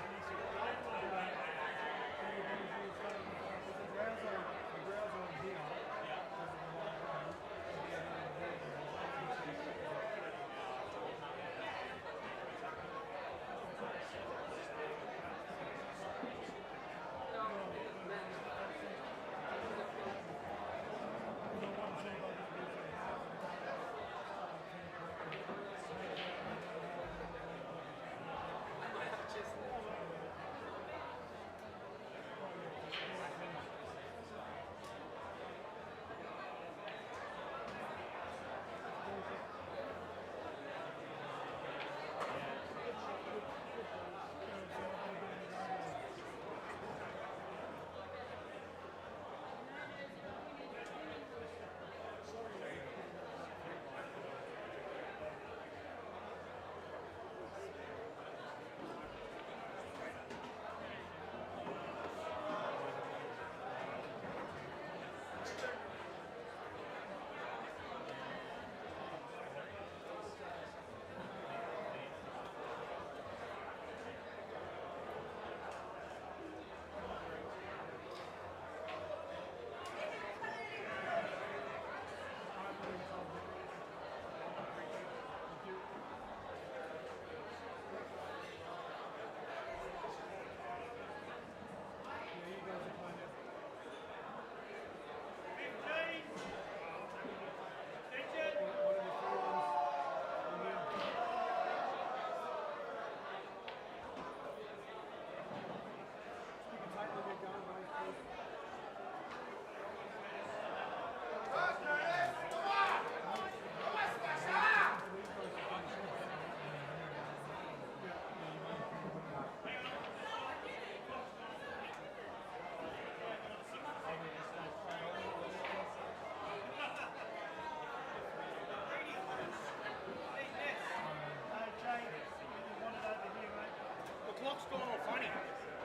The clock's gone all funny.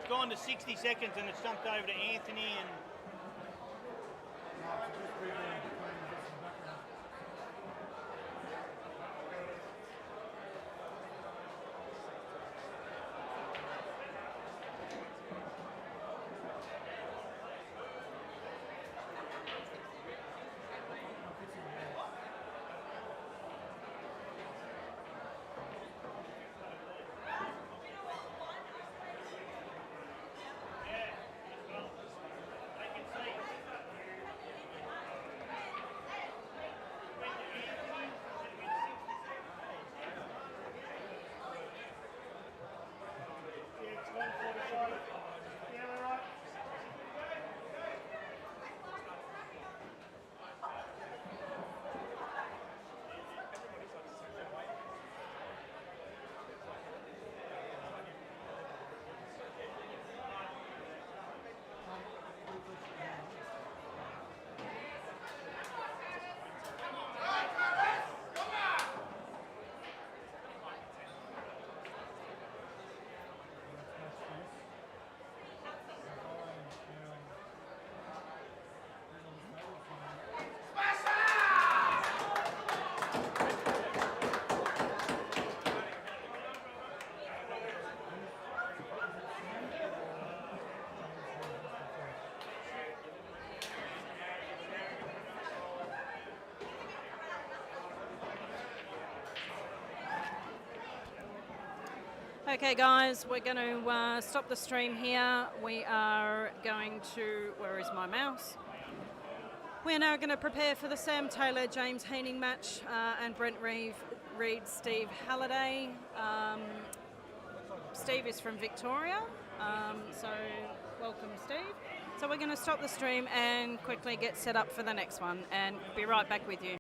It's gone to 60 seconds and it's jumped over to Anthony and Okay, guys, we're going to stop the stream here. We are going to. Where is my mouse? We're now going to prepare for the Sam Taylor James Haining match and Brent Reed Steve Halliday. Steve is from Victoria, so welcome, Steve. So we're going to stop the stream and quickly get set up for the next one, and be right back with you.